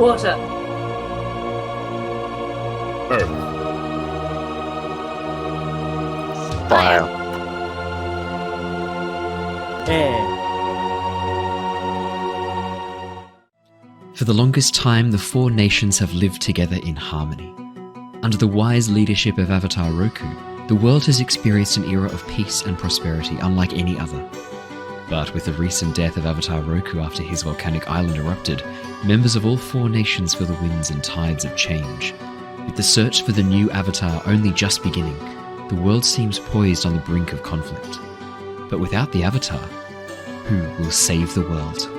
Water. Earth. Fire. Air. For the longest time, the four nations have lived together in harmony. Under the wise leadership of Avatar Roku, the world has experienced an era of peace and prosperity unlike any other. But with the recent death of Avatar Roku after his volcanic island erupted, members of all four nations feel the winds and tides of change. With the search for the new Avatar only just beginning, the world seems poised on the brink of conflict. But without the Avatar, who will save the world?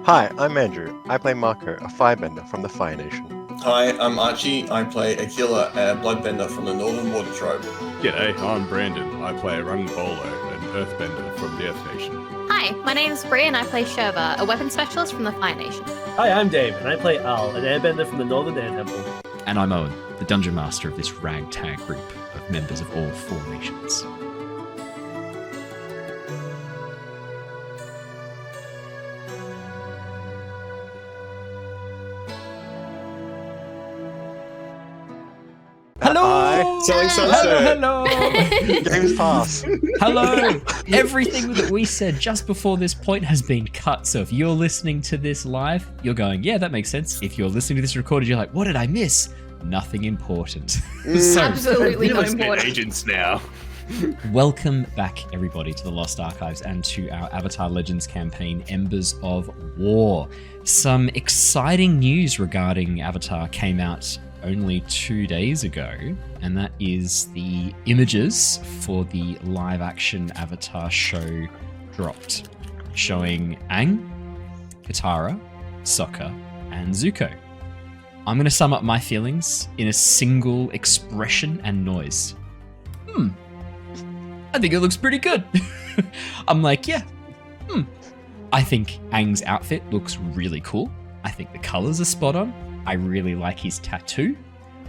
Hi, I'm Andrew. I play Mako, a firebender from the Fire Nation. Hi, I'm Archie. I play Aquila, a bloodbender from the Northern Water Tribe. G'day, I'm Brandon. I play Rung-Bolo, an earthbender from the Earth Nation. Hi, my name's Bree and I play Shurva, a weapon specialist from the Fire Nation. Hi, I'm Dave, and I play Al, an airbender from the Northern Air Temple. And I'm Owen, the dungeon master of this ragtag group of members of all four nations. Hello! Selling sunset! Hello! Games pass. Hello! Everything that we said just before this point has been cut, so if you're listening to this live, you're going, yeah, that makes sense. If you're listening to this recorded, you're like, what did I miss? Nothing important. So, Absolutely no We're important. agents now. welcome back, everybody, to the Lost Archives and to our Avatar Legends campaign, Embers of War. Some exciting news regarding Avatar came out only 2 days ago, and that is the images for the live-action Avatar show dropped, showing Aang, Katara, Sokka, and Zuko. I'm going to sum up my feelings in a single expression and noise. I think it looks pretty good. I'm like, yeah. I think Aang's outfit looks really cool. I think the colors are spot on. I really like his tattoo.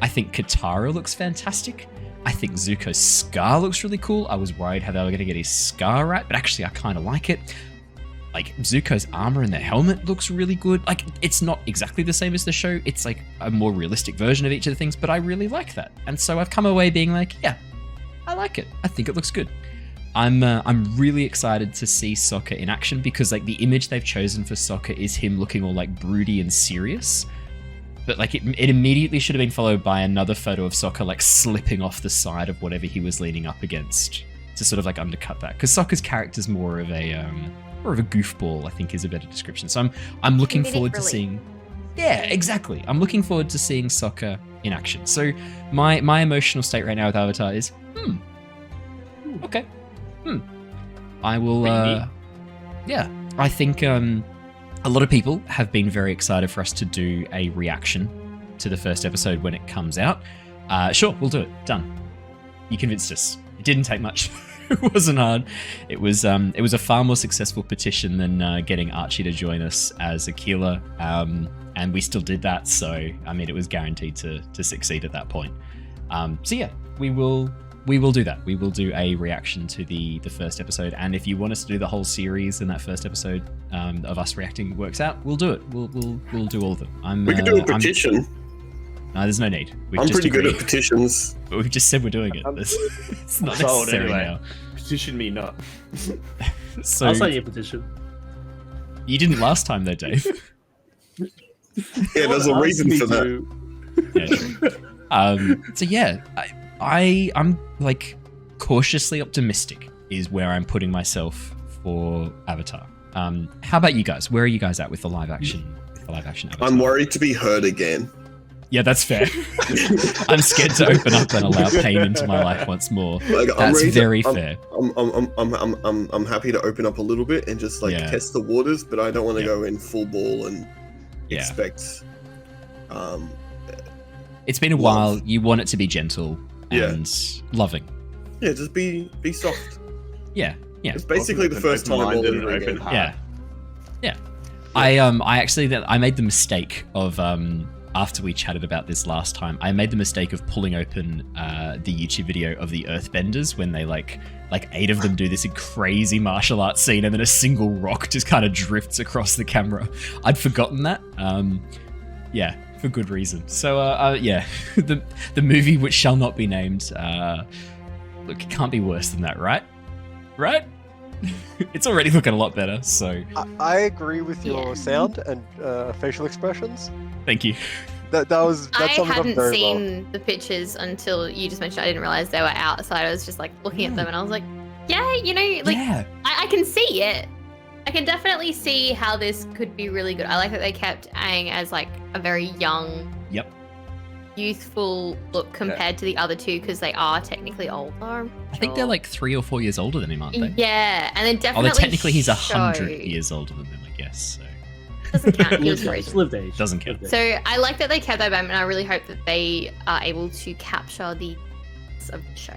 I think Katara looks fantastic. I think Zuko's scar looks really cool. I was worried how they were going to get his scar right, but actually I kind of like it. Like, Zuko's armor and the helmet looks really good. Like, it's not exactly the same as the show. It's like a more realistic version of each of the things, but I really like that. And so I've come away being like, yeah, I like it. I think it looks good. I'm really excited to see Sokka in action because, like, the image they've chosen for Sokka is him looking all like broody and serious. But like it immediately should have been followed by another photo of Sokka like slipping off the side of whatever he was leaning up against to sort of like undercut that. Because Sokka's character's more of a goofball, I think, is a better description. So I'm looking forward to seeing. Yeah, exactly. I'm looking forward to seeing Sokka in action. So my emotional state right now with Avatar is okay. I will. Yeah, I think a lot of people have been very excited for us to do a reaction to the first episode when it comes out. Sure, we'll do it. Done. You convinced us. It didn't take much. It wasn't hard. It was a far more successful petition than getting Archie to join us as Aquila, and we still did that. So I mean, it was guaranteed to succeed at that point. So yeah, we will do that. We will do a reaction to the first episode, and if you want us to do the whole series and that first episode of us reacting works out, we'll do it. We'll do all of them. We could do a petition. No, there's no need. I'm pretty good at petitions. We've just said we're doing it. It's not Sold necessary anyway. now. Petition me not. So I'll sign your petition. you didn't last time though, Dave. Yeah, there's a reason for that. Yeah, true. So yeah, I'm like cautiously optimistic is where I'm putting myself for Avatar. How about you guys? Where are you guys at with the live action? Avatar? I'm worried to be hurt again. Yeah, that's fair. I'm scared to open up and allow pain into my life once more. Like, That's very fair. I'm happy to open up a little bit and just like test the waters, but I don't want to go in full ball and expect. It's been a while. You want it to be gentle and loving. Yeah, just be soft. Yeah. It's basically the first time I'm an open heart. Yeah. I actually I made the mistake of after we chatted about this last time, I made the mistake of pulling open the YouTube video of the Earthbenders when they like 8 of them do this crazy martial arts scene, and then a single rock just kind of drifts across the camera. I'd forgotten that. Yeah, for good reason. So yeah, the movie which shall not be named. Look, it can't be worse than that, right? Right? It's already looking a lot better. So I agree with your sound and facial expressions. Thank you. That was. I summed it up hadn't very seen the pictures until you just mentioned. I didn't realize they were outside. I was just like looking at them, and I was like, yeah, you know, like Yeah. I can see it. I can definitely see how this could be really good. I like that they kept Aang as like a very young, youthful look compared to the other two, because they are technically older. I think they're like 3 or 4 years older than him, aren't they? Yeah, and then definitely. Although technically he's 100 show- years older than them, I guess. So Doesn't count. He was Lived very age. Lived age. doesn't count. Lived age. So I like that they kept that moment, and I really hope that they are able to capture the of the show.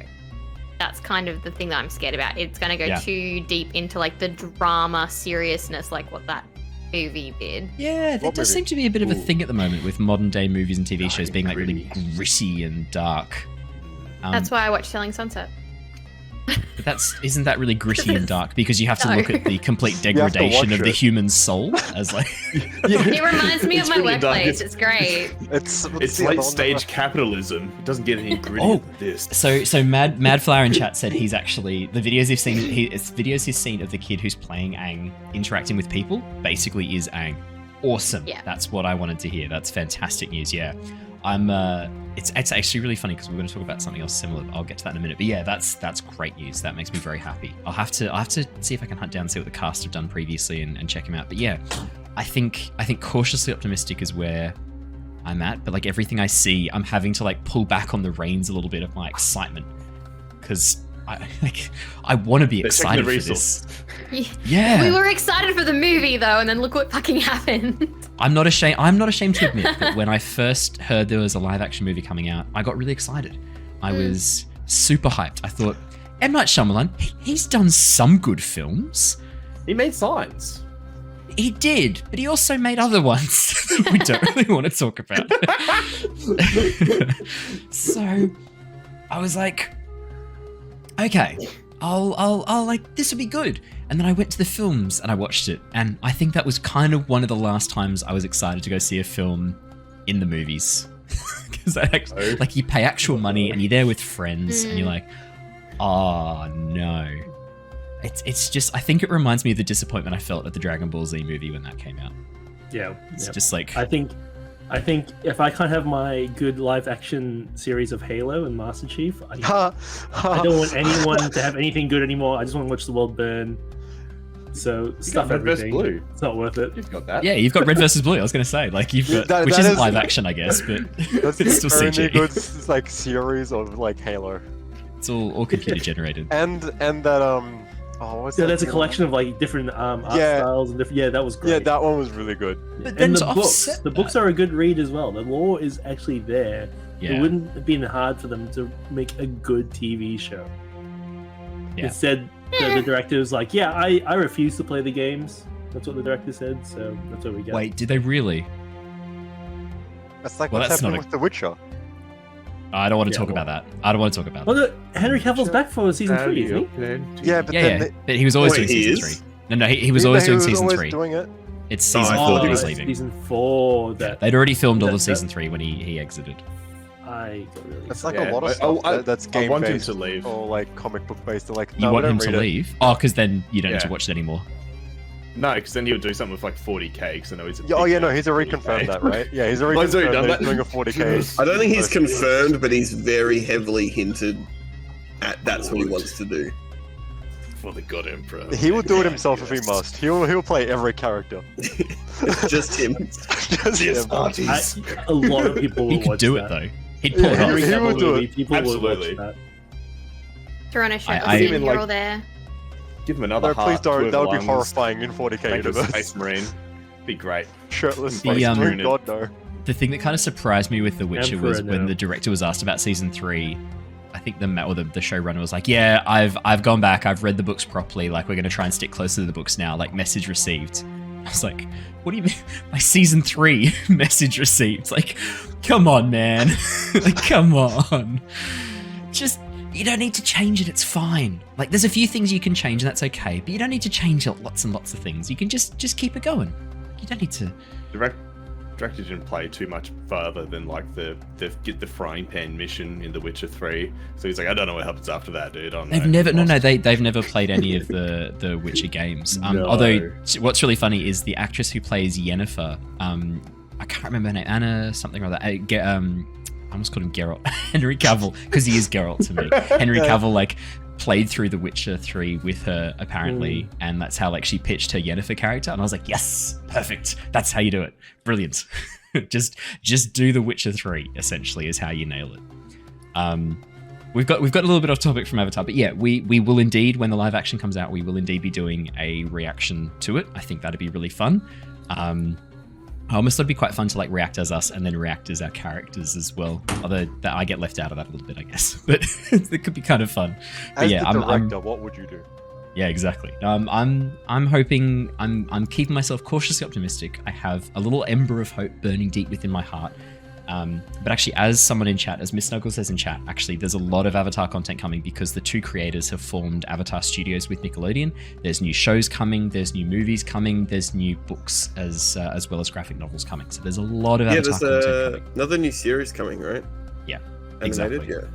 That's kind of the thing that I'm scared about. It's going to go too deep into like the drama seriousness, like what that movie did. Yeah, there does seem to be a bit of a thing at the moment with modern day movies and TV shows being like really gritty and dark. That's why I watch Selling Sunset. But isn't that really gritty and dark, because you have to look at the complete to degradation watch of the it. human soul as like It reminds me of my really dark. workplace. It's great. It's late stage capitalism. It doesn't get any grittier than this. So Mad Flower in chat said he's actually the videos he's seen. It's videos he's seen of the kid who's playing Aang interacting with people. Basically, is Aang. Awesome. Yeah. That's what I wanted to hear. That's fantastic news. Yeah, I'm. It's actually really funny because we're going to talk about something else similar. I'll get to that in a minute. But yeah, that's great news. That makes me very happy. I'll have to see if I can hunt down and see what the cast have done previously and check him out. But yeah, I think cautiously optimistic is where I'm at. But like everything I see, I'm having to like pull back on the reins a little bit of my excitement, because I want to be excited for this. Yeah. We were excited for the movie though, and then look what fucking happened. I'm not ashamed to admit that when I first heard there was a live action movie coming out, I got really excited. I was super hyped. I thought, M. Night Shyamalan, he's done some good films. He made Signs. He did, but he also made other ones that we don't really want to talk about. So I was like, okay, I'll like, this will be good. And then I went to the films and I watched it, and I think that was kind of one of the last times I was excited to go see a film in the movies. Because like you pay actual money and you're there with friends and you're like, oh no. It's just, I think it reminds me of the disappointment I felt at the Dragon Ball Z movie when that came out. Yeah. It's just like, I think if I can't have my good live action series of Halo and Master Chief, I don't want anyone to have anything good anymore. I just want to watch the world burn. So stuff Red vs. everything. Blue. It's not worth it. You've got that. yeah, you've got Red versus Blue. I was going to say, like you've got, which isn't live action, I guess, but That's it's still the only CG. good like series of like Halo, It's all computer generated. and that what's Yeah, that that's a new collection of like different art Yeah. styles and different. Yeah, that was one? great. Yeah, that one was really good. But then And to the books, offset the books that- are a good read as well. The lore is actually there. Yeah. It wouldn't have been hard for them to make a good TV show. Yeah. Instead, the director was like, "Yeah, I refuse to play the games." That's what the director said. So that's what we get. Wait, did they really? That's like Well, what's that's happening not a- with The Witcher. I don't want to Yeah, talk well- about that. I don't want to talk about Well, that. Henry Cavill's back for season 3, isn't he? Yeah, but Yeah, then yeah. But he was always Wait, doing he season is? 3. No, he was always doing season 3. Doing it. It's season I 4 thought that he he's was leaving. Season 4. That They'd already filmed all That- of season 3 when he exited. I got really. It's like Yeah, a lot of but stuff that's I game want him based to leave. or like comic book based. They're like, You no, we want him don't to read it. leave? Oh, because then you don't need to Yeah. watch it anymore. No, because then he'll do something with like 40k. Because I know he's a Yeah, oh big yeah, no, fan he's of already 40K. confirmed that, right? Yeah, he's already Oh, he's already confirmed done that he's that? doing a 40k. I don't think he's first. confirmed, but he's very heavily hinted at that's what he wants to do. For the God Emperor. He will do it Yeah, himself if he yes. must. He'll play every character. Just him. Just him. A lot of people He will could watch do that. it though. He'd pull Yeah, it Henry off. he will Cavill do movie, it. people will Absolutely. watch that. Throw on a shirt. I- You're even, like- all there. Give him another No, please heart. don't. two That would be lungs, horrifying in 40k Make him a universe. Space Marine. Be great. Shirtless The, Space Marine, unit. God no. The thing that kind of surprised me with The Witcher Emperor was when now. the director was asked about season 3. I think the showrunner was like, "Yeah, I've gone back. I've read the books properly. Like, we're going to try and stick closer to the books now. Like, message received." I was like, what do you mean? My season 3 message received. Like, come on, man. Like, come on. Just, you don't need to change it. It's fine. Like, there's a few things you can change, and that's okay. But you don't need to change lots and lots of things. You can just keep it going. You don't need to. Director didn't play too much further than like the get the frying pan mission in The Witcher 3. So he's like, I don't know what happens after that, dude. They've never played any of the Witcher games. No. Although what's really funny is the actress who plays Yennefer. I can't remember her name. Anna something or other. I almost called him Geralt. Henry Cavill, because he is Geralt to me. Henry Cavill like played through The Witcher 3 with her apparently, and that's how like she pitched her Yennefer character, and I was like, yes, perfect. That's how you do it. Brilliant. just do The Witcher 3 essentially is how you nail it. We've got a little bit off topic from Avatar, but yeah, we will indeed, when the live action comes out, we will indeed be doing a reaction to it. I think that'd be really fun. I almost thought it'd be quite fun to like react as us and then react as our characters as well. Although that I get left out of that a little bit, I guess. But it could be kind of fun. But As yeah, the director, what would you do? Yeah, exactly. I'm hoping. I'm keeping myself cautiously optimistic. I have a little ember of hope burning deep within my heart. But actually, as someone in chat, as Miss Snuggles says in chat, actually, there's a lot of Avatar content coming because the two creators have formed Avatar Studios with Nickelodeon. There's new shows coming, there's new movies coming, there's new books as well as graphic novels coming. So there's a lot of Avatar content coming. Another new series coming, right? Yeah, Animated, exactly. Yeah.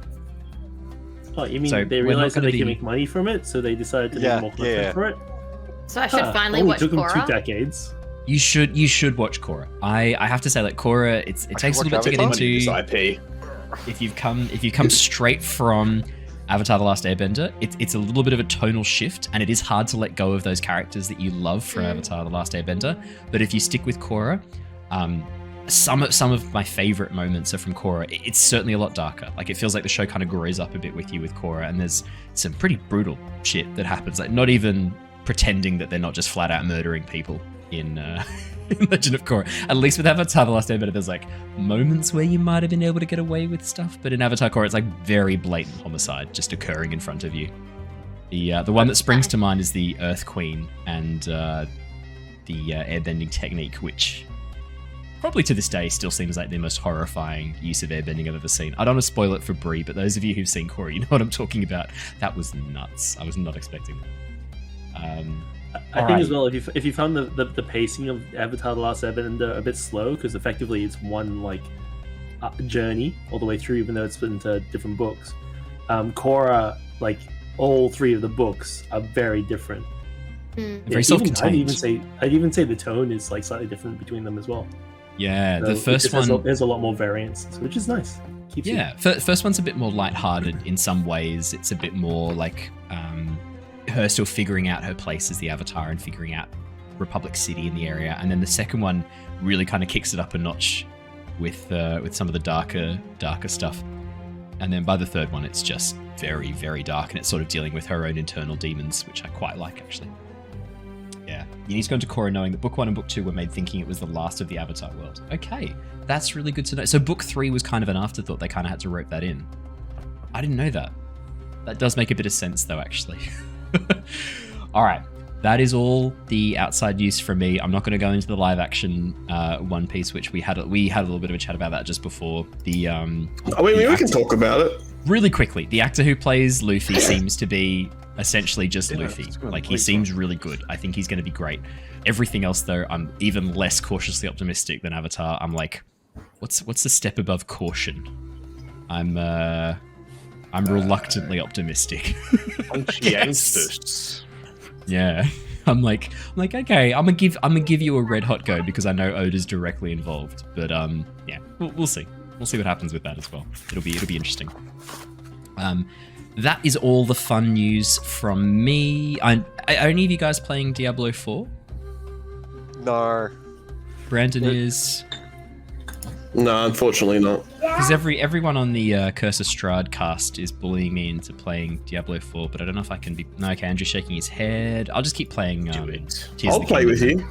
Oh, you mean So they we're realized not that gonna they can be- make money from it, so they decided to make more content for it? So I should finally only watch took them Korra. 2 decades. You should watch Korra. I have to say, like, Korra, it takes a little bit to get Avatar? into. This IP. If you come straight from Avatar the Last Airbender, it's a little bit of a tonal shift, and it is hard to let go of those characters that you love from Avatar the Last Airbender. But if you stick with Korra, some of my favorite moments are from Korra. It's certainly a lot darker. Like, it feels like the show kind of grows up a bit with you with Korra, and there's some pretty brutal shit that happens. Like, not even pretending that they're not just flat out murdering people in Legend of Korra. At least with Avatar the Last Airbender, there's like moments where you might have been able to get away with stuff, but in Avatar Korra, it's like very blatant homicide just occurring in front of you. The one that springs to mind is the Earth Queen and the airbending technique, which probably to this day still seems like the most horrifying use of airbending I've ever seen. I don't want to spoil it for Bree, but those of you who've seen Korra, you know what I'm talking about. That was nuts. I was not expecting that. I think as well, if you found the pacing of Avatar the Last Airbender a bit slow, because effectively it's one like journey all the way through, even though it's split into different books. Korra, like all 3 of the books are very different. Very self-contained. I'd even say the tone is like slightly different between them as well. Yeah, So the first one. there's a lot more variance, which is nice. Keeps First one's a bit more lighthearted in some ways. It's a bit more like her still figuring out her place as the Avatar and figuring out Republic City in the area. And then the second one really kind of kicks it up a notch with some of the darker stuff. And then by the third one, it's just very, very dark, and it's sort of dealing with her own internal demons, which I quite like, actually. Yeah, you need to go into Korra knowing that Book 1 and Book 2 were made thinking it was the last of the Avatar world. Okay, that's really good to know. So Book 3 was kind of an afterthought. They kind of had to rope that in. I didn't know that. That does make a bit of sense, though, actually. All right, that is all the outside news from me. I'm not going to go into the live action One Piece, which we had a little bit of a chat about that just before the. We can talk about it really quickly. The actor who plays Luffy seems to be essentially just Luffy. Like, he seems really good. I think he's going to be great. Everything else, though, I'm even less cautiously optimistic than Avatar. I'm like, what's the step above caution? I'm reluctantly optimistic. Yeah, I'm like, okay, I'm gonna give you a red hot go because I know Oda's directly involved. But yeah, we'll see. We'll see what happens with that as well. It'll be interesting. That is all the fun news from me. Are any of you guys playing Diablo 4? No. Brandon is. No, unfortunately not. Because everyone on the Curse of Strahd cast is bullying me into playing Diablo 4, but I don't know if I can be. No, okay, Andrew's shaking his head. I'll just keep playing. Tears I'll of the play Kingdom. with you.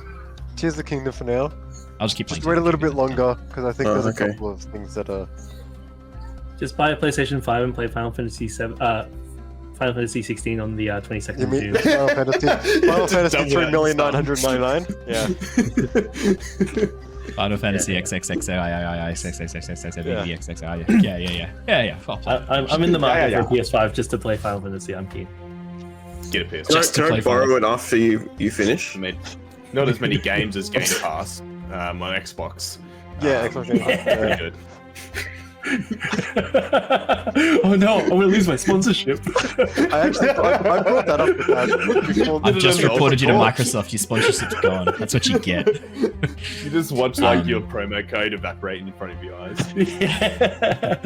Tears of the Kingdom for now. I'll just keep playing. Just wait a Tears of little the bit Kingdom. longer, because I think there's a okay. couple of things that are... Just buy a PlayStation 5 and play Final Fantasy 7. Final Fantasy 16 on the 22nd You of mean June. Final Fantasy Double 3,999,000? Yeah. Final Fantasy XXXO. Yeah. I'm in the market for a PS5 just to play Final Fantasy. I'm keen. Get a PS. Just to Can play I borrow Final- it after you finish? I mean, not as many games as Game Pass on Xbox. Yeah, Xbox Game Pass. Pretty Yeah. good. Oh no, I'm gonna lose my sponsorship. I brought that up before. I've just no, reported you to of course. Microsoft. Your sponsorship's gone. That's what you get. You just watch your promo code evaporate in front of your eyes. Yeah.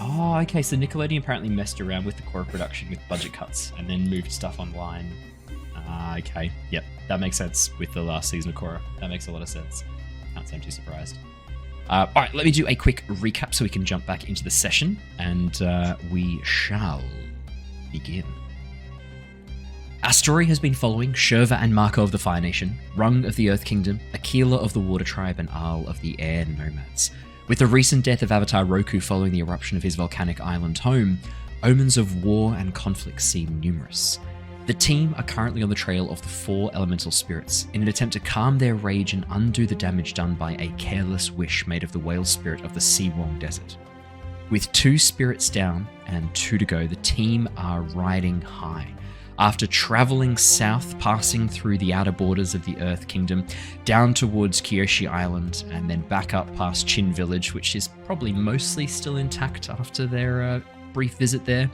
Oh, okay. So Nickelodeon apparently messed around with the Korra production with budget cuts and then moved stuff online. Okay. Yep. That makes sense with the last season of Korra. That makes a lot of sense. Can't say I'm too surprised. All right, let me do a quick recap so we can jump back into the session, and we shall begin. Our story has been following Shurva and Mako of the Fire Nation, Rung of the Earth Kingdom, Aquila of the Water Tribe, and Aang of the Air Nomads. With the recent death of Avatar Roku following the eruption of his volcanic island home, omens of war and conflict seem numerous. The team are currently on the trail of the 4 elemental spirits in an attempt to calm their rage and undo the damage done by a careless wish made of the whale spirit of the Siwong Desert. With 2 spirits down and 2 to go, the team are riding high. After travelling south, passing through the outer borders of the Earth Kingdom, down towards Kyoshi Island, and then back up past Chin Village, which is probably mostly still intact after their brief visit there,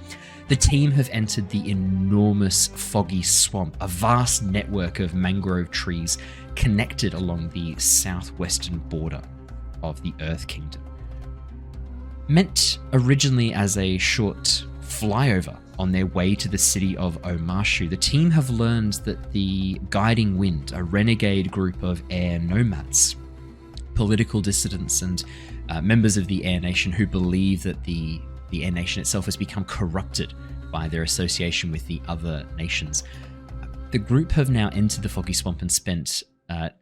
the team have entered the enormous foggy swamp, a vast network of mangrove trees connected along the southwestern border of the Earth Kingdom. Meant originally as a short flyover on their way to the city of Omashu, the team have learned that the Guiding Wind, a renegade group of air nomads, political dissidents and members of the Air Nation who believe that the Air Nation itself has become corrupted by their association with the other nations. The group have now entered the foggy swamp and spent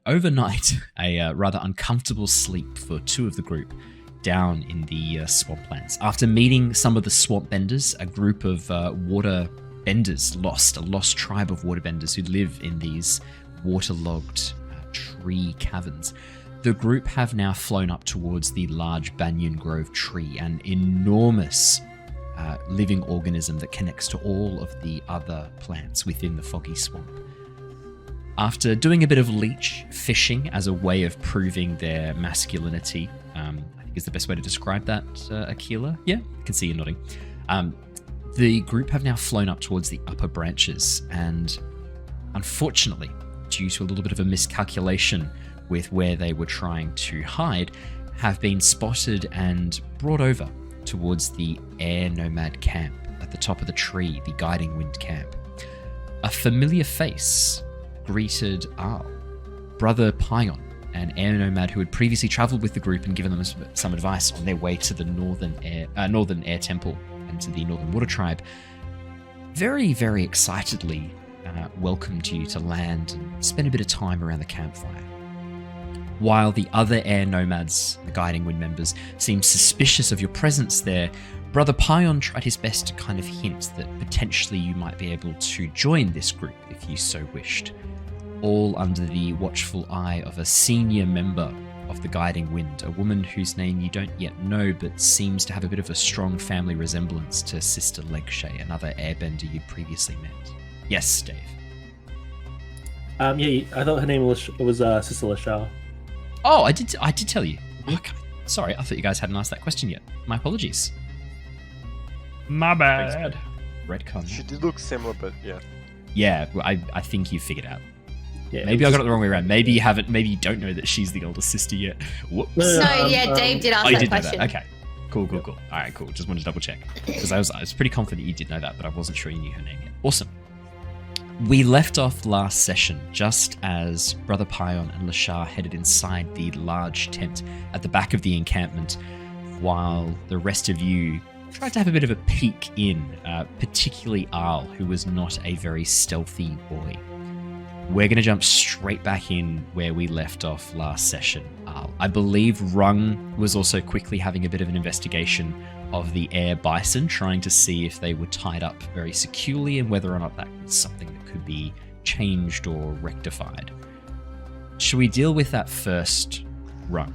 overnight a rather uncomfortable sleep for 2 of the group down in the swamplands. After meeting some of the swamp benders, a group of water benders, a lost tribe of water benders who live in these waterlogged tree caverns, the group have now flown up towards the large Banyan Grove tree, an enormous living organism that connects to all of the other plants within the foggy swamp. After doing a bit of leech fishing as a way of proving their masculinity, I think is the best way to describe that, Aquila? Yeah, I can see you nodding. The group have now flown up towards the upper branches, and unfortunately, due to a little bit of a miscalculation with where they were trying to hide, have been spotted and brought over towards the Air Nomad camp at the top of the tree, the Guiding Wind camp. A familiar face greeted Aang, Brother Pion, an air nomad who had previously travelled with the group and given them some advice on their way to the Northern Air Temple and to the Northern Water Tribe. Very, very excitedly welcomed you to land and spend a bit of time around the campfire. While the other air nomads, the Guiding Wind members, seemed suspicious of your presence there, Brother Pion tried his best to kind of hint that potentially you might be able to join this group if you so wished. All under the watchful eye of a senior member of the Guiding Wind, a woman whose name you don't yet know but seems to have a bit of a strong family resemblance to Sister Legshay, another airbender you'd previously met. Yes, Dave. Yeah, I thought her name was Sister Lashar. Oh, I did tell you. Okay. Sorry, I thought you guys hadn't asked that question yet. My apologies. My bad. Redcon. She did look similar, but yeah. Yeah, well, I think you figured out. Yeah, Maybe I got it the wrong way around. Maybe you haven't. Maybe you don't know that she's the older sister yet. Whoops. No, yeah, Dave did ask Oh, you that did know question. that. Okay. Cool. All right, cool. Just wanted to double check because I was pretty confident you did know that, but I wasn't sure you knew her name yet. Awesome. We left off last session just as Brother Pion and Lashar headed inside the large tent at the back of the encampment, while the rest of you tried to have a bit of a peek in, particularly Aal, who was not a very stealthy boy. we're going to jump straight back in where we left off last session. I believe Rung was also quickly having a bit of an investigation of the air bison, trying to see if they were tied up very securely and whether or not that was something that could be changed or rectified. Should we deal with that first, Rung?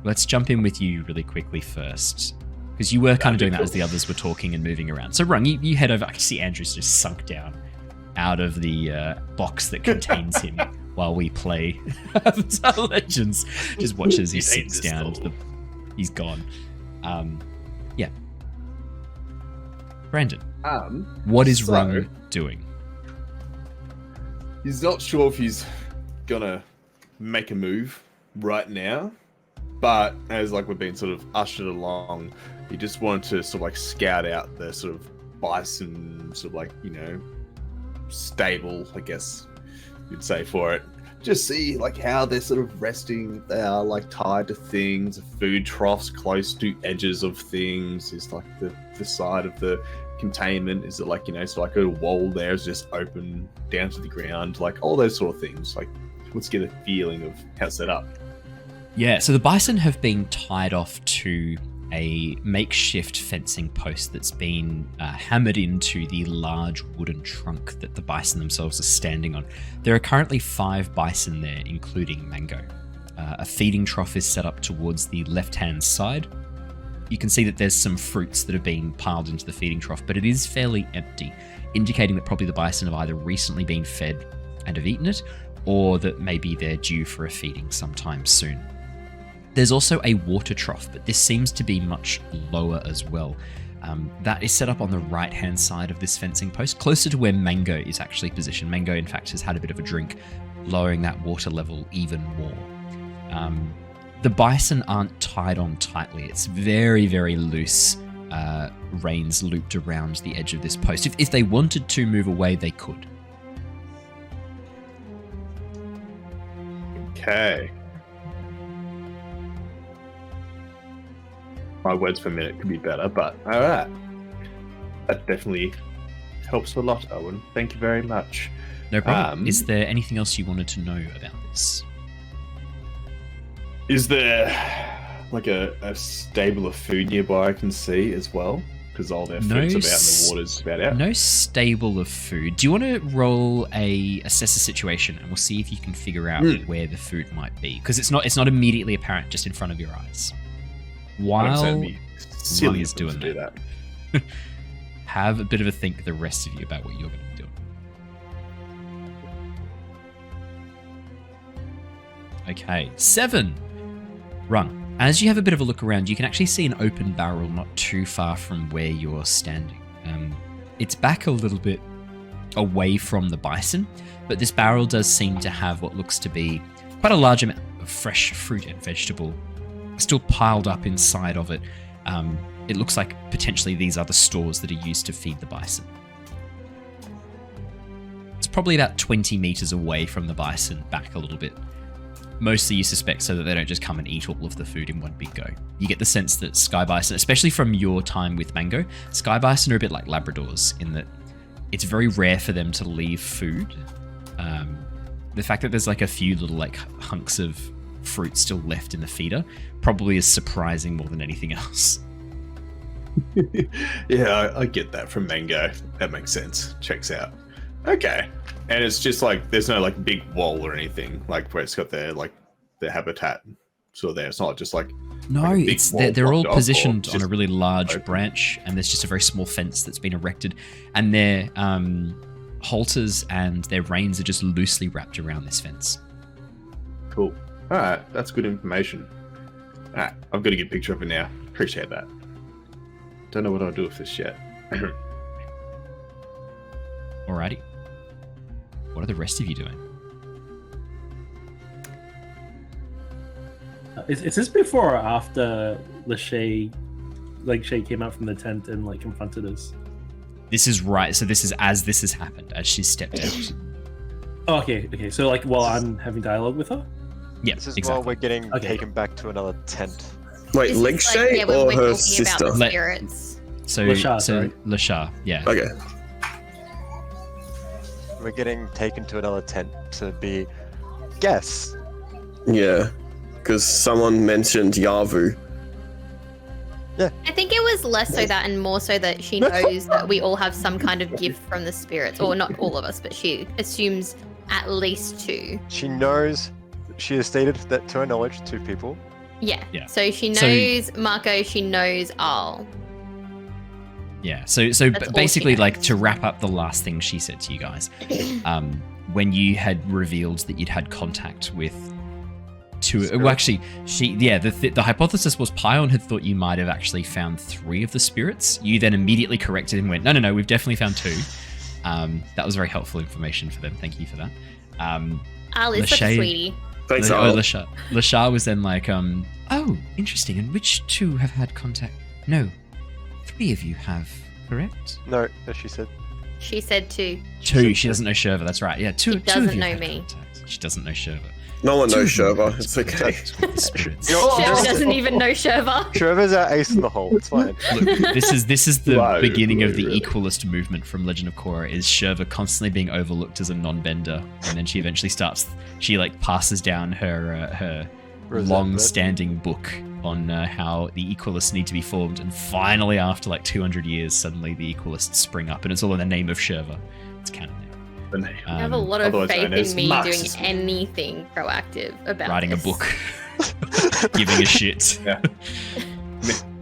Let's jump in with you really quickly first, because you were kind of doing that as the others were talking and moving around. So Rung, you head over. I can see Andrew's just sunk down out of the box that contains him while we play Avatar Legends. Just watch as he sits down. He's gone. Yeah. Brandon, what is Rung doing? He's not sure if he's gonna make a move right now, but as like we've been sort of ushered along, he just wanted to sort of like scout out the sort of bison, sort of like, you know, stable, I guess you'd say for it. Just see like how they're sort of resting, if they are like tied to things, food troughs close to edges of things, is like the side of the containment, is it like, you know, so like a wall there is just open down to the ground, like all those sort of things. Like, let's get a feeling of how it's set up. Yeah, so the bison have been tied off to a makeshift fencing post that's been hammered into the large wooden trunk that the bison themselves are standing on. There are currently 5 bison there, including Mango. A feeding trough is set up towards the left-hand side. You can see that there's some fruits that have been piled into the feeding trough, but it is fairly empty, indicating that probably the bison have either recently been fed and have eaten it, or that maybe they're due for a feeding sometime soon. There's also a water trough, but this seems to be much lower as well. That is set up on the right-hand side of this fencing post, closer to where Mango is actually positioned. Mango, in fact, has had a bit of a drink, lowering that water level even more. The bison aren't tied on tightly. It's very, very loose reins looped around the edge of this post. If they wanted to move away, they could. Okay. My words per minute could be better, but alright. That definitely helps a lot, Owen. Thank you very much. No problem. Is there anything else you wanted to know about this? Is there like a stable of food nearby I can see as well? Because all their food's about and the water's about out. No stable of food. Do you want to roll assess a situation, and we'll see if you can figure out where the food might be? Because it's not immediately apparent just in front of your eyes. While Rung is doing that, have a bit of a think, the rest of you, about what you're going to be doing. Okay, 7. Rung. As you have a bit of a look around, you can actually see an open barrel not too far from where you're standing. It's back a little bit away from the bison, but this barrel does seem to have what looks to be quite a large amount of fresh fruit and vegetable still piled up inside of it. It looks like potentially these are the stores that are used to feed the bison. It's probably about 20 meters away from the bison, back a little bit. Mostly you suspect so that they don't just come and eat all of the food in one big go. You get the sense that sky bison, especially from your time with Mango, sky bison are a bit like Labradors in that it's very rare for them to leave food. The fact that there's like a few little like hunks of fruit still left in the feeder probably is surprising more than anything else. Yeah, I get that from Mango. That makes sense. Checks out. Okay. And it's just like there's no like big wall or anything like where it's got their habitat sort of there. It's not just like they're all positioned on a really large branch, and there's just a very small fence that's been erected, and their halters and their reins are just loosely wrapped around this fence. Cool. All right, that's good information. All right, I've got to get a picture of it now. Appreciate that. Don't know what I'll do with this yet. Alrighty. What are the rest of you doing? Is this before or after Shay came out from the tent and like confronted us? This is right. So this is as this has happened, as she stepped out. Oh, okay. So like while I'm having dialogue with her? Yeah, This is exactly. while we're getting taken back to another tent. Wait, Shay or her sister? About the spirits. So Lashar, sorry. Lashar, yeah. Okay. we're getting taken to another tent to be guests. Yeah, because someone mentioned Yavu. I think it was less so that and more so that she knows that we all have some kind of gift from the spirits. Or not all of us, but she assumes at least 2. She knows, she has stated that to her knowledge, 2 people. Yeah. Yeah. So she knows Mako, she knows Al. Yeah. So That's all basically, she like, knows. to wrap up the last thing she said to you guys, when you had revealed that you'd had contact with 2, well, actually, the hypothesis was Pion had thought you might have actually found 3 of the spirits. You then immediately corrected and went, no, we've definitely found 2. That was very helpful information for them. Thank you for that. Al is such a sweetie. Thanks, Al. Lashar was then like, oh, interesting. And which 2 have had contact? No, 3 of you have, correct? No, as she said. She said 2. 2. She doesn't know Shurva. That's right. Yeah, 2. She 2 doesn't of you know have me. contact. She doesn't know Shurva. No one knows 2 of you Shurva. have It's okay. contact with the spirits. Shurva doesn't even know Shurva. Shurva's our ace in the hole. It's fine. Look, this is the Whoa, beginning of the really? equalist movement from Legend of Korra. Is Shurva constantly being overlooked as a non-bender, and then she eventually starts. She like passes down her long-standing book on how the equalists need to be formed, and finally, after like 200 years, suddenly the equalists spring up, and it's all in the name of Shurva. It's canon now. You have a lot of otherwise faith known as in me Marxism. doing anything proactive about Writing this. a book, giving a shit. Yeah.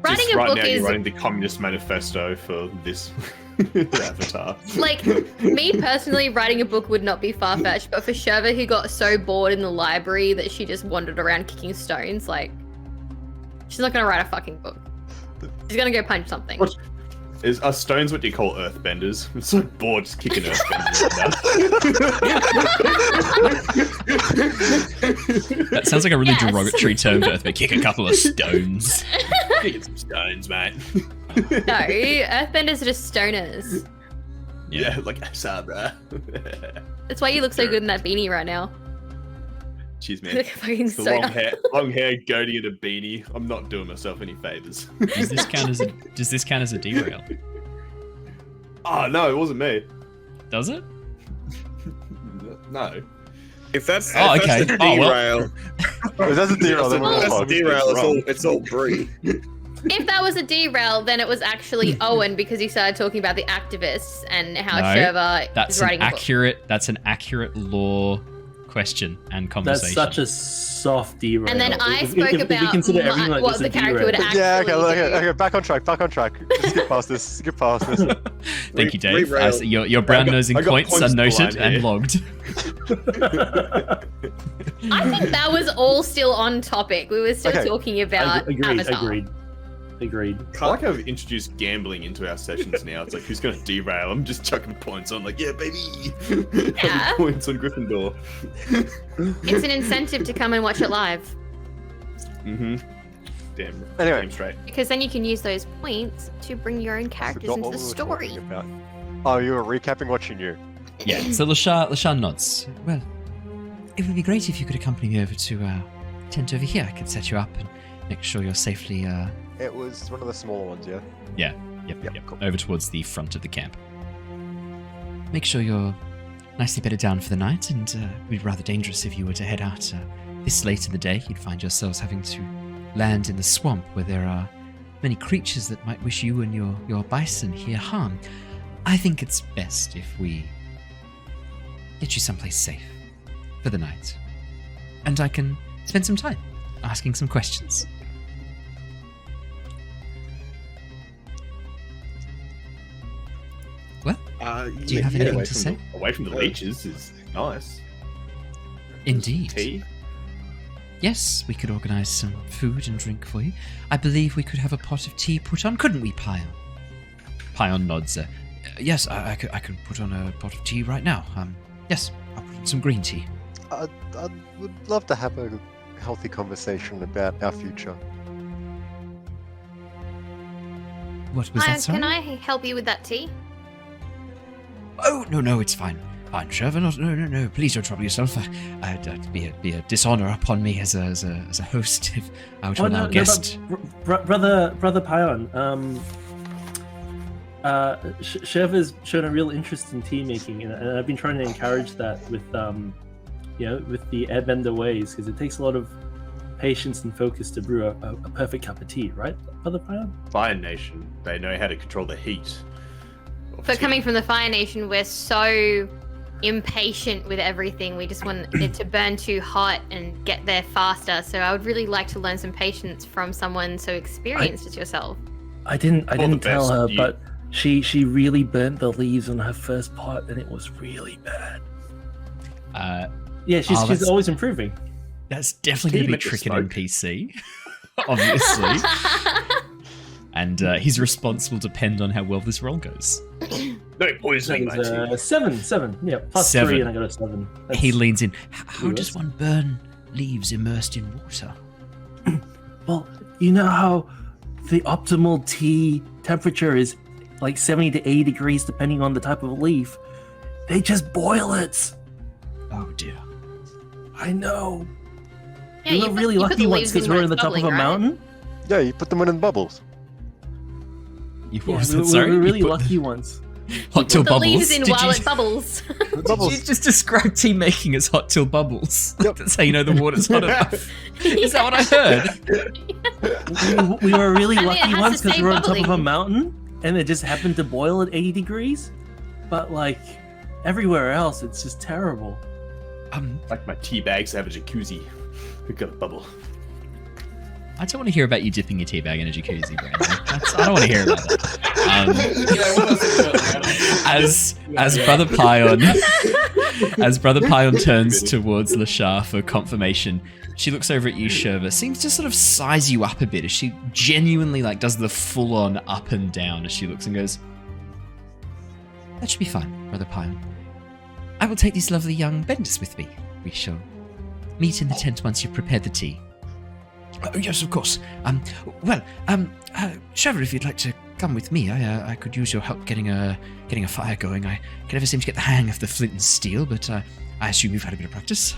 Writing Just a right book now, is you're writing the Communist Manifesto for this Avatar. like me personally. Writing a book would not be far fetched, but for Shurva, who got so bored in the library that she just wandered around kicking stones, like she's not gonna write a fucking book. She's gonna go punch something. What? Are stones what you call earthbenders? I'm so bored just kicking earthbenders. That sounds like a really Yes. derogatory term for Earth, but kick a couple of stones. Kicking some stones, mate. No, earthbenders are just stoners. Yeah, like Sabra. That's why you look so good in that beanie right now. Cheers, man. Like a fucking The long stoner. hair, goatee, and a beanie. I'm not doing myself any favors. Does this count as a derail? Oh no, it wasn't me. Does it? No. If that's, Oh, if okay. that's a Oh, well. derail, If that's a derail, then we're that's a fucked. derail. It's all Bree. If that was a derail, then it was actually Owen because he started talking about the activists and how No, Shurva That's is an writing a book. accurate. That's an accurate lore question and conversation. That's such a soft derail. And then I If- spoke if we about consider everything like what this a the character would derail. actually Yeah, do. okay, back on track. Just skip past this. Thank you, Dave. Re-rail. Your brown nosing I got points are points noted blind and here. logged. I think that was all still on topic. We were still Okay. talking about Avatar. Agreed. I like how we've introduced gambling into our sessions now. It's like, who's going to derail? I'm just chucking points on, like, yeah, baby. Yeah. Having points on Gryffindor. It's an incentive to come and watch it live Mm-hmm. Damn. Anyway. Damn straight. because then you can use those points to bring your own characters into the story. Oh, you were recapping what you knew. Yeah. So Lashar nods. Well, it would be great if you could accompany me over to tent over here. I could set you up and make sure you're safely. It was one of the smaller ones, yeah? Yep. cool. Over towards the front of the camp. Make sure you're nicely bedded down for the night, and it would be rather dangerous if you were to head out this late in the day. You'd find yourselves having to land in the swamp where there are many creatures that might wish you and your bison here harm. I think it's best if we get you someplace safe for the night, and I can spend some time asking some questions. Well, do you have anything away to from say? Away from the leeches is nice. Indeed. Tea? Yes, we could organise some food and drink for you. I believe we could have a pot of tea put on, couldn't we, Pion? Pion nods. Yes, I can put on a pot of tea right now. Yes, I'll put on some green tea. I would love to have a healthy conversation about our future. What was that, sorry? Can I help you with that tea? Oh, no, it's fine. Fine, Shurva, no, please don't trouble yourself. It'd be a dishonour upon me as a host if I were to allow a guest. Brother Pion, Shurva's shown a real interest in tea making, and I've been trying to encourage that with with the airbender ways, because it takes a lot of patience and focus to brew a perfect cup of tea, right, Brother Pion? Fire Nation, they know how to control the heat. But coming from the Fire Nation, we're so impatient with everything. We just want it to burn too hot and get there faster. So I would really like to learn some patience from someone so experienced as yourself. I didn't tell her, but she really burnt the leaves on her first pot, and it was really bad. Yeah, she's always improving. That's definitely going to be tricking NPC, obviously. And his response will depend on how well this roll goes. No poisoning, my tea. 7. Yeah, plus 7. 3, and I got a 7. He leans in. How does one burn leaves immersed in water? Well, you know how the optimal tea temperature is like 70 to 80 degrees, depending on the type of leaf. They just boil it. Oh dear. I know. Yeah, we were really lucky once because we were on the top of a mountain. Yeah, you put them in bubbles. We were really lucky once. Hot till the bubbles. Leaves in while it bubbles. Did you just describe tea making as hot till bubbles? Yep. That's how you know the water's hot enough. Is that what I heard? We were really I mean, lucky it has once to because stay we were on top of a bubbling. mountain and it just happened to boil at 80 degrees. But like everywhere else, it's just terrible. Like my tea bags have a jacuzzi. We've got a bubble. I don't want to hear about you dipping your tea bag in a jacuzzi, Brandon. I don't want to hear about that. As Brother Pion turns towards Lashar for confirmation, she looks over at you, Shurva, seems to sort of size you up a bit as she genuinely does the full-on up and down as she looks and goes, "That should be fine, Brother Pion. I will take these lovely young benders with me. We shall meet in the tent once you've prepared the tea." Yes, of course. Shurva, if you'd like to come with me, I could use your help getting a fire going. I can never seem to get the hang of the flint and steel, but I assume you've had a bit of practice.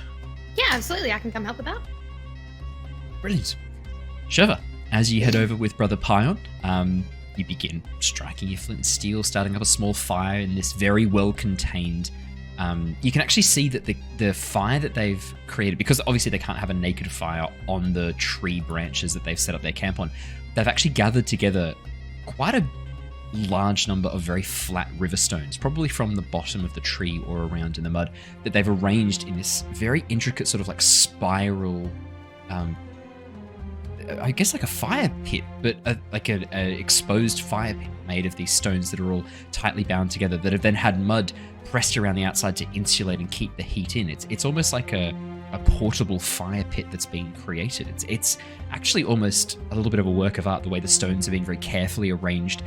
Yeah, absolutely. I can come help with that. Brilliant. Shurva, as you head over with Brother Pion, you begin striking your flint and steel, starting up a small fire in this very well-contained. You can actually see that the fire that they've created, because obviously they can't have a naked fire on the tree branches that they've set up their camp on, they've actually gathered together quite a large number of very flat river stones, probably from the bottom of the tree or around in the mud, that they've arranged in this very intricate sort of spiral, I guess like a fire pit, but like an exposed fire pit made of these stones that are all tightly bound together that have then had mud pressed around the outside to insulate and keep the heat in. It's almost like a portable fire pit that's been created. It's actually almost a little bit of a work of art, the way the stones have been very carefully arranged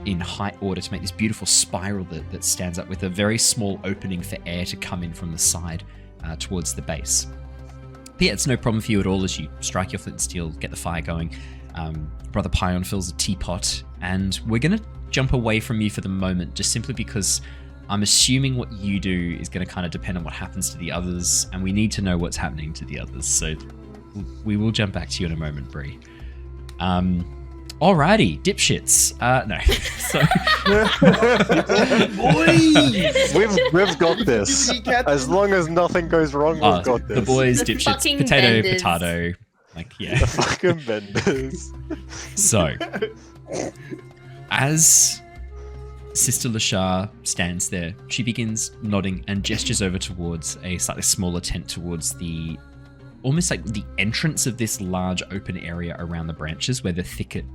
in height order to make this beautiful spiral that stands up with a very small opening for air to come in from the side towards the base. But yeah, it's no problem for you at all as you strike your flint and steel, get the fire going. Brother Pion fills a teapot, and we're going to jump away from you for the moment, just simply because I'm assuming what you do is going to kind of depend on what happens to the others, and we need to know what's happening to the others. So we will jump back to you in a moment, Bree. Alrighty, dipshits. No. We've got this. As long as nothing goes wrong, we've got this. The boys, The dipshits, fucking potato, benders. potato. Yeah. The fucking benders. So, as Sister Lashar stands there, she begins nodding and gestures over towards a slightly smaller tent towards the almost like the entrance of this large open area around the branches where the thicket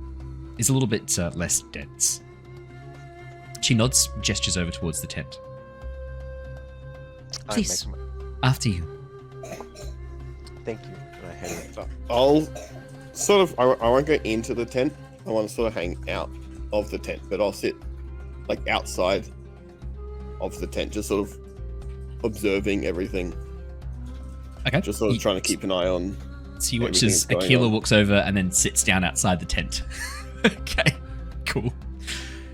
is a little bit less dense. She nods, gestures over towards the tent. Please, after you. Thank you. And I head in. I'll sort of, I won't go into the tent. I want to sort of hang out of the tent, but I'll sit outside of the tent, just sort of observing everything. Okay. Just sort of trying to keep an eye on. So you watch as Aquila walks over and then sits down outside the tent. Okay, cool.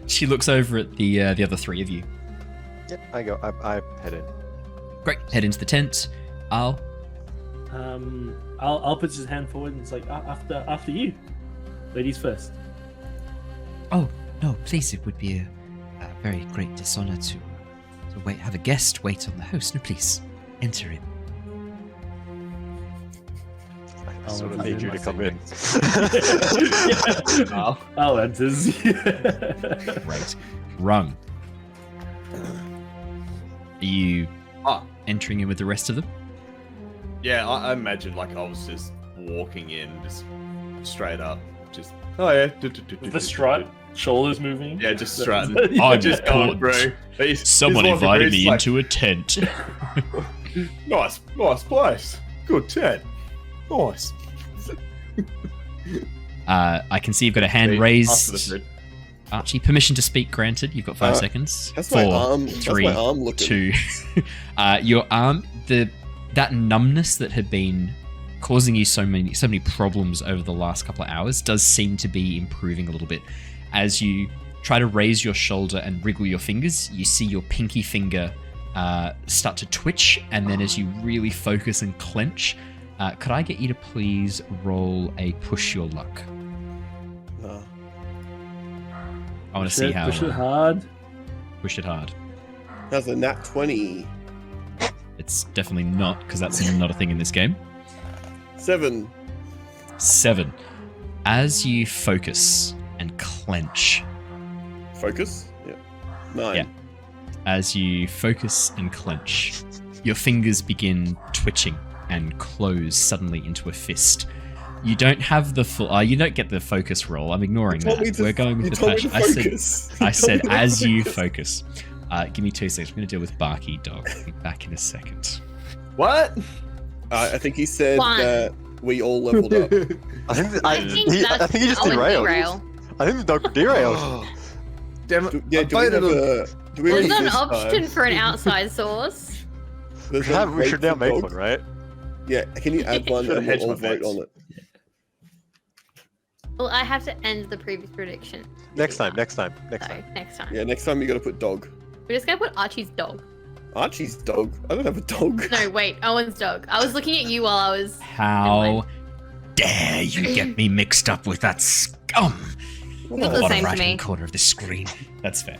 She looks over at the other three of you. Yep, I go. I head in. Great. Head into the tent. I'll put his hand forward and it's like after you, ladies first. Oh, No, please, it would be a very great dishonor to have a guest wait on the host. No, please, enter in. I sort of need you to come in. I'll enter. Right. Rung. Are you entering in with the rest of them? Yeah, I imagine like I was just walking in, just straight up, just oh yeah, With the strut, shoulders moving. yeah, just strutting. I'm just going, important. bro. Someone he's walking invited through, me he's into a tent. like, nice place, good tent, nice. I can see you've got a hand After raised. the food. Archie, permission to speak granted. You've got 5 seconds. How's 4, my arm? 3, How's my arm looking? 2. Your arm, that numbness that had been causing you so many problems over the last couple of hours does seem to be improving a little bit. As you try to raise your shoulder and wriggle your fingers, you see your pinky finger start to twitch, and then as you really focus and clench, could I get you to please roll a push your luck? No. I want to see how. Push it hard. Push it hard. How's a nat 20? It's definitely not, because that's not a thing in this game. 7. 7. As you focus and clench. Focus? Yeah. 9. Yeah. As you focus and clench, your fingers begin twitching and close suddenly into a fist. You don't have the full. You don't get the focus roll. I'm ignoring that. We're going with the passion. I said as you focus. Give me 2 seconds. I'm going to deal with Barky Dog. I'll be back in a second. What? I think he said 1. that we all leveled up. I think I think he just derailed. derail. I think the dog derailed. Oh, damn it! Yeah, do we have a... Do we There's have an this option time? for an outside source. There's a We should vote now for make dog? one, right? Yeah, can you add one Should've and we'll hedged all my vote bets. on it? Well, I have to end the previous prediction. Next time. So, next time. Yeah, next time you gotta put dog. We're just gonna put Archie's dog. Archie's dog? I don't have a dog. No, wait, Owen's dog. I was looking at you while I was. How dare you get me mixed up with that scum? Look the Bottom same to right-hand me. corner of the screen. That's fair.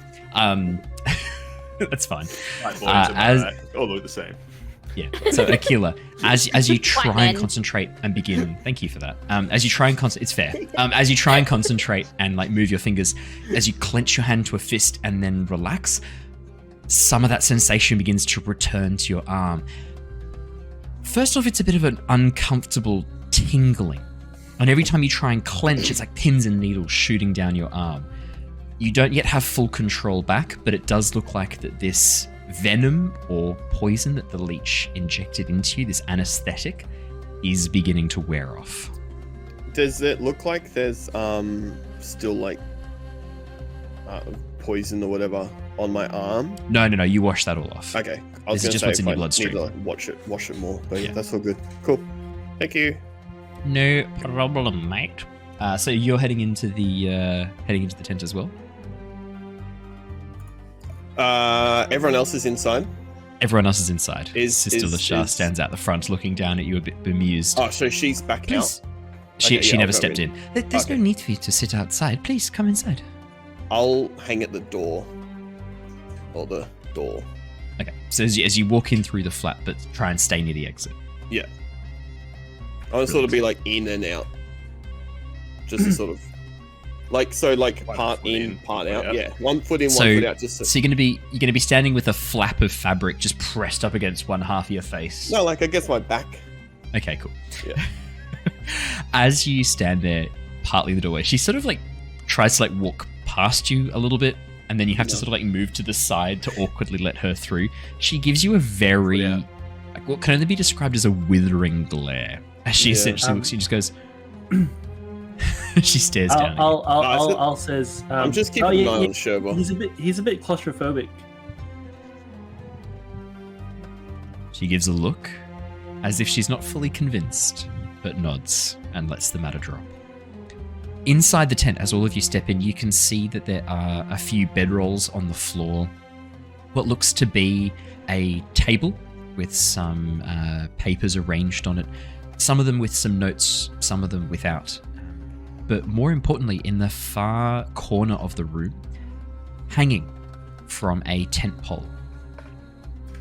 That's fine. Right, boys, as- all look the same. Yeah. So Aquila, as you try White and men. concentrate and begin, thank you for that. As you try and it's fair. As you try and concentrate and like move your fingers, as you clench your hand to a fist and then relax, some of that sensation begins to return to your arm. First off, it's a bit of an uncomfortable tingling, and every time you try and clench, it's like pins and needles shooting down your arm. You don't yet have full control back, but it does look like that this venom or poison that the leech injected into you, this anesthetic, is beginning to wear off. Does it look like there's still like poison or whatever on my arm? No, you wash that all off. Okay, I was This is gonna just say what's in if your I bloodstream. need to like, wash it more, but Yeah. that's all good. Cool. Thank you. No problem, mate. So you're heading into the tent as well. Everyone else is inside. Everyone else is inside. Sister is- Lashar is- stands out the front, looking down at you a bit bemused. Oh, so she's back Please. out. She Okay, yeah, never I'll go stepped in. There's Okay. no need for you to sit outside. Please come inside. I'll hang at the door. Or the door. Okay. So as you walk in through the flat, but try and stay near the exit. Yeah. I want to sort of be like in and out. Just to sort of like One part foot in, in, part foot out. out. Yeah. 1 foot in, So- 1 foot out. Just So you're gonna be standing with a flap of fabric just pressed up against one half of your face. no, like I guess my back. Okay, cool. Yeah. As you stand there, partly the doorway, she sort of like tries to like walk past you a little bit, and then you have to Yeah. sort of like move to the side to awkwardly let her through. She gives you a very Yeah. like what can only be described as a withering glare. As she Yeah. essentially looks, she just goes. She stares down. at you. I'll says. I'm just keeping oh, an yeah, eye yeah, on Shurva. He's a bit claustrophobic. She gives a look, as if she's not fully convinced, but nods and lets the matter drop. Inside the tent, as all of you step in, you can see that there are a few bedrolls on the floor. What looks to be a table with some papers arranged on it. Some of them with some notes, some of them without. but more importantly, in the far corner of the room, hanging from a tent pole,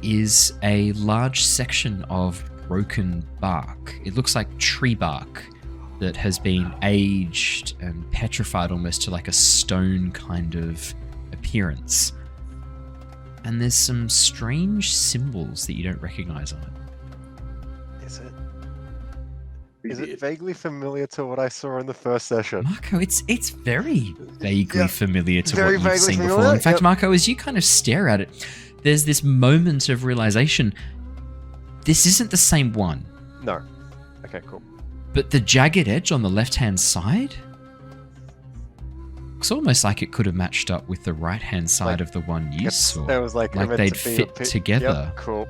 is a large section of broken bark. It looks like tree bark that has been aged and petrified almost to like a stone kind of appearance. And there's some strange symbols that you don't recognize on it. Is it vaguely familiar to what I saw in the first session? Marco, it's very vaguely familiar to Very what you've vaguely seen before. familiar, In fact, yep. Marco, as you kind of stare at it, there's this moment of realization. This isn't the same one. No. Okay, cool. But the jagged edge on the left-hand side? It's almost like it could have matched up with the right-hand side of the one you saw. There was like meant they'd to be a fit bit- together. Yep, cool.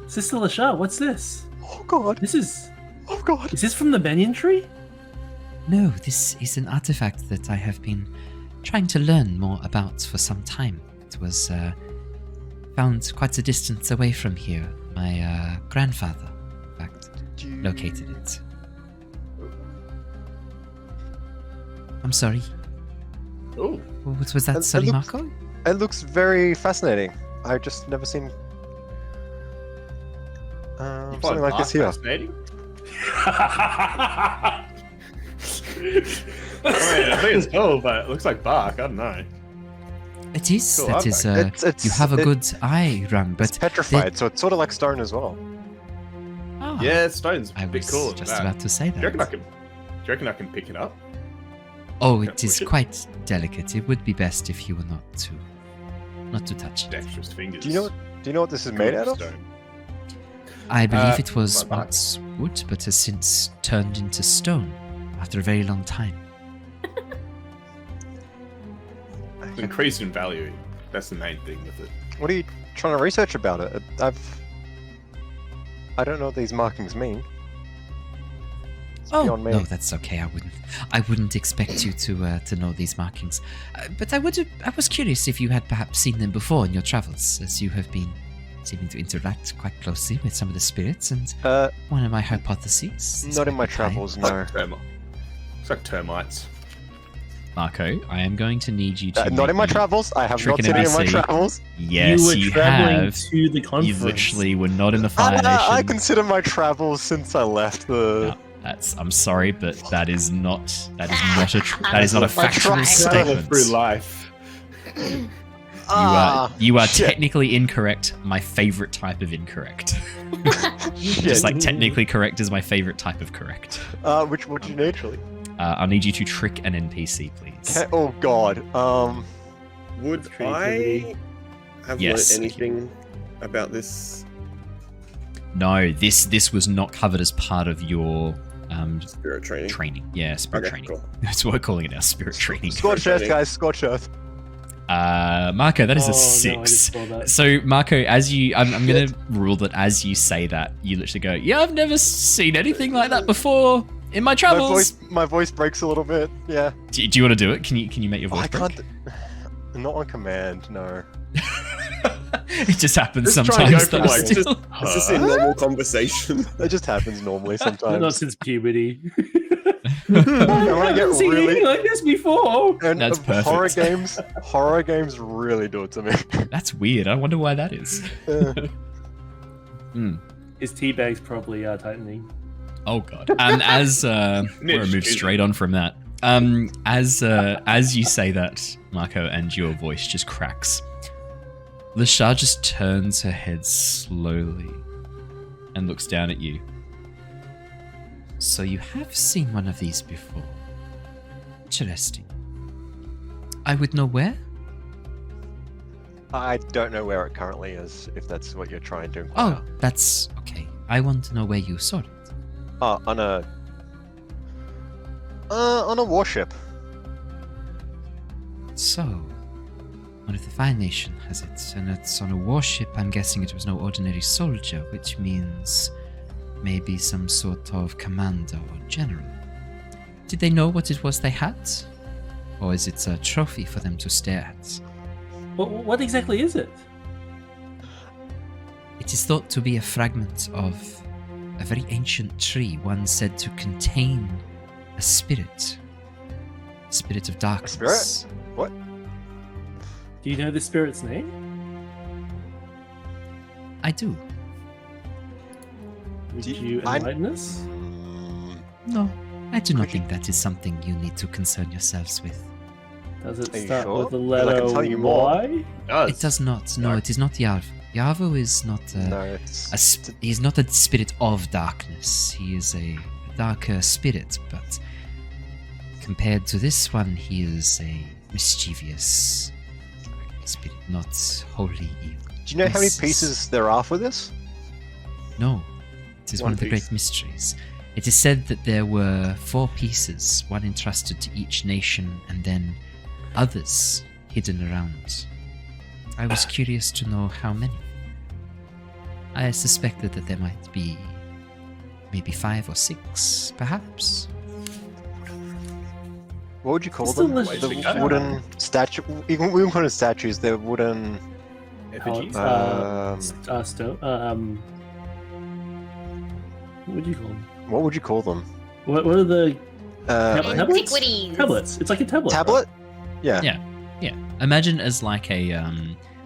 Sister Lashar, what's this? Oh god. This is... Oh god. Is this from the banyan tree? No, this is an artifact that I have been trying to learn more about for some time. It was found quite a distance away from here. My grandfather, in fact, located it. I'm sorry. Oh, What was that, It sorry, looks- Marco? It looks very fascinating. I've just never seen something like this here. Fascinating. I think it's cool, but it looks like bark. I don't know. It is. Cool, That is. It's- You have a it- good eye, Rung, It's but petrified, so it's sort of like stone as well. Ah, Yeah, stone's I a bit was cool. just about to say Do you reckon I that. can? Do you reckon I can pick it up? Oh, Yeah, it is push it. quite delicate. It would be best if you were not to touch it. Dexterous fingers. Do you know what this is made out of? Stone. I believe it was by bark. once wood, but has since turned into stone after a very long time. It's increased in value. That's the main thing with it. What are you trying to research about it? I don't know what these markings mean. It's Oh beyond me. no, that's okay. I wouldn't expect you to know these markings. But I was curious if you had perhaps seen them before in your travels, as you have been seeming to interact quite closely with some of the spirits. And one of my hypotheses. is Not in my maybe I- travels, no. It's like termites. Marco, I am going to need you to. Not in my make me- travels. I have trick not an seen it in my NPC. travels. Yes, you were you traveling have. to the conference. You literally were not in the Fire Nation. I consider my travels since I left the. No, I'm sorry, but that is not a factual tried. statement. Through life. You are shit. technically incorrect. My favorite type of incorrect. Shit. Just like technically correct is my favorite type of correct. What do you need? I'll need you to trick an NPC, please. Oh god. Would Creativity. I have Yes. learned anything about this No, this was not covered as part of your spirit training? training. Yeah, spirit Okay, training. cool. That's what we're calling it now, spirit training. Scorched Earth, guys. Scorched Earth. Marco, that is Oh, a no, I 6. just saw that. So, Marco, as you, I'm going to rule that as you say that, you literally go, yeah, I've never seen anything like that before in my travels. My voice breaks a little bit. Yeah. Do you want to do it? Can you make your voice I break? can't. Not on command. No. It just happens Just try and sometimes. go though, for, like, still. Is this a normal conversation? It just happens normally Not sometimes. since puberty. And when I I get haven't seen anything really. like this before. And That's horror perfect. games really do it to me. That's weird. I wonder why that is. His tea bag's probably tightening. Oh god. As we're gonna move excuse straight on from that. As you say that, Marco, and your voice just cracks, Lashar just turns her head slowly and looks down at you. So you have seen one of these before. Interesting. I would know where? I don't know where it currently is, if that's what you're trying to inquire. Oh, that's okay. I want to know where you saw it. Oh, on a warship. So, one of the Fire Nation has it, and it's on a warship. I'm guessing it was no ordinary soldier, which means maybe some sort of commander or general. Did they know what it was they had? Or is it a trophy for them to stare at? What exactly is it? It is thought to be a fragment of a very ancient tree, one said to contain a spirit. Spirit of darkness. spirit? What? Do you know the spirit's name? I do. Would Do you I- enlighten us? No, I do not Could you- think that is something you need to concern yourselves with. Does it Are you start sure? with the 'Cause I letter can tell you more. Y? It does not. No, No. it is not Yarv. Yarvu is not No, it's he is not a spirit of darkness. He is a darker spirit, but compared to this one, he is a mischievous spirit, not wholly evil. Do you know how many This is- pieces there are for this? No, it is one One of the piece. great mysteries. It is said that there were 4 pieces, one entrusted to each nation, and then others hidden around. I was curious to know how many. I suspected that there might be maybe 5 or 6, perhaps. What would you call Still them? less The than- wooden statue. We can call them statues. They're wooden. Effigies? What would you call them? What would you call them? What are the Uh, tablets? Antiquities. Tablets. It's like a tablet. tablet? Yeah. Yeah. Imagine as like a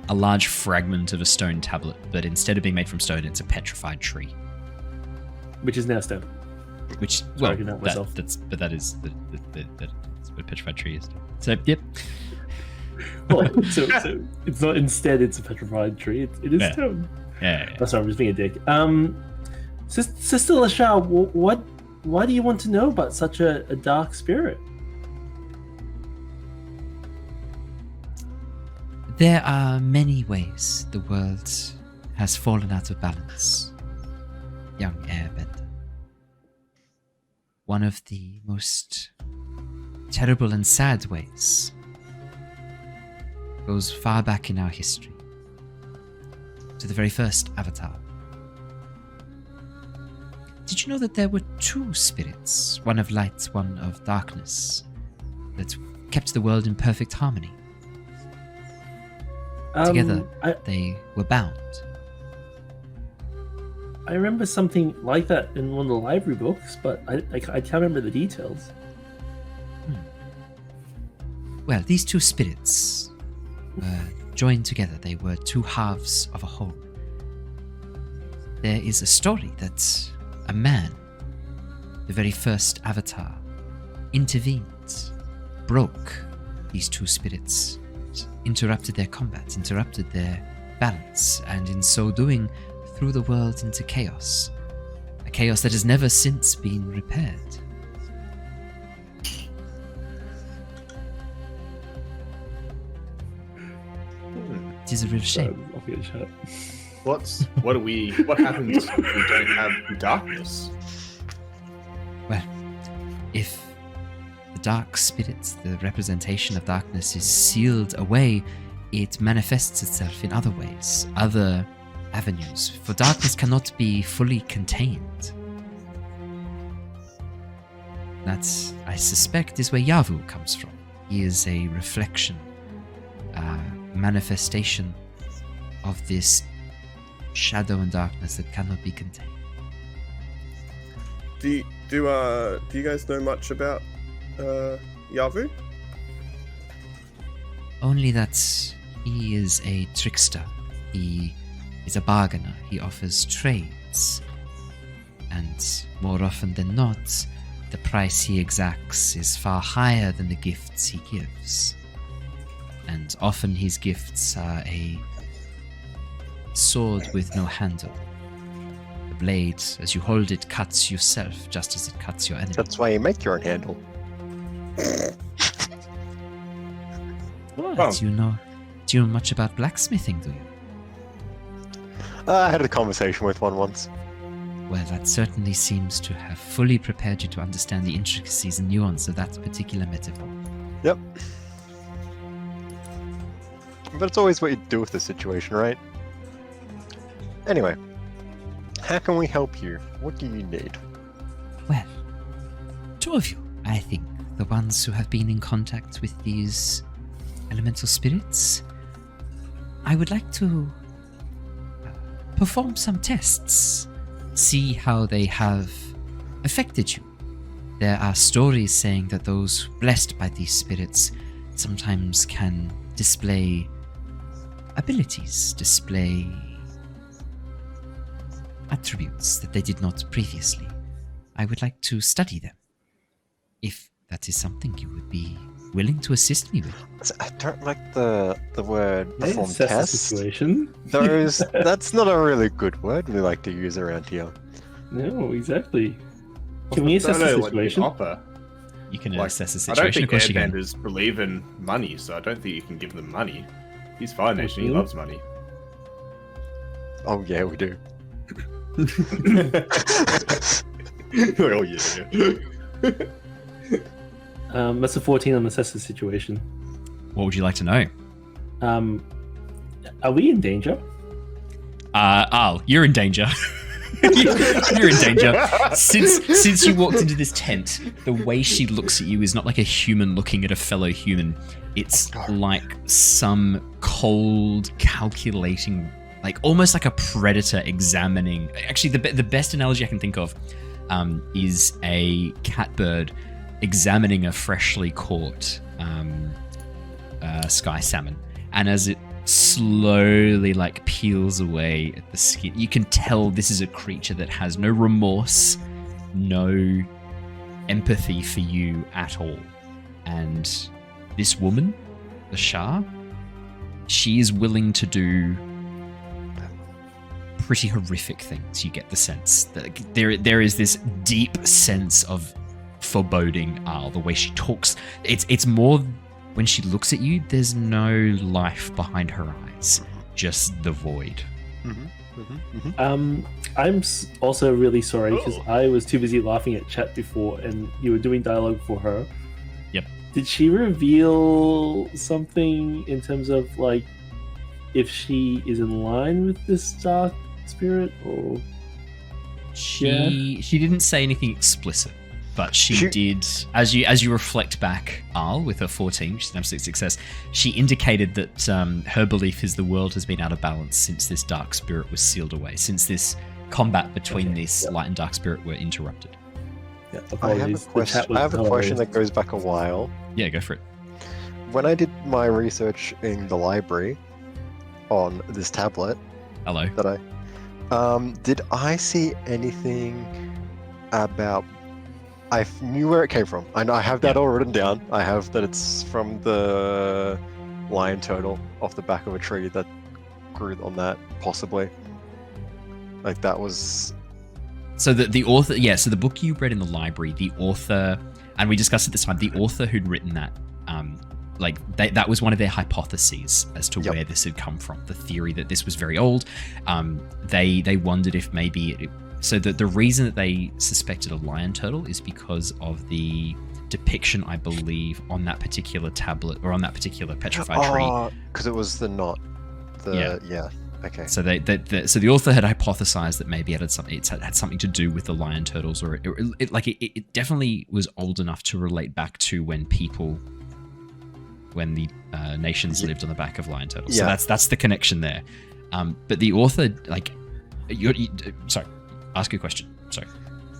large fragment of a stone tablet, but instead of being made from stone, it's a petrified tree. Which is now stone. Which Sorry, well, I can help myself. that's what a petrified tree is. So yep. Well, so it's not instead. It's a petrified tree. It is Yeah. stone. Yeah. That's sorry, I'm just being a dick. Sister Lashao, why do you want to know about such a dark spirit? There are many ways the world has fallen out of balance, young airbender. One of the most terrible and sad ways goes far back in our history, to the very first Avatar. Did you know that there were 2 spirits, one of light, one of darkness, that kept the world in perfect harmony? Together, they were bound. I remember something like that in one of the library books, but I can't remember the details. Well, these 2 spirits were joined together. They were 2 halves of a whole. There is a story that a man, the very first Avatar, intervened, broke these 2 spirits, interrupted their combat, interrupted their balance, and in so doing, threw the world into chaos. A chaos that has never since been repaired. It is a real shame. I'll get shut. What happens if we don't have darkness? Well, if the dark spirit, the representation of darkness, is sealed away, it manifests itself in other ways, other avenues, for darkness cannot be fully contained. That, I suspect, is where Yavu comes from. He is a reflection, a manifestation of this shadow and darkness that cannot be contained. Do you guys know much about Yavu? Only that he is a trickster. He is a bargainer. He offers trades. And more often than not, the price he exacts is far higher than the gifts he gives. And often his gifts are a sword with no handle. The blade, as you hold it, cuts yourself just as it cuts your enemy. That's why you make your own handle. What? Oh. Do you know much about blacksmithing, do you? I had a conversation with one once. Well, that certainly seems to have fully prepared you to understand the intricacies and nuance of that particular metaphor. Yep. But it's always what you do with the situation, right? Anyway, how can we help you? What do you need? Well, 2 of you, I think, the ones who have been in contact with these elemental spirits. I would like to perform some tests, see how they have affected you. There are stories saying that those blessed by these spirits sometimes can display abilities, display attributes that they did not previously. I would like to study them. If that is something you would be willing to assist me with. I don't like the word perform Assess the test. situation. That's not a really good word we like to use around here. No, exactly. Can we assess the situation? You can Like, assess the I don't situation, of think course you can. airbenders believe in money, so I don't think you can give them money. He's Fire Nation, he really? loves money. Oh yeah, we do. Oh yeah. That's a 14 on assess the situation. What would you like to know? Are we in danger? Al, you're in danger. You're in danger. Since you walked into this tent, the way she looks at you is not like a human looking at a fellow human. It's like some cold, calculating, like almost like a predator examining. Actually, the best analogy I can think of is a catbird examining a freshly caught sky salmon, and as it slowly like peels away at the skin, you can tell this is a creature that has no remorse, no empathy for you at all. And this woman, the Shah, she is willing to do pretty horrific things. You get the sense that there is this deep sense of foreboding. The way she talks, it's more when she looks at you, there's no life behind her eyes, just the void. I'm also really sorry because I was too busy laughing at chat before, and you were doing dialogue for her. Yep. Did she reveal something in terms of like if she is in line with this dark spirit, or she didn't say anything explicit, but she did, as you reflect back, Al, with her 14, which is an absolute success, she indicated that her belief is the world has been out of balance since this dark spirit was sealed away, since this combat between this light and dark spirit were interrupted. Yeah, I have a question that goes back a while. Yeah, go for it. When I did my research in the library on this tablet, Hello. that did I see anything about... I knew where it came from. I know I have that all written down. I have that it's from the lion turtle off the back of a tree that grew on that, possibly. Like that was... So the author, so the book you read in the library, the author, and we discussed at this time, the author who'd written that, that was one of their hypotheses as to where this had come from. The theory that this was very old. They wondered if maybe so the reason that they suspected a lion turtle is because of the depiction, I believe, on that particular tablet or on that particular petrified tree. Because it was the knot. Okay. So so the author had hypothesized that maybe it had something to do with the lion turtles, or it definitely was old enough to relate back to when the nations lived on the back of lion turtles. Yeah. So that's the connection there. But the author, sorry, ask a question. Sorry.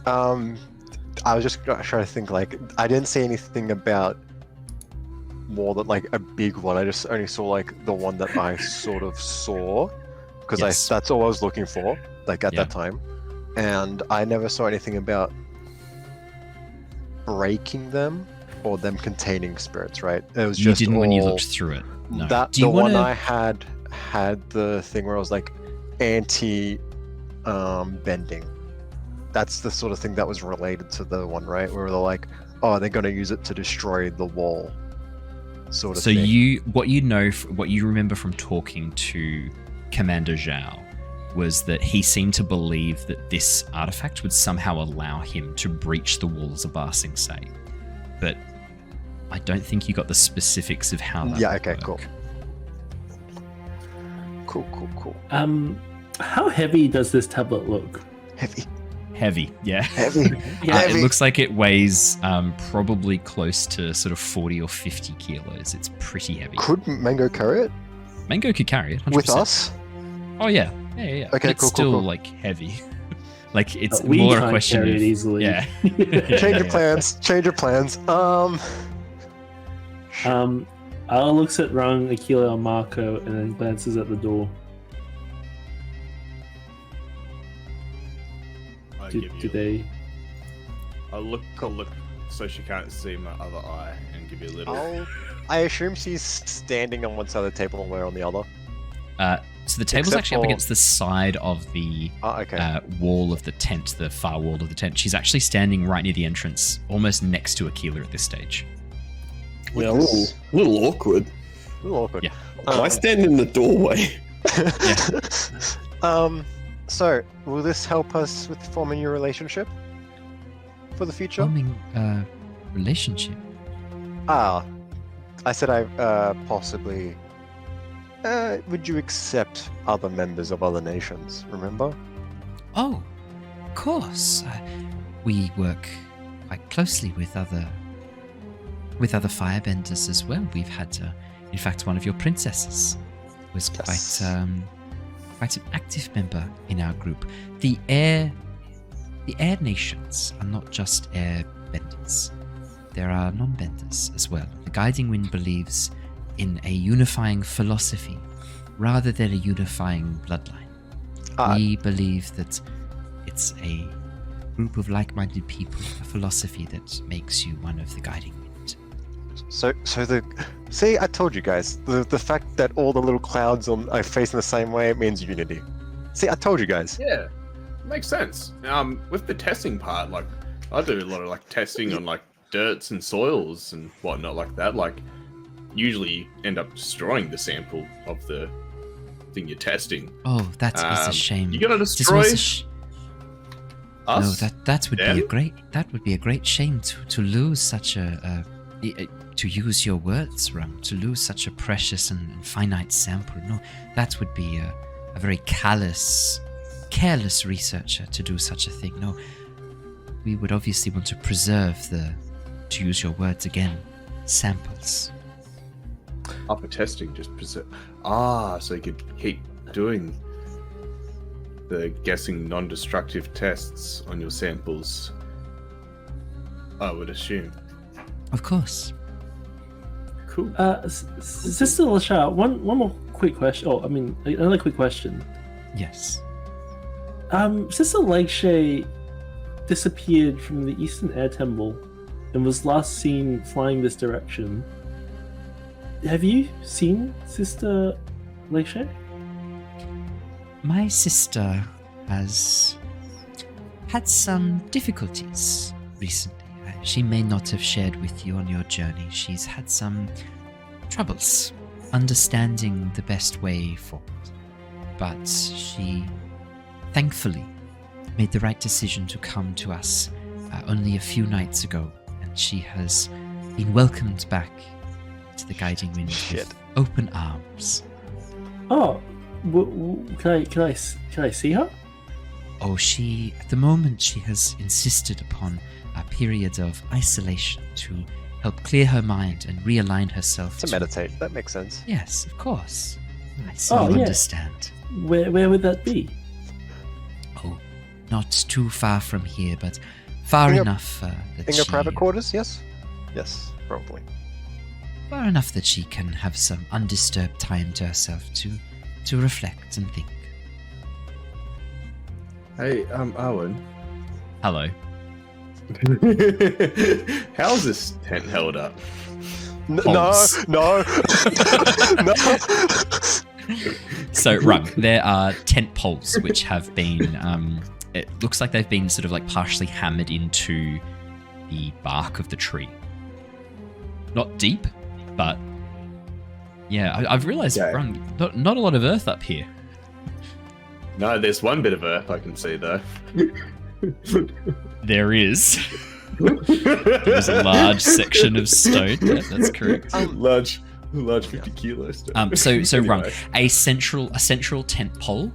I was just trying to think. Like, I didn't see anything about more than like a big one. I just only saw like the one that I sort of saw, because that's all I was looking for. Like at that time, and I never saw anything about breaking them or them containing spirits. Right? It was just you didn't when you looked through it. No. One I had the thing where I was like anti bending. That's the sort of thing that was related to the one, right? Where they're like, oh, they're going to use it to destroy the wall, sort of thing. So what you remember from talking to Commander Zhao was that he seemed to believe that this artifact would somehow allow him to breach the walls of Ba Sing Se. But I don't think you got the specifics of how that would work. Cool. How heavy does this tablet look? Heavy, yeah. Heavy. It looks like it weighs probably close to sort of 40 or 50 kilos. It's pretty heavy. Could Mango carry it? Mango could carry it, 100%. With us? Oh, yeah. Okay, but it's cool. still, like, heavy. Like it's We more a can't question carry of it easily. yeah. Change your plans. Change your plans. Al looks at Rung, Aquila, and Mako, and then glances at the door. I Do give you. they? I'll look so she can't see my other eye and give you a little. I assume she's standing on one side of the table and we're on the other. So the table's Except actually up for- against the side of the Okay. wall of the tent, the far wall of the tent. She's actually standing right near the entrance, almost next to Aquila at this stage. Yeah, a little awkward. A little awkward. Yeah. I stand in the doorway. So, will this help us with forming your relationship for the future? Forming a relationship. I said possibly. Would you accept other members of other nations? Remember? Oh, of course. We work quite closely with other firebenders as well. We've had, in fact, one of your princesses was Yes. quite an active member in our group. The air nations are not just air benders. There are non-benders as well. The Guiding Wind believes in a unifying philosophy rather than a unifying bloodline. We believe that it's a group of like-minded people, a philosophy that makes you one of the Guiding Wind. See, I told you guys. The fact that all the little clouds are facing the same way means unity. See, I told you guys. Yeah, makes sense. With the testing part, like I do a lot of like testing on like dirts and soils and whatnot like that. Like, usually you end up destroying the sample of the thing you're testing. Oh, that is a shame. You gotta This destroy was us. No, that would them? be a great shame to lose such to use your words, Rum, to lose such a precious and finite sample. No, that would be a very careless researcher to do such a thing. No, we would obviously want to preserve to use your words again, samples. Upper testing, just so you could keep doing the guessing non-destructive tests on your samples. I would assume. Of course. Cool. Sister Lasha, one more quick question. Oh, I mean, another quick question. Yes. Sister Legshay disappeared from the Eastern Air Temple and was last seen flying this direction. Have you seen Sister Legshay? My sister has had some difficulties recently. She may not have shared with you on your journey. She's had some troubles understanding the best way forward. But she, thankfully, made the right decision to come to us only a few nights ago, and she has been welcomed back to the Guiding Wind with open arms. Oh, can I see her? Oh, at the moment, she has insisted upon a period of isolation to help clear her mind and realign herself To meditate. That makes sense. Yes, of course. I so understand. Where would that be? Oh, not too far from here, but far enough that In your she, private quarters? Yes? Yes, probably. far enough that she can have some undisturbed time to herself to reflect and think. Hey, Owen. Hello. How's this tent held up? No, Holes. no. So, Rung, there are tent poles which have been, it looks like they've been sort of like partially hammered into the bark of the tree. Not deep, but yeah, I've realized, Okay. Rung, not a lot of earth up here. No, there's one bit of earth I can see though. There is. There's a large section of stone. Yeah, that's correct. large 50 kilos. So Rung, Anyway. a central tent pole,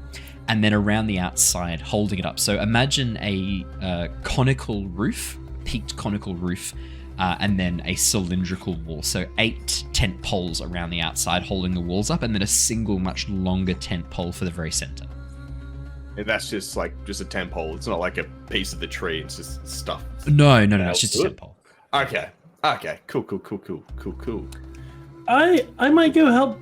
and then around the outside, holding it up. So imagine a conical roof, peaked conical roof, and then a cylindrical wall. So 8 tent poles around the outside, holding the walls up, and then a single, much longer tent pole for the very center. That's just like just a tent pole. It's not like a piece of the tree. It's just stuff. No, it's just a tent pole. Okay. Cool. I might go help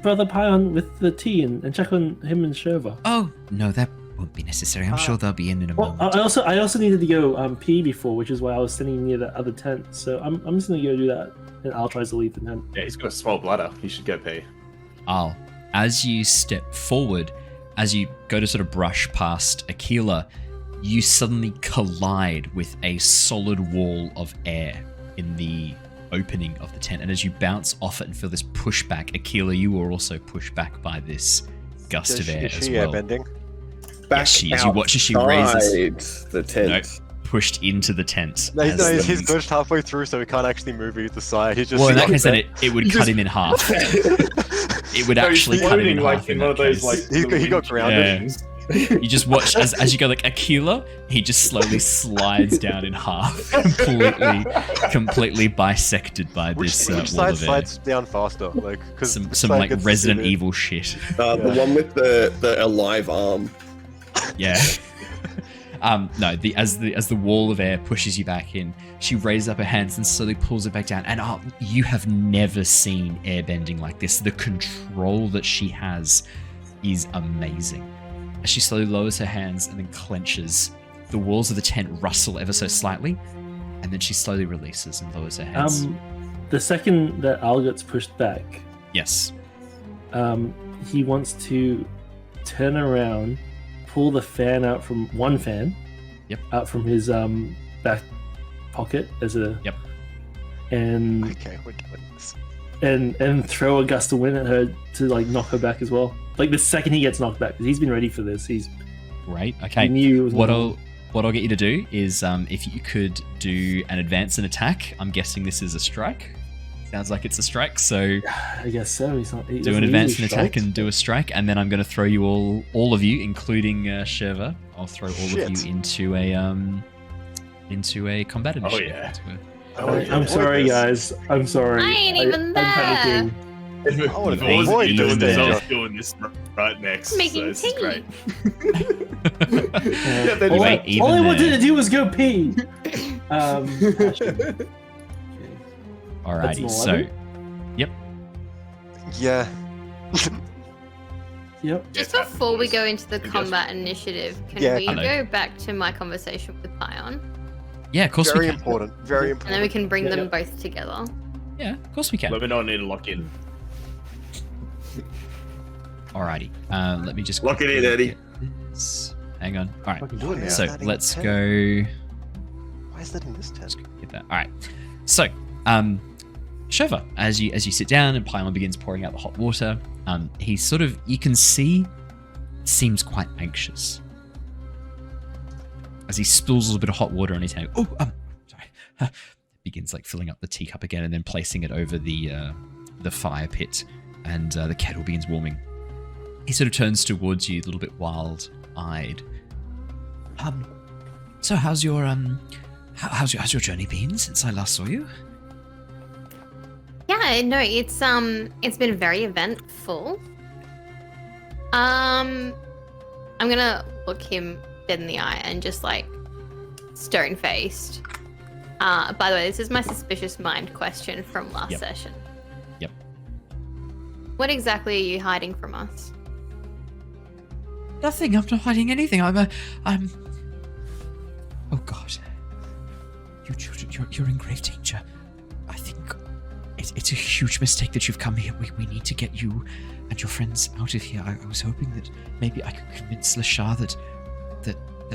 Brother Pion with the tea and check on him and Shurva. Oh no, that won't be necessary. I'm sure they'll be in a Well, moment. I also needed to go pee before, which is why I was standing near the other tent. So I'm just gonna go do that, and Al tries to leave the tent. Yeah, he's got a small bladder. He should go pee. Al, as you step forward, as you go to sort of brush past Aquila, you suddenly collide with a solid wall of air in the opening of the tent. And as you bounce off it and feel this pushback, Aquila, you are also pushed back by this gust of air as well. Airbending? Yes, she is. You watch as she raises the tent. Nope, pushed into the tent. No, as he's pushed halfway through, so he can't actually move either side. He's just well, in that case, then it would cut him in half. It would actually cut him in half. Like in one of those like he got grounded. You just watch as you go like Aquila, he just slowly slides down in half, completely bisected by this Which wall side of air. slides down faster? Like, cause Some like Resident Evil shit. The one with the alive arm. Yeah. No, as the wall of air pushes you back in, she raises up her hands and slowly pulls it back down. And you have never seen airbending like this. The control that she has is amazing. As she slowly lowers her hands and then clenches, the walls of the tent rustle ever so slightly, and then she slowly releases and lowers her hands. The second that Al gets pushed back, Yes. he wants to turn around, pull the fan out from one fan, out from his back pocket as a and Okay, we're doing this. and throw a gust of wind at her to like knock her back as well. Like the second he gets knocked back, because he's been ready for this. He's Great. Okay. he knew it was What gonna- I'll get you to do is if you could do an advance and attack. I'm guessing this is a strike. Sounds like it's a strike, so I guess so. He do doesn't an advance usually and attack strike. and do a strike, and then I'm going to throw you all of you, including Shurva. I'll throw all Shit. of you into a combat Oh initiative. yeah. I'm sorry, guys. I'm sorry. I ain't even I'm there. panicking. If I would've I wasn't avoided doing this this, I danger. was doing this right next. Making so this is tea. great. All, You I, ain't even all I wanted there. to do was go pee. Alrighty, That's so 11? Yeah. Yep. Just before we go into the combat initiative, can Yeah. we Hello. go back to my conversation with Pion? yeah, of course Very we can. important. Very And then we important. can bring Yeah, them yeah. both together. Yeah, of course we can. Let me know I need to lock in. Alrighty, let me just Lock it in, quickly Eddie. get this. Hang on. All right. Fucking do it now. So Starting let's 10. go. Why is that in this tent? Get that. All right. So, Shurva, as you sit down and Paimon begins pouring out the hot water, he sort of, you can see, seems quite anxious as he spills a little bit of hot water on his hand. Oh, sorry. Begins like filling up the teacup again and then placing it over the fire pit, and the kettle begins warming. He sort of turns towards you a little bit wild-eyed. So how's your how's your journey been since I last saw you? Yeah, no, it's been very eventful. I'm gonna look him dead in the eye and just like stone-faced. By the way, this is my suspicious mind question from last Yep. session. Yep. What exactly are you hiding from us? Nothing. I'm not hiding anything. I'm. Oh God. You're in grave danger. I think it's a huge mistake that you've come here. We need to get you and your friends out of here. I was hoping that maybe I could convince Lashar that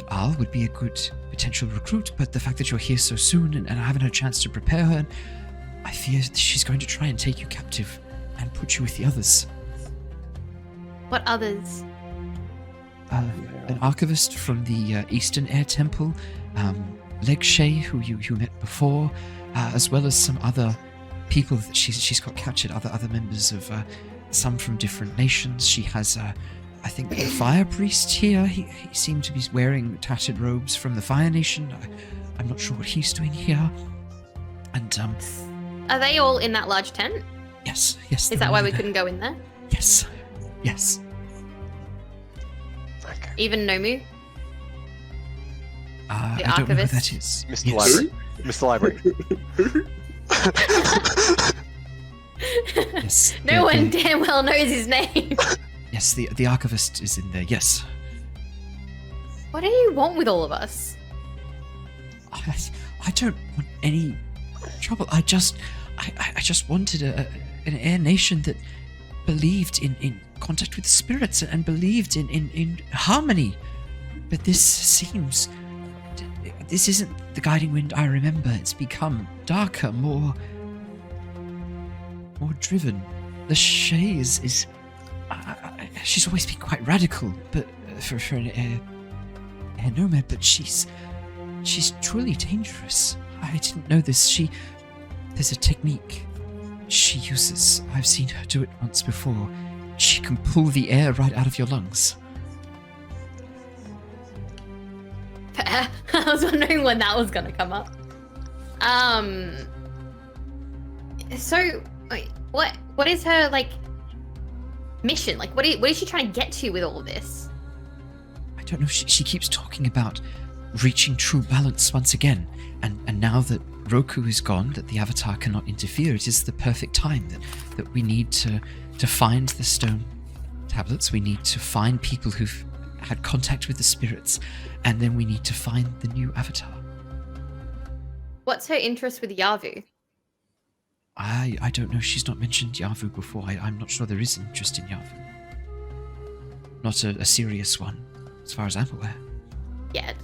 Al would be a good potential recruit, but the fact that you're here so soon and I haven't had a chance to prepare her, I fear that she's going to try and take you captive and put you with the others. What others? An archivist from the Eastern Air Temple, Legshay, who you met before, as well as some other people that she's got captured, other members of some from different nations. She has, I think, a fire priest here. He seemed to be wearing tattered robes from the Fire Nation. I'm not sure what he's doing here. And Are they all in that large tent? yes. Is that why we couldn't go in there? Yes. Okay. Even Nomu? I The don't know who archivist? that is. Mr. Yes. Library. Mr. Library. Yes. No one damn well knows his name. Yes, the archivist is in there. Yes. What do you want with all of us? I don't want any trouble. I just wanted an air nation that believed in contact with the spirits and believed in harmony. But this isn't the guiding wind I remember. It's become darker, more driven. The Shay is she's always been quite radical, but for an air nomad, but she's truly dangerous. I didn't know this. There's a technique she uses. I've seen her do it once before. She can pull the air right out of your lungs. I was wondering when that was gonna come up. So, wait, what is her, like, mission? Like, what is she trying to get to with all of this? I don't know. She keeps talking about reaching true balance once again, and now that Roku is gone, that the Avatar cannot interfere, it is the perfect time that we need to find the stone tablets. We need to find people who've had contact with the spirits, and then we need to find the new Avatar. What's her interest with Yavu? I don't know. She's not mentioned Yavu before. I'm not sure there is interest in Yavu. Not a serious one, as far as I'm aware. Yet.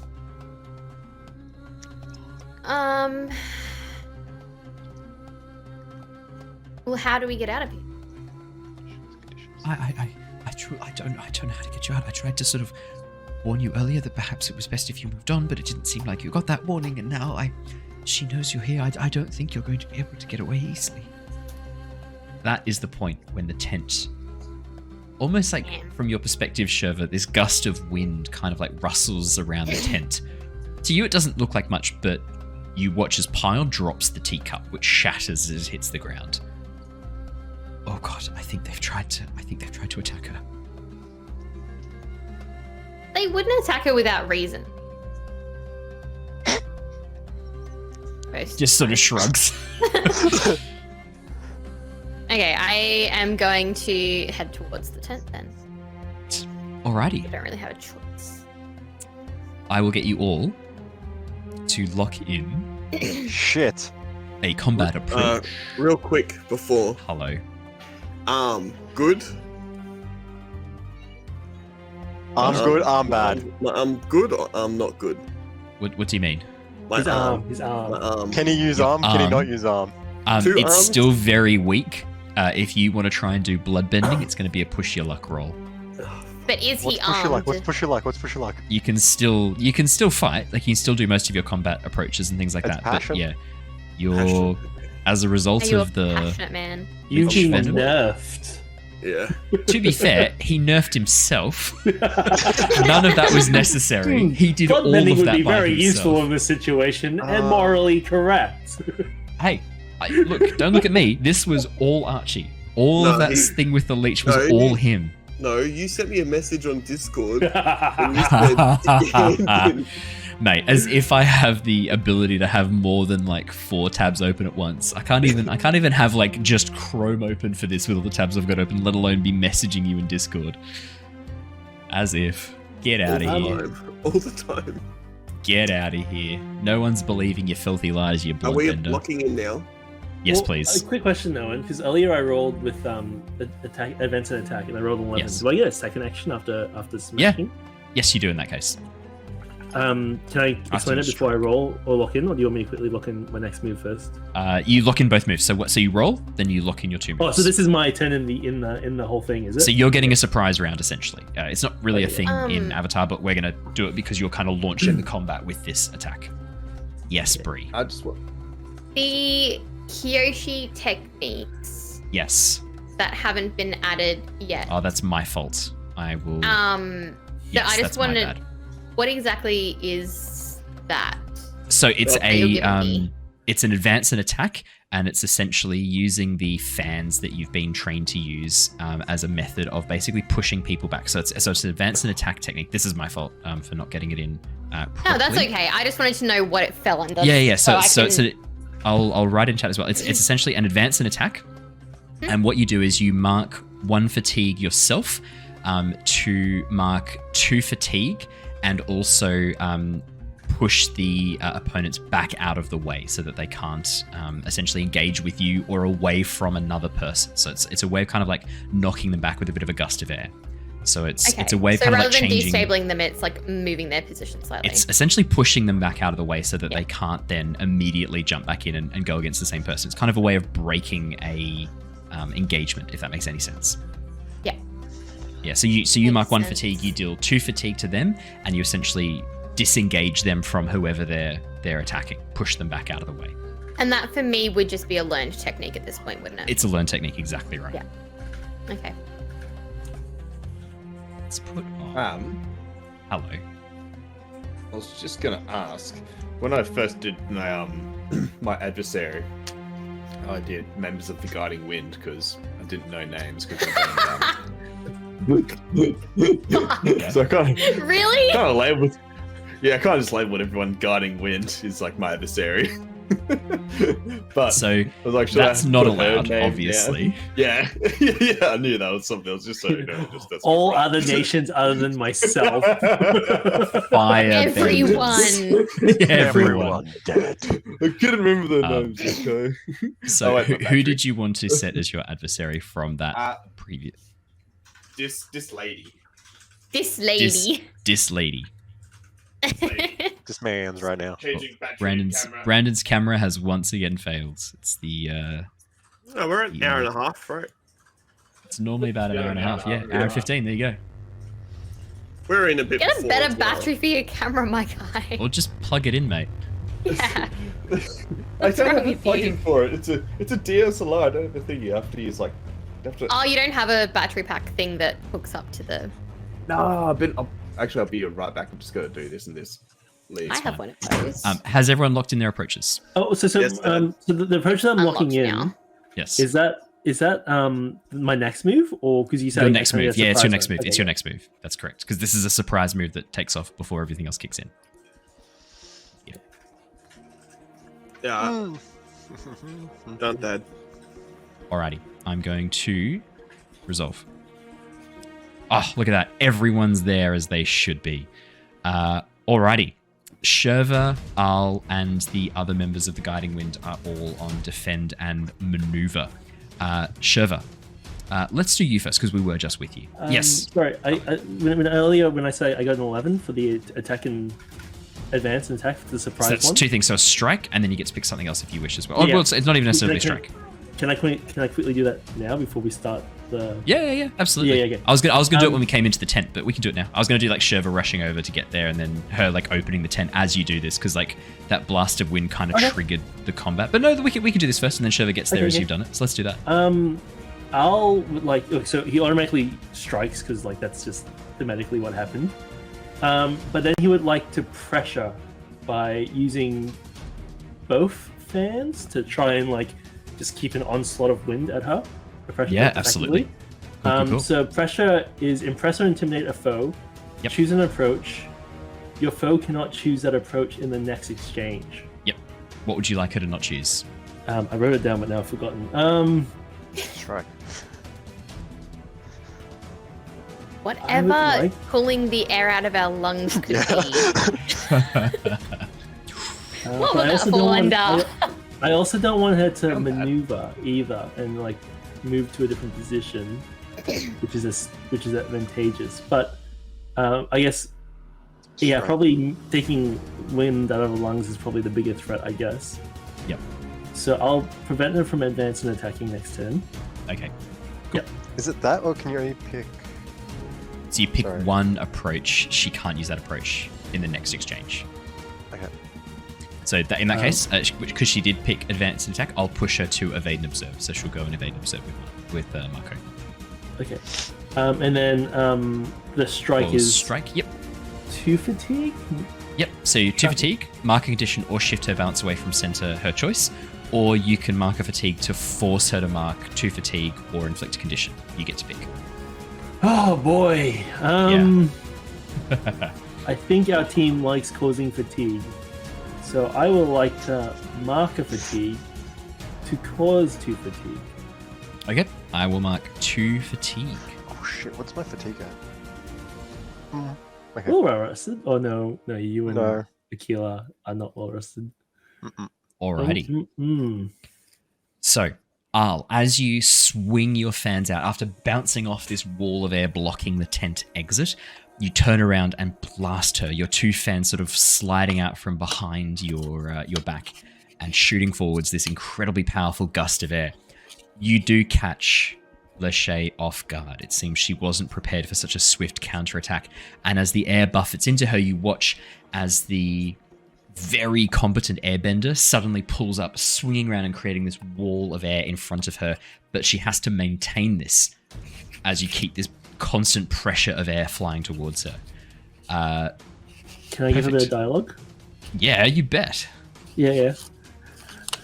Well, how do we get out of here? I don't know how to get you out. I tried to sort of warn you earlier that perhaps it was best if you moved on, but it didn't seem like you got that warning, and now she knows you're here. I don't think you're going to be able to get away easily. That is the point when the tent, almost like from your perspective, Shurva, this gust of wind kind of like rustles around the tent. To you, it doesn't look like much, but you watch as Pyle drops the teacup, which shatters as it hits the ground. Oh God, I think they've tried to attack her. They wouldn't attack her without reason. Just sort of shrugs. Okay, I am going to head towards the tent then. Alrighty. I don't really have a choice. I will get you all to lock in Shit. a combat approach. Real quick before. Hello. Good. Arm's good, arm bad. I'm good or I'm not good? What do you mean? My His arm. My arm. Can he use arm? Can he not use arm? Two It's arms? still very weak. If you want to try and do blood bending, it's going to be a push your luck roll. But is What's he push your luck? armed? What's push your luck? What's push your luck? You can still fight. Like you can still do most of your combat approaches and things like It's that. passion. But yeah, you're as a Are result you a of the. passionate man? You've been Venom. nerfed. Yeah. To be fair, he nerfed himself. None of that was necessary. He did all Bloodbending of would that be by very himself. useful in this situation and morally correct. Hey, look! Don't look at me. This was all Archie. All No, of that he- thing with the leech was No, all he- him. No, you sent me a message on Discord. And you said, Mate, as if I have the ability to have more than like 4 tabs open at once. I can't even have like just Chrome open for this with all the tabs I've got open, let alone be messaging you in Discord. As if. Get out of here. all the time. Get out of here. No one's believing your filthy lies, you Are we bloodbender. locking in now? Yes, Well, please. A quick question, Owen, because earlier I rolled with attack, events and attack, and I rolled 11. Yes. Do I get a second action after smashing? Yes, you do in that case. Can I explain it you before I roll or lock in, or do you want me to quickly lock in my next move first? You lock in both moves. So you roll, then you lock in your 2 moves. Oh, so this is my turn in the whole thing, is it? So you're getting a surprise round, essentially. It's not really a Okay. thing in Avatar, but we're going to do it because you're kind of launching the combat with this attack. Yes, Bree. I just want. The Kyoshi techniques Yes. that haven't been added yet. Oh, that's my fault. I will... So I just that's my wanted. bad. What exactly is that? So it's That you're giving me? it's an advance and attack. and it's essentially using the fans that you've been trained to use as a method of basically pushing people back. So it's an advanced and attack technique. This is my fault for not getting it in properly. No, that's okay. I just wanted to know what it fell under. Yeah. So I'll write in chat as well. It's essentially an advance and attack, and what you do is you mark 1 fatigue yourself, to mark 2 fatigue, and also push the opponents back out of the way so that they can't essentially engage with you or away from another person. So it's a way of kind of like knocking them back with a bit of a gust of air. So it's a way of kind of like changing. So rather than disabling them, it's like moving their position slightly. It's essentially pushing them back out of the way so that they can't then immediately jump back in and go against the same person. It's kind of a way of breaking a engagement, if that makes any sense. Yeah. Yeah. So you mark 1 fatigue, you deal 2 fatigue to them, and you essentially disengage them from whoever they're attacking, push them back out of the way. And that for me would just be a learned technique at this point, wouldn't it? It's a learned technique, exactly right. Yeah. Okay. Let's put on. Hello. I was just gonna ask, when I first did my my adversary, I did members of the Guiding Wind because I didn't know names because so I kind of really labeled. Yeah, I kind of just labeled everyone Guiding Wind is like my adversary. But so I was like, that's not allowed, obviously. Yeah. Yeah, I knew that was something else. Just so you know, that's all other nations other than myself. Fire everyone. Everyone dead. I couldn't remember the names. Okay. So who did you want to set as your adversary from that previous? This lady. This lady. This lady. This man's right now. Brandon's camera has once again failed. It's the we're at an hour and a half, right? It's normally about an hour and a half. Yeah, hour and 15. There you go. We're in a bit. Get a better battery for your camera, my guy. Or just plug it in, mate. Yeah. I don't have a plug-in for it. It's a DSLR. I don't have a thing you have to use like. Oh, you don't have a battery pack thing that hooks up to the. No, I'll be right back. I'm just going to do this and this. I have one of those. Has everyone locked in their approaches? Oh, so the approach that I'm locking in. Now. Yes. Is that my next move, or because you said your next move? Yeah, it's your next move. Okay, it's your next move. That's correct. Because this is a surprise move that takes off before everything else kicks in. Yeah. Yeah. Done that. Alrighty, I'm going to resolve. Oh, look at that. Everyone's there as they should be. Alrighty. Shurva, Al, and the other members of the Guiding Wind are all on defend and maneuver. Shurva, let's do you first because we were just with you. Yes. Sorry, earlier when I say I got an 11 for the attack and advance and attack for the surprise so that's one. 2 things. So a strike, and then you get to pick something else if you wish as well. Yeah. Well, it's not even necessarily a strike. Can I quickly do that now before we start the? Yeah, absolutely. Yeah. I was gonna do it when we came into the tent, but we can do it now. I was gonna do like Shurva rushing over to get there, and then her like opening the tent as you do this, because like that blast of wind kind of triggered the combat. But no, we can do this first, and then Shurva gets there as you've done it. So let's do that. I'll so he automatically strikes because like that's just thematically what happened. But then he would like to pressure by using both fans to try and like just keep an onslaught of wind at her. Yeah, absolutely. Cool. So pressure is impress or intimidate a foe. Yep. Choose an approach. Your foe cannot choose that approach in the next exchange. Yep. What would you like her to not choose? I wrote it down, but now I've forgotten. Try. Whatever pulling the air out of our lungs could be. What would that fall under? I also don't want her to maneuver either and like move to a different position, which is advantageous. But I guess probably taking wind out of the lungs is probably the bigger threat, I guess. Yep. So I'll prevent her from advancing and attacking next turn. Okay. Cool. Yep. Is it that, or can you only pick? So you pick one approach. She can't use that approach in the next exchange. Okay. So in that case, because she did pick advance and attack, I'll push her to evade and observe. So she'll go and evade and observe with Mako. Okay. And then the strike is strike. Yep. 2 fatigue. Yep. So 2 fatigue, mark a condition, or shift her balance away from center, her choice. Or you can mark a fatigue to force her to mark 2 fatigue or inflict a condition. You get to pick. Oh boy. I think our team likes causing fatigue. So I would like to mark a fatigue to cause 2 fatigue. Okay. I will mark 2 fatigue. Oh shit, what's my fatigue at? Okay. Well rested? Oh no, you and No. Aquila are not well rested. Alrighty. So, Al, as you swing your fans out after bouncing off this wall of air blocking the tent exit, you turn around and blast her, your 2 fans sort of sliding out from behind your back and shooting forwards this incredibly powerful gust of air. You do catch Lachey off guard. It seems she wasn't prepared for such a swift counterattack, and as the air buffets into her, you watch as the very competent airbender suddenly pulls up, swinging around and creating this wall of air in front of her, but she has to maintain this as you keep this constant pressure of air flying towards her. Can I give a bit of dialogue? Yeah, you bet. Yeah.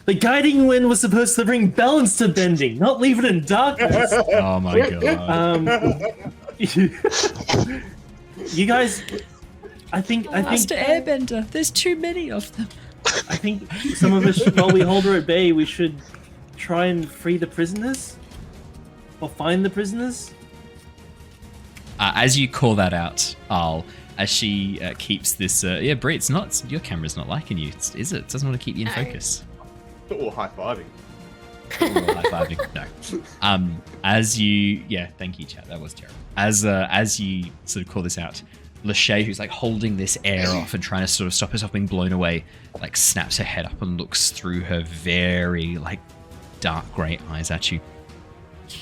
The guiding wind was supposed to bring balance to bending, not leave it in darkness. Oh my god. You guys, I think Master Airbender, there's too many of them. I think some of us, while we hold her at bay, we should try and free the prisoners, or find the prisoners. As you call that out, Al, as she keeps this, Bree, it's not your camera's not liking you, is it? It doesn't want to keep you in focus. Or high-fiving. No. As you, thank you, chat. That was terrible. As you sort of call this out, Lachey, who's like holding this air off and trying to sort of stop herself being blown away, like snaps her head up and looks through her very like dark grey eyes at you.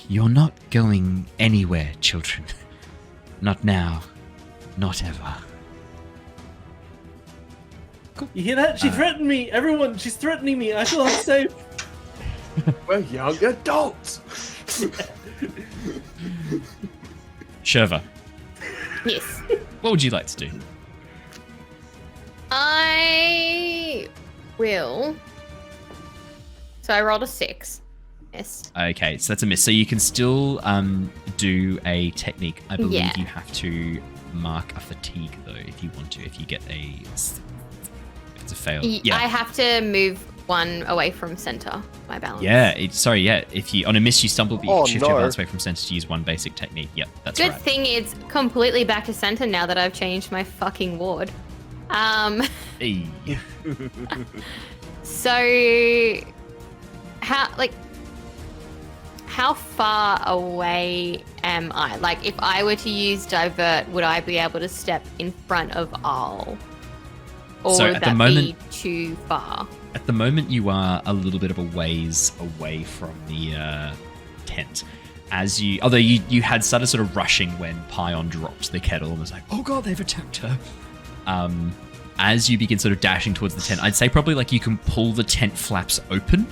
You're not going anywhere, children. Not now. Not ever. You hear that? She threatened me. Everyone, she's threatening me. I feel unsafe. We're young adults. Shurva, Yes. what would you like to do? I will. So I rolled a 6. Yes. Okay, so that's a miss. So you can still do a technique. I believe Yeah. you have to mark a fatigue though, if you want to. If you get if it's a fail. I have to move 1 away from center. My balance. If you on a miss you stumble, but you can shift your balance away from center to use 1 basic technique. Yep, that's Good right. thing it's completely back to center now that I've changed my fucking ward. Hey. So how far away am I? Like, if I were to use divert, would I be able to step in front of Al? Or So would at the that moment- be too far? At the moment, you are a little bit of a ways away from the tent. Although you had started sort of rushing when Pion dropped the kettle and was like, "Oh god, they've attacked her." As you begin sort of dashing towards the tent, I'd say probably like you can pull the tent flaps open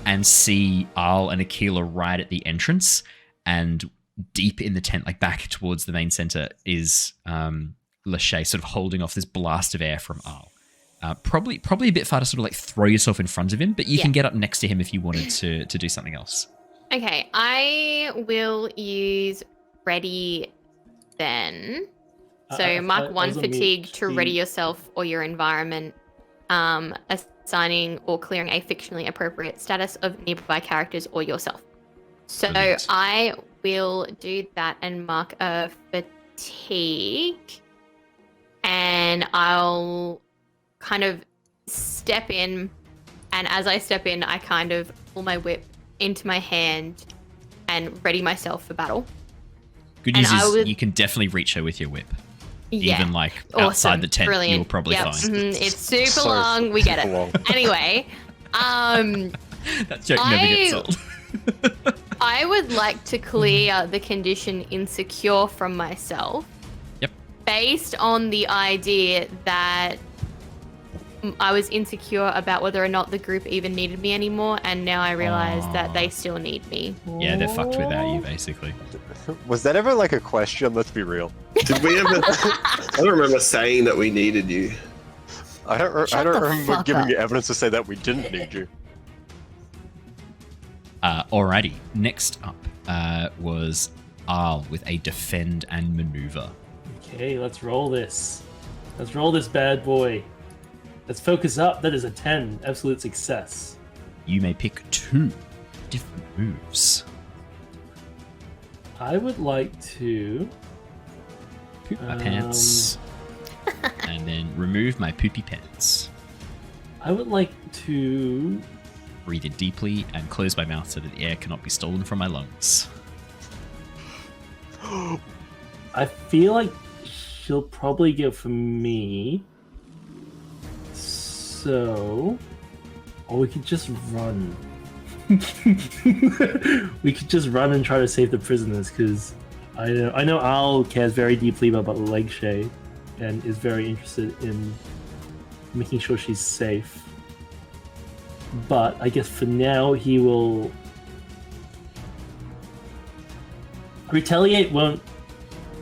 and see Al and Aquila right at the entrance, and deep in the tent, like back towards the main center, is Lachey sort of holding off this blast of air from Al. Probably a bit far to sort of like throw yourself in front of him, but you can get up next to him if you wanted to do something else. Okay, I will use ready then. So mark 1 fatigue to ready yourself or your environment, assigning or clearing a fictionally appropriate status of nearby characters or yourself. So Brilliant. I will do that and mark a fatigue, and I'll kind of step in, and as I step in, I kind of pull my whip into my hand and ready myself for battle. Good news is you can definitely reach her with your whip. Yeah. Even like outside the tent, Brilliant. you'll probably Yep. find. It's super long. We get it. long. Anyway, That joke never gets old. I would like to clear the condition insecure from myself. Yep. Based on the idea that I was insecure about whether or not the group even needed me anymore, and now I realize that they still need me. Yeah, they're fucked without you, basically. Was that ever like a question? Let's be real. Did we ever? I don't remember saying that we needed you. I don't Shut the remember fuck giving up. you evidence to say that we didn't need you. Alrighty. Next up was Arl with a defend and maneuver. Okay, let's roll this. Let's roll this bad boy. Let's focus up. That is a 10. Absolute success. You may pick 2 different moves. I would like to... Poop my pants. And then remove my poopy pants. I would like to... Breathe in deeply and close my mouth so that the air cannot be stolen from my lungs. I feel like she'll probably go for me. So... Or we could just run. We could just run and try to save the prisoners, because I know Al cares very deeply about the leg shade and is very interested in making sure she's safe. But I guess for now he will... Retaliate won't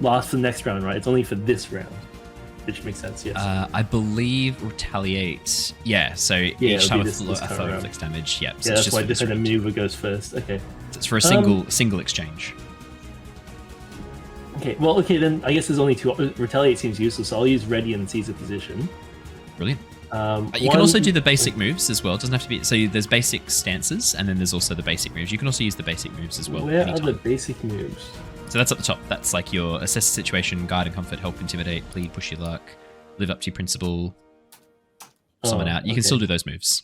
last for the next round, right? It's only for this round. Which makes sense, yes. I believe retaliate. Yeah, so it'll each time be a this foe current round. inflicts damage. Yeah, so Yeah, it's that's why for this defend and round. maneuver goes first. Okay. So it's for a single exchange. Okay, well, okay, then I guess there's only 2. Retaliate seems useless, so I'll use ready and seize a position. Brilliant. You can also do the basic moves as well. It doesn't have to be. So there's basic stances, and then there's also the basic moves. You can also use the basic moves as well. Where anytime. are the basic moves? So that's at the top. That's like your assess the situation, guide and comfort, help, intimidate, plead, push your luck, live up to your principle, summon out. You can still do those moves.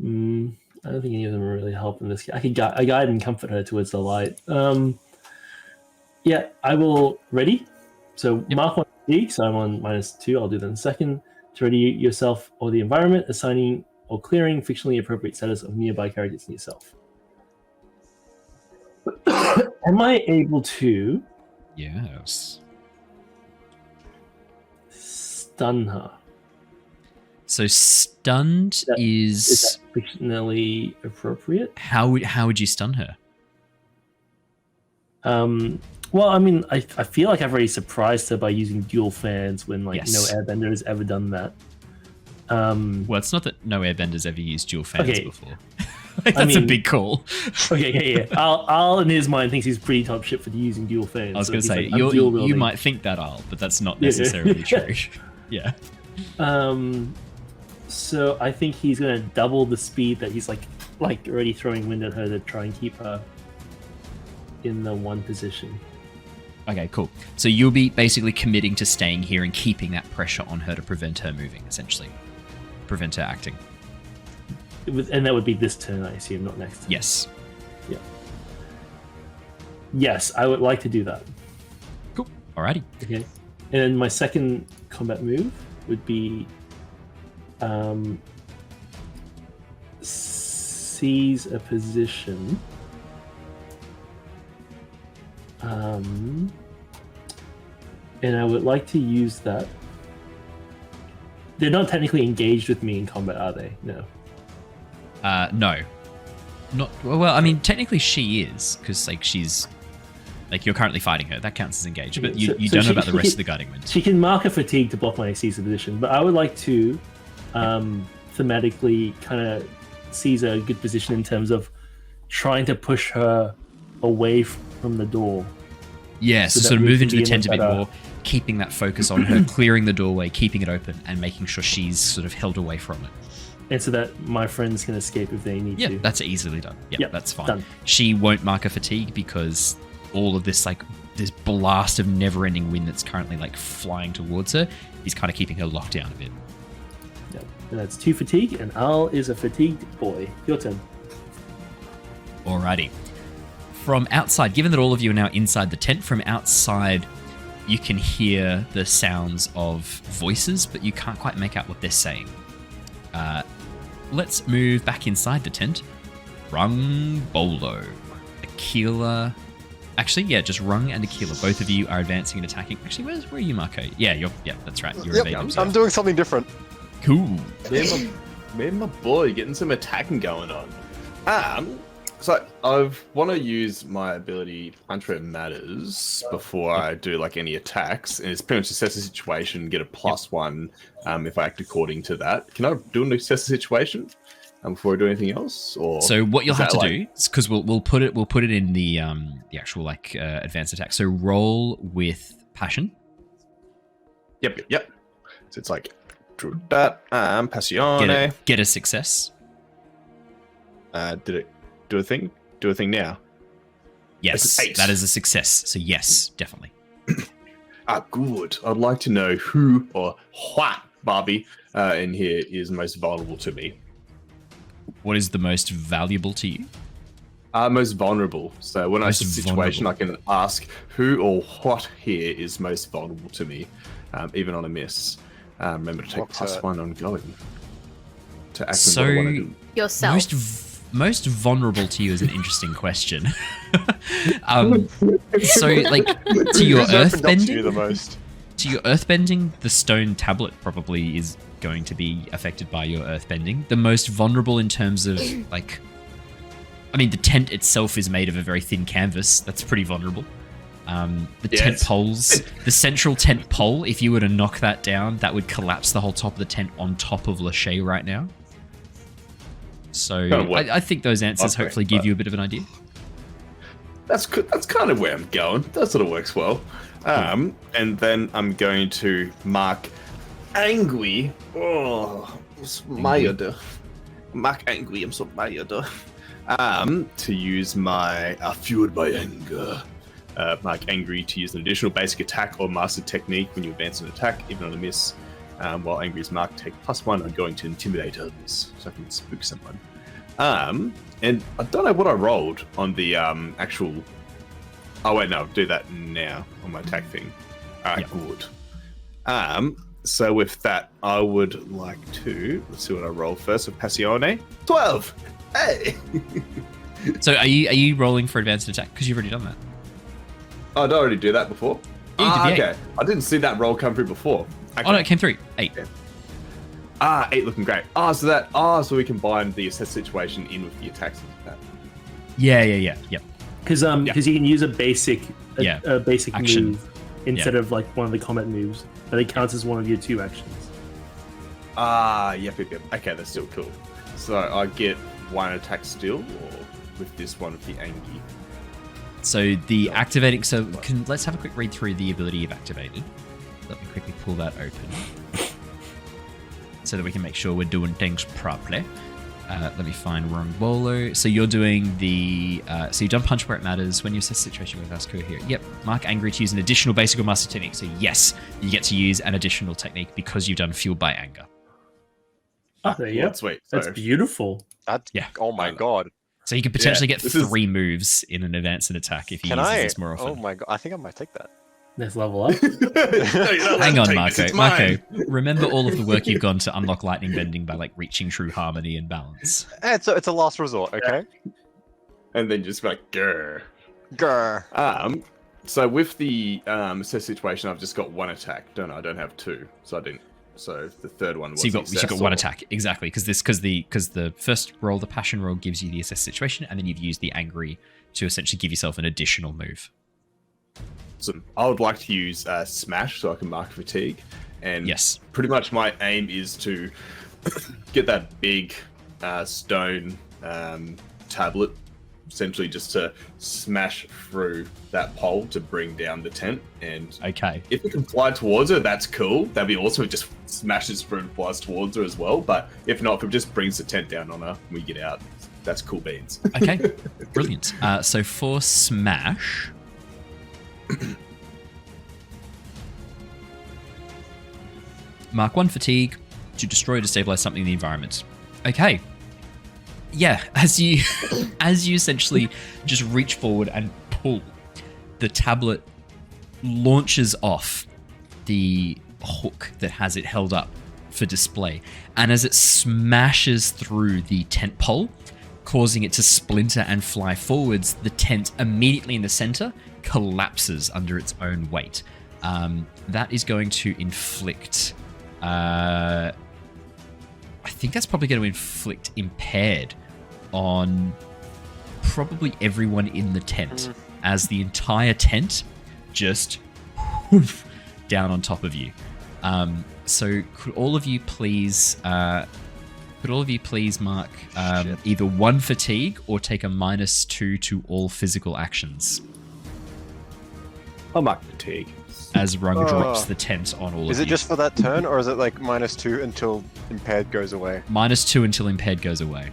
I don't think any of them really help in this case. I could guide and comfort her towards the light. Yeah, I will ready. So mark 1 fatigue, so I'm on -2. I'll do that in a second. To ready yourself or the environment, assigning or clearing fictionally appropriate status of nearby characters and yourself. Am I able to Yes. stun her? So stunned Is that fictionally appropriate? how would you stun her? Well, I mean, I feel like I've already surprised her by using dual fans when no airbender has ever done that. Well, it's not that no airbenders ever used dual fans Okay. before. That's a big call. Okay, yeah. Al in his mind thinks he's pretty top shit for using dual fans. I was so going to he's say, like, I'm dual you wielding. might think that, Al, but that's not necessarily true. Yeah. So I think he's going to double the speed that he's like already throwing wind at her to try and keep her in the one position. Okay, cool. So you'll be basically committing to staying here and keeping that pressure on her to prevent her moving, essentially. Prevent her acting. And that would be this turn, I assume, not next turn. Yes. Yeah. Yes, I would like to do that. Cool. Alrighty. Okay. And then my second combat move would be seize a position. And I would like to use that. They're not technically engaged with me in combat, are they? No. No. Not well. I mean, technically she is, because she's you're currently fighting her. That counts as engaged. But you don't know about the rest of the guiding wind. She can mark a fatigue to block my seize a position, but I would like to thematically kind of seize a good position in terms of trying to push her away from the door. Yeah, so that sort of we move can into be the in a tent a bit better- more, keeping that focus on her, clearing the doorway, keeping it open, and making sure she's sort of held away from it. And so that my friends can escape if they need Yeah, to. that's easily done. Yeah, Yep, that's fine. done. She won't mark a fatigue because all of this this blast of never-ending wind that's currently flying towards her is kind of keeping her locked down a bit. Yep. And that's 2 fatigue, and Al is a fatigued boy. Your turn. Alrighty. From outside, given that all of you are now inside the tent, from outside you can hear the sounds of voices, but you can't quite make out what they're saying. Let's move back inside the tent. Rung-Bolo. Aquila. Actually, yeah, just Rung and Aquila. Both of you are advancing and attacking. Actually, where are you, Mako? Yeah, that's right. You're evading. I'm doing something different. Cool. Me and my boy getting some attacking going on. So I want to use my ability Punch Where It Matters before I do like any attacks, and it's pretty much assess the situation, get a +1 if I act according to that. Can I do an assess the situation before I do anything else? Or so what you'll have to do is because we'll put it in the actual like advanced attack. So roll with passion. Yep. So it's like that passione. Get a success. Did it do a thing? Do a thing now. Yes, that is a success. So yes, definitely. Good. I'd like to know who or what Barbie in here is most vulnerable to me. What is the most valuable to you? Most vulnerable. So when I see a situation, I can ask who or what here is most vulnerable to me, even on a miss. Remember to take +1 ongoing to act on what I want to do. Yourself. Most vulnerable to you is an interesting question. So, like, to your earthbending, to your earthbending, the stone tablet probably is going to be affected by your earthbending. The most vulnerable in terms of, like, I mean, the tent itself is made of a very thin canvas. That's pretty vulnerable. Tent poles, the central tent pole, if you were to knock that down, that would collapse the whole top of the tent on top of Lachey right now. So I think those answers hopefully give you a bit of an idea. That's kind of where I'm going. That sort of works well. And then I'm going to mark angry. Oh, mad. Mark angry. I'm so mad. To use my fueled by anger. Mark angry to use an additional basic attack or master technique when you advance an attack, even on a miss. While angry is marked, take +1 on going to intimidate others, so I can spook someone. And I don't know what I rolled on the actual. Oh wait, no, I'll do that now on my attack thing. Alright, good. So with that, I would like to let's see what I roll first with Passione. 12. Hey. So are you rolling for advanced attack because you've already done that? Oh, did I already do that before? Yeah, you did, okay. I didn't see that roll come through before. Okay. Oh no, it came through. 8. Yeah. 8 looking great. So we combine the assess situation in with the attacks like that. Yeah. Because you can use a basic action move instead of like one of the combat moves, but it counts as one of your 2 actions. Yep. Okay, that's still cool. So I get 1 attack still, or with this one with the Angie. So the activating. So let's have a quick read through the ability you've activated. Let me quickly pull that open so that we can make sure we're doing things properly. Let me find Rung-Bolo. So you're doing the... so you've done Punch Where It Matters. When you assess the situation with Vasco here. Yep. Mark angry to use an additional basic or master technique. So yes, you get to use an additional technique because you've done Fueled by Anger. There you go. Sweet. That's beautiful. Oh my god. So you could potentially get 3 moves in an advanced attack if you use this more often. Oh my god. I think I might take that. Let's level up. Hang on, Mako. Mako, remember all of the work you've gone to unlock lightning bending by like reaching true harmony and balance. It's a last resort, okay? And then just like grr. Grr. So with the assess situation, I've just got 1 attack. I don't have 2, so I didn't. So the third one was. So you've got 1 attack exactly because the first roll, the passion roll, gives you the assess situation, and then you've used the angry to essentially give yourself an additional move. So I would like to use smash so I can mark fatigue, and pretty much my aim is to get that big stone tablet, essentially just to smash through that pole to bring down the tent. And if it can fly towards her, that's cool. That'd be awesome. It just smashes through and flies towards her as well. But if not, if it just brings the tent down on her when we get out, that's cool beans. Okay, brilliant. So for smash. Mark 1 fatigue to destroy or destabilize something in the environment. Okay. Yeah, as you essentially just reach forward and pull, the tablet launches off the hook that has it held up for display. And as it smashes through the tent pole, causing it to splinter and fly forwards, the tent immediately in the center collapses under its own weight. That is going to inflict... I think that's probably going to inflict impaired on probably everyone in the tent, as the entire tent just whoosh, down on top of you. So could all of you please mark either 1 fatigue or take a -2 to all physical actions? I'll mark fatigue. As Rung drops the tent on all of you. Is it just for that turn, or is it like -2 until impaired goes away? -2 until impaired goes away.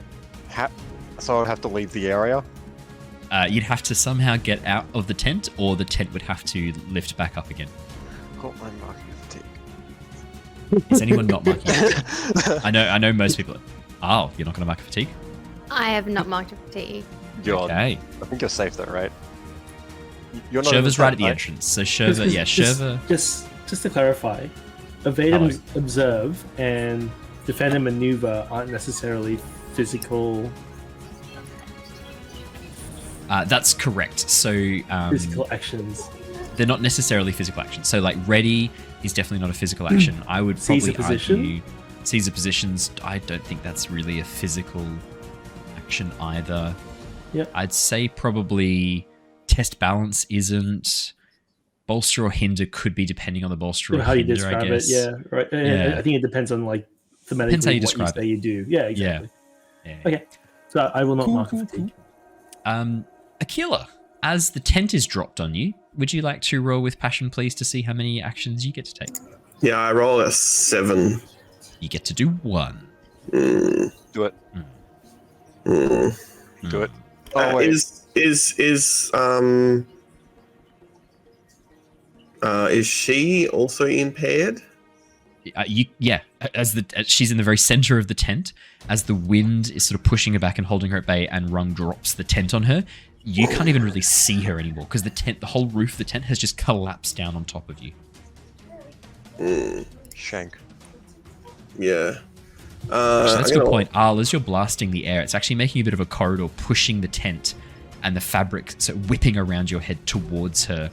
So I'd have to leave the area? You'd have to somehow get out of the tent, or the tent would have to lift back up again. Got my marking fatigue. Is anyone not marking fatigue? I know most people. Oh, you're not going to mark a fatigue? I have not marked a fatigue. Okay. I think you're safe though, right? You're not Shurva's right at the entrance. So Shurva, Shurva. Just to clarify, evade and observe and defend and maneuver aren't necessarily physical. That's correct. So Physical actions. They're not necessarily physical actions. So like ready is definitely not a physical action. I would probably argue Caesar positions. I don't think that's really a physical action either. Yep. I'd say probably test balance isn't. Bolster or hinder could be depending on the bolster or how you hinder, describe I guess. it. Yeah, right. Yeah. I think it depends on like thematically Depends how you what describe you say you do. Yeah, exactly. Yeah. Okay, so I will not mark a fatigue. Aquila, as the tent is dropped on you, would you like to roll with passion, please, to see how many actions you get to take? Yeah, I roll a 7. You get to do 1. Do it. Do it. Oh wait. Is she also impaired? As she's in the very center of the tent, as the wind is sort of pushing her back and holding her at bay, and Rung drops the tent on her, you can't even really see her anymore because the whole roof of the tent has just collapsed down on top of you. Shank. Yeah. Actually, that's a good point. As you're blasting the air, it's actually making a bit of a corridor, pushing the tent and the fabric, so whipping around your head towards her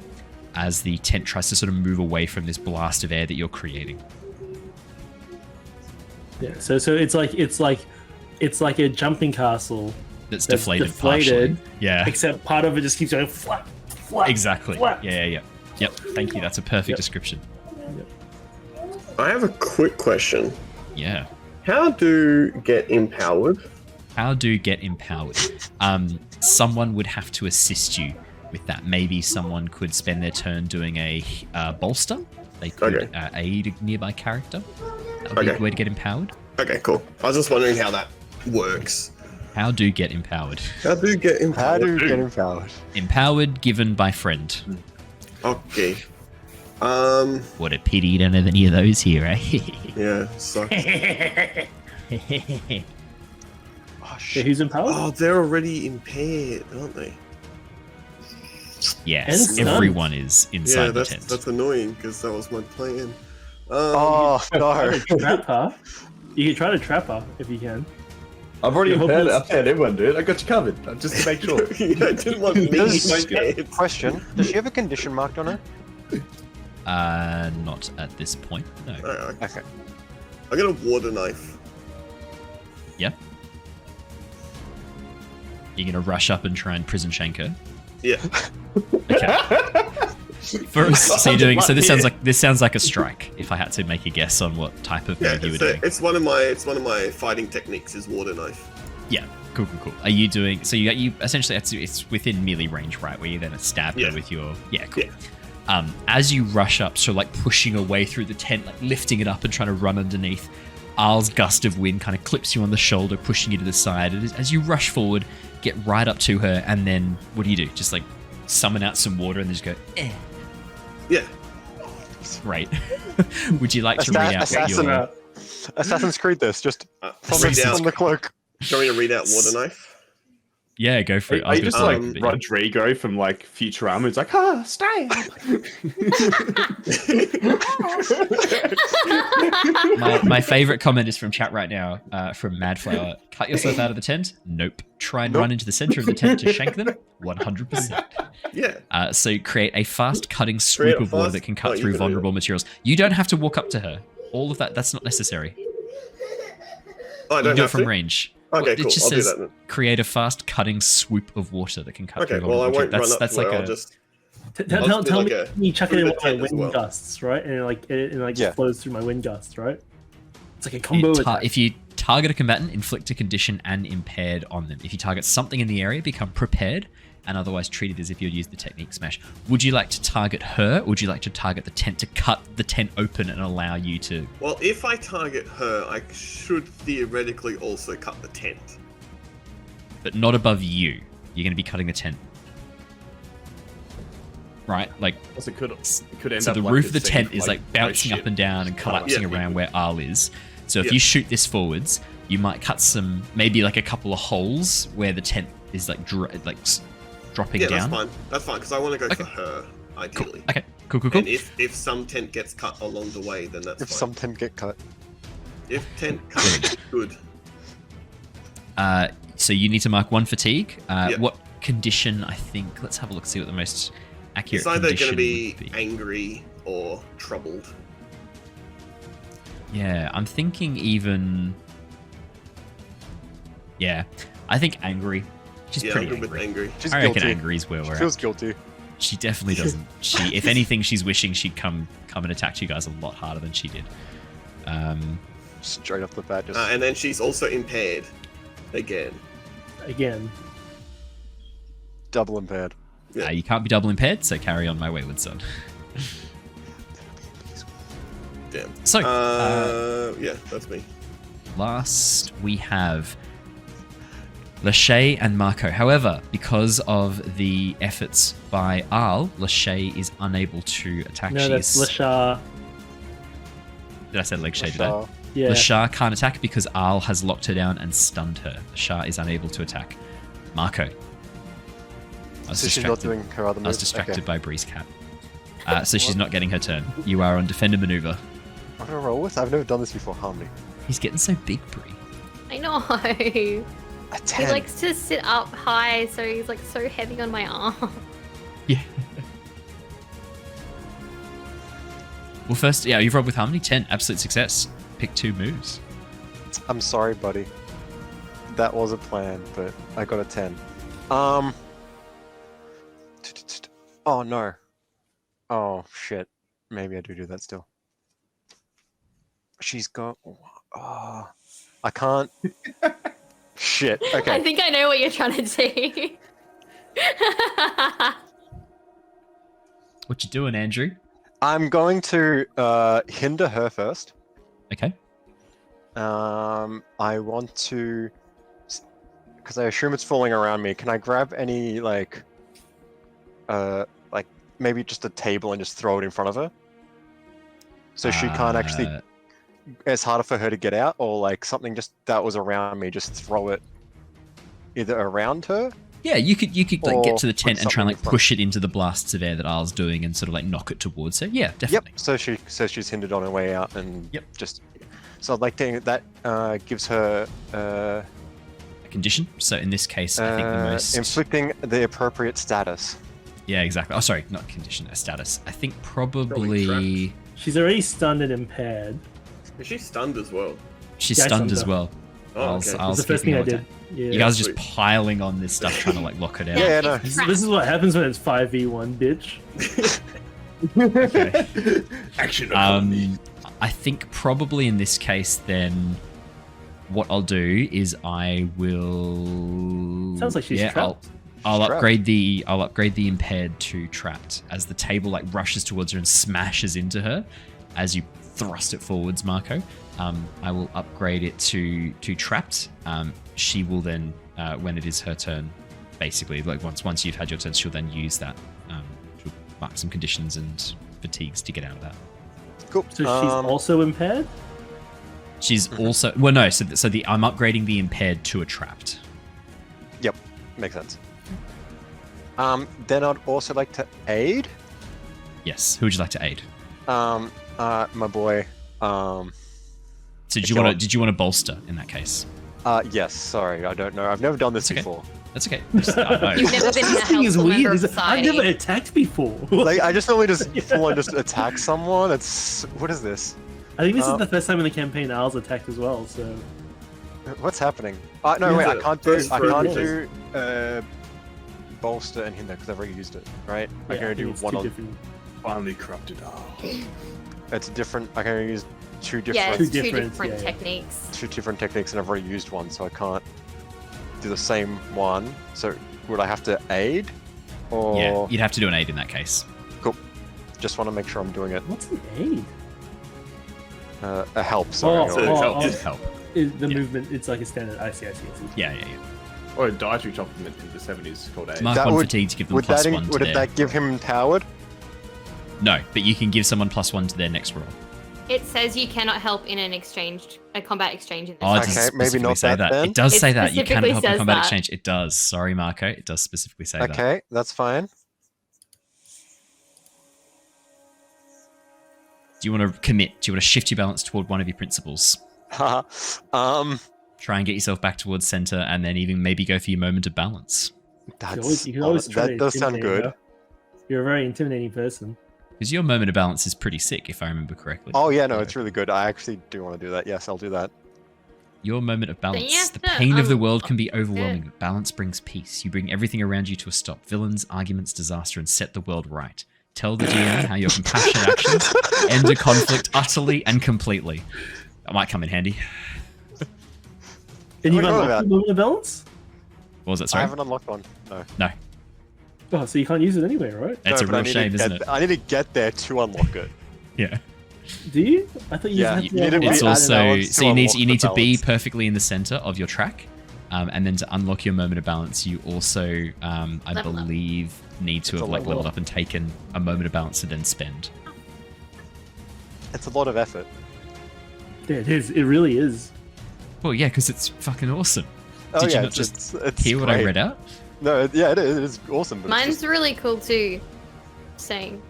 as the tent tries to sort of move away from this blast of air that you're creating. Yeah, so it's like a jumping castle that's deflated partially. Yeah. Except part of it just keeps going flap, flap. Exactly. Flap. Yeah. Yep. Thank you. That's a perfect description. I have a quick question. Yeah. How do get empowered? Someone would have to assist you with that. Maybe someone could spend their turn doing a bolster. They could aid a nearby character. That would be a way to get empowered. Okay, cool. I was just wondering how that works. How do get empowered? Empowered given by friend. Okay. What a pity you don't have any of those here, eh? Yeah, sucks. Oh shit. Who's empowered? Oh, they're already impaired, aren't they? Yes, everyone is inside the tent. That's annoying because that was my plan. Oh no! Trap her. You can try to trap her if you can. I've already impaired everyone, dude. I got you covered. Just to make sure. I didn't want me. Question: does she have a condition marked on her? Not at this point. No. Okay. I got a water knife. Yeah. You're gonna rush up and try and prison shank her. Yeah. Okay. First, so you're doing. So this sounds like a strike. If I had to make a guess on what type of move you were doing. It's one of my fighting techniques is water knife. Yeah. Cool. Are you doing? So you essentially it's within melee range, right? Where you then stab her with your. Yeah. Cool. Yeah. As you rush up, so like pushing away through the tent, like lifting it up and trying to run underneath, Ahl's gust of wind kind of clips you on the shoulder, pushing you to the side. And as you rush forward, get right up to her, and then what do? Just like summon out some water and just go, eh. Yeah. Right. Would you like to read out your... Assassin's Creed this, just from the cloak. Do you want me to read out water knife? Yeah, go for it. Are you just like Rodrigo from like Futurama? It's like, stay. My favorite comment is from chat right now, from Madflower. Cut yourself out of the tent? Nope. Try and run into the center of the tent to shank them? 100%. Yeah. So create a fast cutting swoop of water that can cut through vulnerable materials. You don't have to walk up to her. All of that's not necessary. I don't you do have it from to? range. Okay, It cool. just I'll do says that then. create a fast cutting swoop of water that can cut Okay, through. well, I all of won't the run up that's to like it. a. I'll just... Tell do me, like you chuck it through in the one of my tent as wind well. gusts, right? And it Yeah. flows through my wind gusts, right? It's like a combo attack. If you target a combatant, inflict a condition and impaired on them. If you target something in the area, become prepared and otherwise treat it as if you'd used the technique smash. Would you like to target her, or would you like to target the tent to cut the tent open and allow you to... Well, if I target her, I should theoretically also cut the tent. But not above you. You're going to be cutting the tent. Right? Like, Also, it could end so up the like roof a of the scene tent of, is like bouncing shit. up and down and collapsing Yeah. around where Aal is. So if Yeah. you shoot this forwards, you might cut some, maybe like a couple of holes where the tent is like dropping Yeah, down. that's fine. That's fine, because I want to go Okay. for her, ideally. Okay, cool. And if some tent gets cut along the way, then that's If fine. some tent get cut. If tent cuts, good. So you need to mark 1 fatigue. Yep. What condition, I think, let's have a look, see what the most accurate It's either condition going to would be angry or troubled. Yeah, I'm thinking even... Yeah, I think angry. She's Yeah, pretty I'm good with angry. angry. She's I reckon guilty. angry is where She we're feels at. guilty. She definitely doesn't. If anything, she's wishing she'd come and attack you guys a lot harder than she did. Straight off the bat, just And then she's also impaired. Again. Again. double impaired. Yeah. You can't be double impaired, so carry on, my wayward son. Damn. So, Yeah, that's me. last we have Lachey and Mako. However, because of the efforts by Aal, Lachey is unable to attack. No, that's Lashar. Did I say Lachey? Did I? Shah. Yeah. Lashar can't attack because Aal has locked her down and stunned her. Lashar is unable to attack. Mako. I was So she's not distracted. doing her other moves. I was distracted Okay. by Bree's cat. So she's not getting her turn. You are on defender maneuver. I'm gonna roll with. I've never done this before. Harmony. He's getting so big, Bree. I know. A He 10. likes to sit up high, so he's like so heavy on my arm. Yeah. Well, first, yeah, you've rolled with Harmony. 10, absolute success. Pick 2 moves. I'm sorry, buddy. That was a plan, but I got a 10. Oh no. Oh shit. Maybe I do that still. She's got. Oh, I can't. Shit. I Okay. think I know what you're trying to do. What you doing, Andrew? I'm going to hinder her first. Okay. I want to, because I assume it's falling around me. Can I grab any like maybe just a table and just throw it in front of her, so she can't actually? It's harder for her to get out, or like something just that was around me, just throw it either around her. Yeah, you could like Or get to the put tent and try and something like in front. push it into the blasts of air that Aal's doing and sort of like knock it towards her. Yeah, definitely. Yep. So she's hindered on her way out, and Yep. just. So I'd like to that gives her A condition. So in this case, I think the most. inflicting the appropriate status. Yeah, exactly. Oh, sorry, not condition, a status. I think Probably probably She's already stunned and impaired. Is she stunned as well? she's Yeah, I stunned stunned as her. well. Oh, Aal's- okay. Aal's That's the first keeping thing I her did. down. Yeah. You guys are just Sweet. piling on this stuff, trying to like lock her down. Yeah, no. This is what happens when it's 5v1, bitch. Okay. Action economy. I think probably in this case, then what I'll do is I will. Sounds like she's trapped. I'll She's upgrade the impaired to trapped as the table like rushes towards her and smashes into her as you thrust it forwards, Mako. I will upgrade it to trapped. She will then, when it is her turn, basically like once you've had your turn, she'll then use that. She'll mark some conditions and fatigues to get out of that. Cool. So she's also impaired? She's also well, no. So I'm upgrading the impaired to a trapped. Yep, makes sense. Then I'd also like to aid. Yes. Who would you like to aid? My boy. So did Sure. you want to bolster in that case? Yes. Sorry, I don't know. I've never done this Okay. before. That's okay. I know. You've never been a This thing is helpful member weird. of I've society. never attacked before. Like, I just normally just full on just attack someone. It's what is this? I think this is the first time in the campaign Al's attacked as well, so... What's happening? No, Yeah, wait, the first I can't three do bolster and hinder because I've already used it, right? I Yeah, can only do it's one two on. different. Finally corrupted. Oh. It's different. I can only use two Yeah, different, it's Two two different, different yeah, yeah. techniques. two different techniques, and I've already used one, so I can't do the same one. So would I have to aid, or Yeah, you'd have to do an aid in that case. just want to make sure I'm doing it? What's an aid? A help. Sorry. So it helps. It'd help. The Yeah. movement, it's like a standard. I see. Yeah. Or a dietary supplement in the 70s called A. Mark That 1 would- fatigue to give them Would plus that 1 to would their... that give him empowered? No, but you can give someone plus 1 to their next roll. It says you cannot help in a combat exchange in this. Oh, it Okay, does maybe specifically not say that that. then. It does It say that. You cannot specifically help in says combat that. exchange. It does. Sorry, Marco. It does specifically say that. Okay, that's fine. Do you want to commit? Do you want to shift your balance toward one of your principles? Haha. Try and get yourself back towards center, and then even maybe go for your moment of balance. That's You can always try that to does sound intimidate good. her. You're a very intimidating person. Because your moment of balance is pretty sick, if I remember correctly. Oh yeah, no, it's really good. I actually do want to do that. Yes, I'll do that. Your moment of balance. you have The to, pain of the world can be overwhelming, but balance brings peace. You bring everything around you to a stop. Villains, arguments, disaster, and set the world right. Tell the GM how your compassionate actions end a conflict utterly and completely. That might come in handy. And you What are got you unlock talking the movement of balance? What was that, I sorry? haven't unlocked one. No. No. Oh, so you can't use it anyway, right? It's No, a but I real need to shame, isn't get- it? I need to get there to unlock it. Yeah. Do you? I thought you Yeah, had you to need to be It's added also balance so to you need unlock the to be balance. perfectly in the center of your track, and then to unlock your moment of balance, you also, I Level up. believe, need to It's have a like level leveled up. up and taken a moment of balance to then spend. It's a lot of effort. Yeah, it is. It really is. Well, yeah, because it's fucking awesome. Oh Did yeah, you not it's, just it's hear what I great. read out? No, yeah, it is. It is awesome. But Mine's it's just, really cool too. Saying.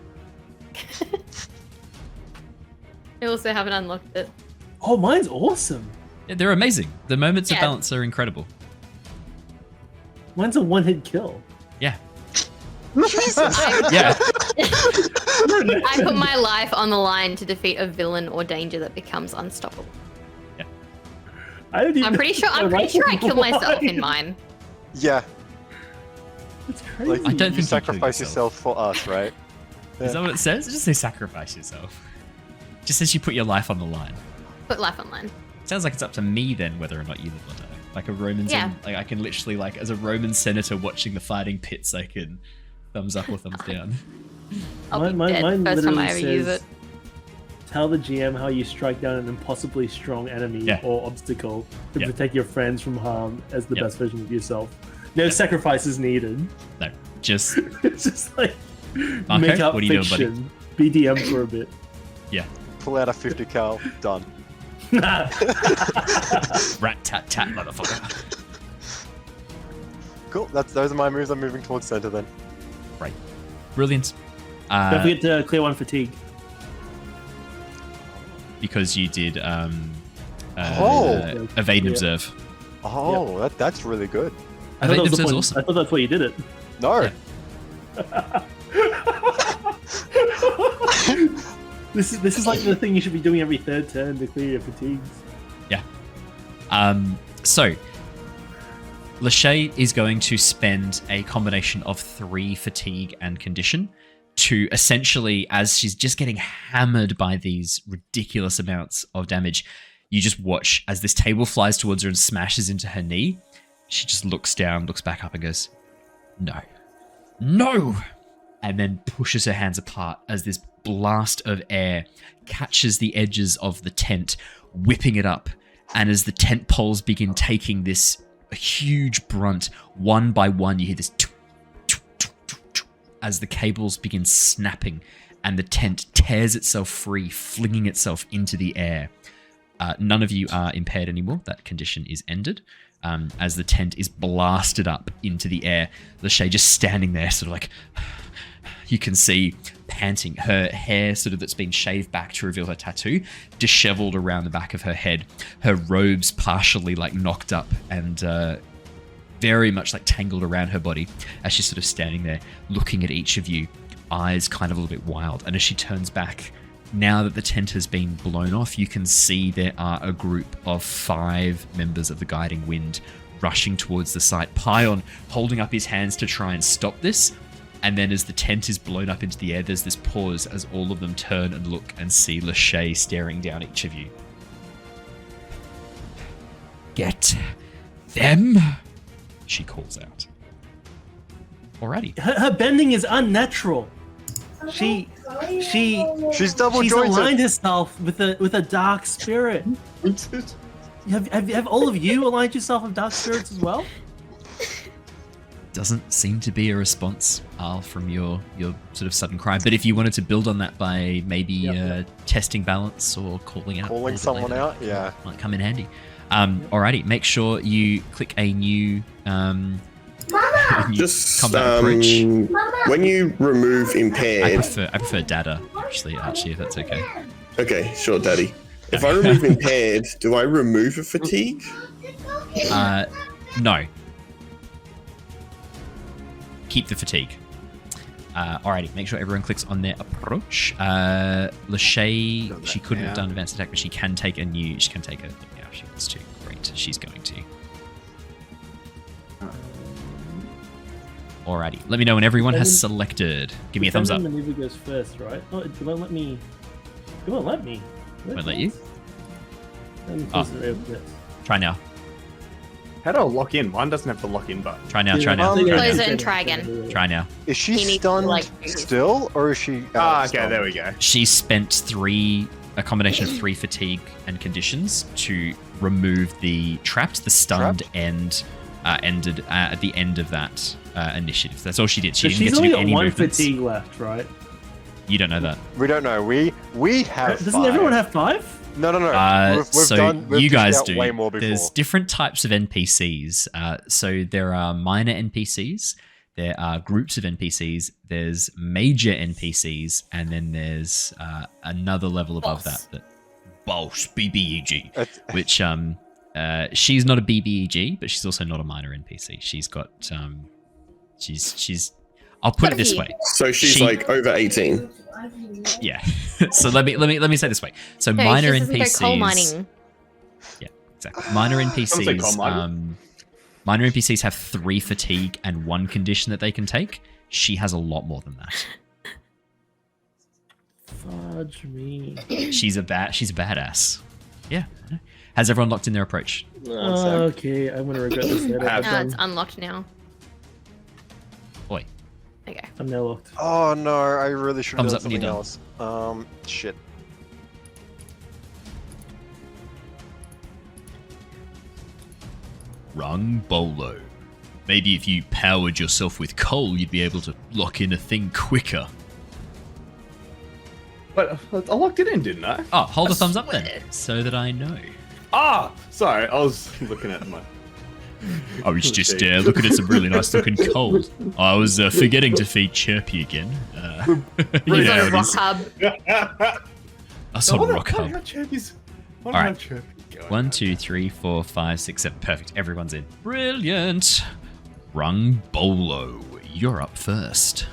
I also haven't unlocked it. Oh, mine's awesome. Yeah, they're amazing. The moments of Yeah. balance are incredible. Mine's a one-hit kill. Yeah. Jesus. Yeah. I put my life on the line to defeat a villain or danger that becomes unstoppable. I don't even I'm pretty sure I killed myself in mine. Yeah, It's crazy. like I don't you think you sacrifice killed yourself for us, right? Is that what it says? It just says sacrifice yourself. It just says you put your life on the line. Put life on line. Sounds like it's up to me then whether or not you live or die. Like a Roman, Yeah. like I can literally, like as a Roman senator watching the fighting pits, I can thumbs up or thumbs down. I'll be Mine- dead mine first time I ever literally use says- it. Tell the GM how you strike down an impossibly strong enemy Yeah. or obstacle to Yeah. protect your friends from harm as the Yeah. best version of yourself. No sacrifices needed. No, just It's just like Marco, make up what are you doing, buddy? fiction. BDM for a bit. Pull out a 50 cal, done. rat tat tat, motherfucker. Cool. Those are my moves. I'm moving towards center then. Brilliant. Don't forget to clear one fatigue. Because you did Oh. evade and Yeah. observe. Oh, that's really good. I thought, Evade that and was the observe's point. awesome. I thought that's why you did it. No. Yeah. This is like the thing you should be doing every third turn to clear your fatigues. So, Lachey is going to spend a combination of 3 fatigue and condition to essentially, as she's just getting hammered by these ridiculous amounts of damage, you just watch as this table flies towards her and smashes into her knee. She just looks down, looks back up and goes, "No. No!" And then pushes her hands apart as this blast of air catches the edges of the tent, whipping it up. And as the tent poles begin taking this huge brunt, one by one, you hear this as the cables begin snapping and the tent tears itself free, flinging itself into the air. None of you are impaired anymore. That condition is ended. As the tent is blasted up into the air, Lachey just standing there, sort of like, you can see panting, her hair sort of that's been shaved back to reveal her tattoo, disheveled around the back of her head, her robes partially like knocked up and very much like tangled around her body as she's sort of standing there looking at each of you, eyes kind of a little bit wild. And as she turns back now that the tent has been blown off, you can see there are a group of 5 members of the Guiding Wind rushing towards the site. Pion holding up his hands to try and stop this. And then as the tent is blown up into the air, there's this pause as all of them turn and look and see Lachey staring down each of you. Get them, she calls out. Alrighty. Her bending is unnatural. She's double she's jointed. aligned herself with a dark spirit. Have all of you aligned yourself with dark spirits as well? Doesn't seem to be a response, Al, from your sort of sudden cry. But if you wanted to build on that by maybe testing balance or calling out, Someone later, out, yeah, might come in handy. Alrighty, make sure you click a new Just combat approach. when you remove impaired. I prefer data, actually, Archie, if that's okay. Okay, sure, Daddy. If I remove impaired, do I remove a fatigue? No. Keep the fatigue. Alrighty, make sure everyone clicks on their approach. Lachey, she couldn't have done advanced attack, but she can take a yeah, she wants to. Great, she's going to. Alrighty, let me know when everyone has selected. Give me a thumbs up. The maneuver goes first, right? Oh, it won't let me. It won't let me. Won't let you? Oh. Try now. How do I lock in? Mine doesn't have the lock in button. Try now, try now. Close it and try again. Try now. Is she He needs to, stunned like, still, or is she? Okay, stunned? there we go. She spent a combination of 3 fatigue and conditions to remove the trapped, the stunned, and ended at the end of that initiative. That's all she did. She didn't get to do any one movements. fatigue left, right? You don't know that. We don't know. We have. Doesn't 5. everyone have 5? No. We've you guys dished out do. way more before. There's different types of NPCs. So there are minor NPCs, there are groups of NPCs, there's major NPCs, and then there's another level above that Boss BBEG, which she's not a BBEG, but she's also not a minor NPC. She's got she's I'll put it this way. So she's like over 18. Yeah. So let me say it this way. So minor NPCs. Coal mining. Yeah, exactly. Minor NPCs. Minor NPCs have 3 fatigue and 1 condition that they can take. She has a lot more than that. Fudge me. She's a badass. Yeah. I know. Has everyone locked in their approach? Okay, I'm gonna regret this later. No, it's unlocked now. Oi. Okay. I'm now locked. Oh no, I really should have Thumbs done up when you're something else. Shit. Rung-Bolo. Maybe if you powered yourself with coal, you'd be able to lock in a thing quicker. But I locked it in, didn't I? Oh, hold a thumbs up then, so that I know. Ah, sorry, I was looking at my. I was just looking at some really nice looking coal. I was forgetting to feed Chirpy again. You know how it is. I saw a rock hub. All right. 1, 2, 3, 4, 5, 6, 7. Perfect. Everyone's in. Brilliant. Rung-Bolo, you're up first.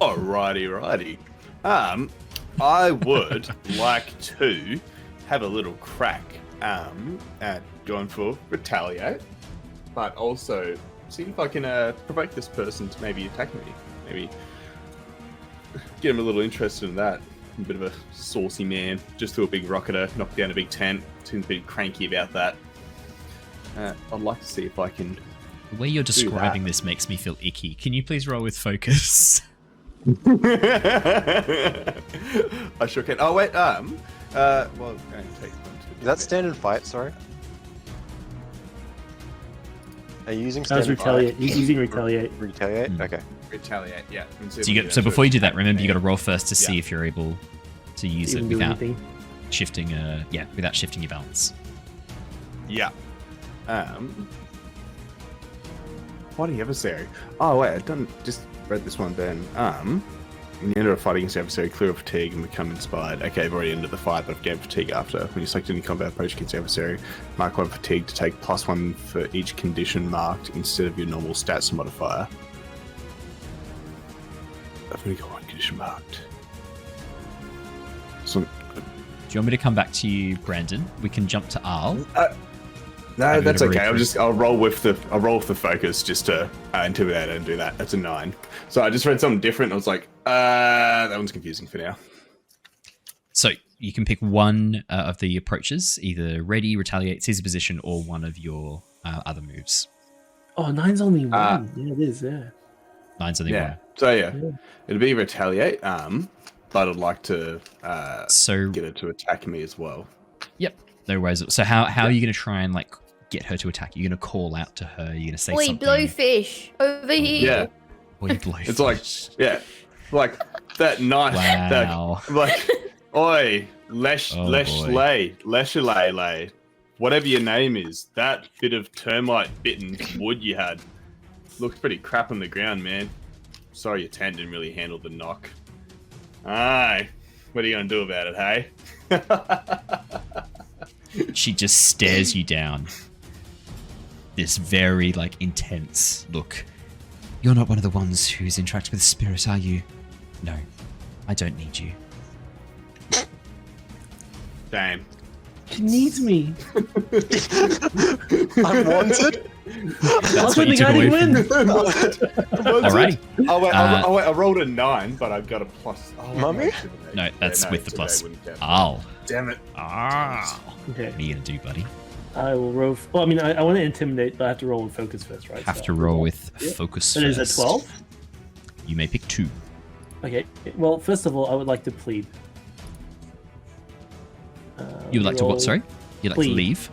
Alrighty. I would like to have a little crack at going for retaliate, but also see if I can provoke this person to maybe attack me. Maybe get him a little interested in that. A bit of a saucy man, just threw a big rocketer, knocked down a big tent. Seems a bit cranky about that. I'd like to see if I can. The way you're describing this makes me feel icky. Can you please roll with focus? I sure can. Oh wait, well, I'm going to take them. Is that stand and fight? Sorry. Are you using I was stand and fight? retaliate. Using retaliate. Retaliate. Mm. Okay. Retaliate, yeah. So before you do that, remember you got to roll first to see if you're able to use it Even do without anything. shifting. Without shifting your balance. Yeah. Fighting adversary. Oh wait, I done just read this one then. In the end of a fight against the adversary, clear of fatigue and become inspired. Okay, I've already ended the fight, but I've gained fatigue after. When you select any combat approach against the adversary, mark 1 fatigue to take +1 for each condition marked instead of your normal stats modifier. I've only got 1 condition marked. Awesome. Do you want me to come back to you, Brandon? We can jump to Arl. No, that's okay. I'll roll with the focus just to intimidate her and do that. That's a 9. So I just read something different. I was like, that one's confusing for now. So you can pick one of the approaches, either ready, retaliate, seize a position, or one of your other moves. Oh, 9's only 1. Yeah, it is. Yeah. 9's only 1. So it'll be retaliate. But I'd like to get her to attack me as well. Yep. No worries. So how are you going to try and like get her to attack? You're going to call out to her. You're going to say Oi, something. blowfish, over here. Yeah. Oi, blowfish. It's like that knife. Wow. Oi, leshalay, whatever your name is. That bit of termite bitten wood you had looks pretty crap on the ground, man. Sorry, your tent didn't really handle the knock. Aye, what are you gonna do about it, hey? She just stares you down. This very intense look. You're not one of the ones who's interacted with the spirit, are you? No, I don't need you. Damn. She needs me. I'm wanted. That's what you took away from me. Alrighty. I rolled a 9, but I've got a plus. Mummy? No, that's with the plus. Damn Damn it. Okay. What are you gonna do, buddy? I will roll. Well, I mean, I want to intimidate, but I have to roll with focus first, right? Have to roll with focus So first. is it 12? You may pick 2. Okay. Well, first of all, I would like to plead. You would like to what? Sorry. You'd like to leave?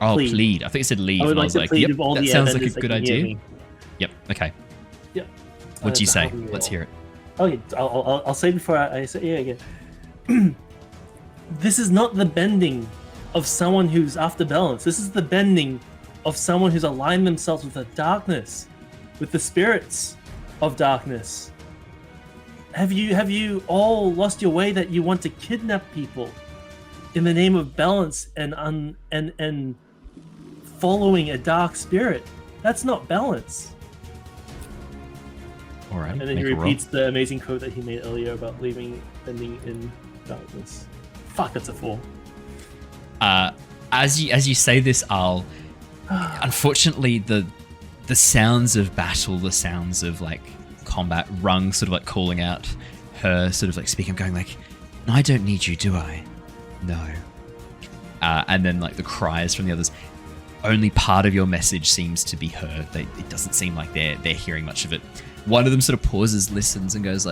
Oh, plead. I think it said leave. I would and I like was to like, plead yep, with all that the sounds like a Airbenders that good can hear idea. me. Yep. Okay. Yep. What'd you say? How do we Let's roll? hear it. Okay, I'll say before I say again. This is not the bending of someone who's after balance. This is the bending of someone who's aligned themselves with the darkness, with the spirits of darkness. Have you all lost your way that you want to kidnap people in the name of balance and following a dark spirit? That's not balance. All right. And then he make a roll. repeats the amazing quote that he made earlier about bending in darkness. Fuck, that's a 4. As you say this, Al, unfortunately the sounds of battle, the sounds of combat, Rung sort of calling out her, sort of speaking, going no, I don't need you, do I? No. And then the cries from the others. Only part of your message seems to be heard. It doesn't seem like they're hearing much of it. One of them sort of pauses, listens, and goes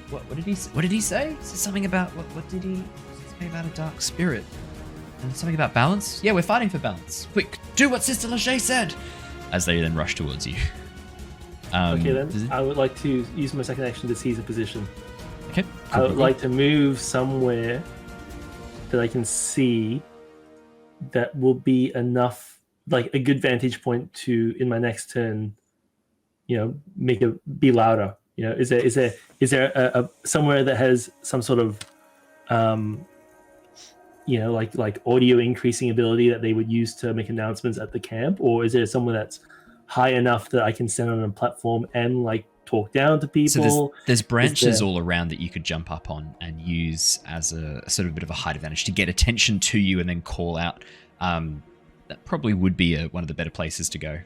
What did he say? What did he say? He said something about what did he say about a dark spirit? And something about balance? Yeah, we're fighting for balance. Quick, do what Sister Lachey said! As they then rush towards you. Okay, then. I would like to use my second action to seize a position. Okay. I would like to move somewhere that I can see that will be enough, a good vantage point to, in my next turn, make it be louder. Is there a somewhere that has some sort of audio increasing ability that they would use to make announcements at the camp, or is there somewhere that's high enough that I can stand on a platform and talk down to people? So there's branches all around that you could jump up on and use as a sort of bit of a height advantage to get attention to you and then call out. That probably would be one of the better places to go.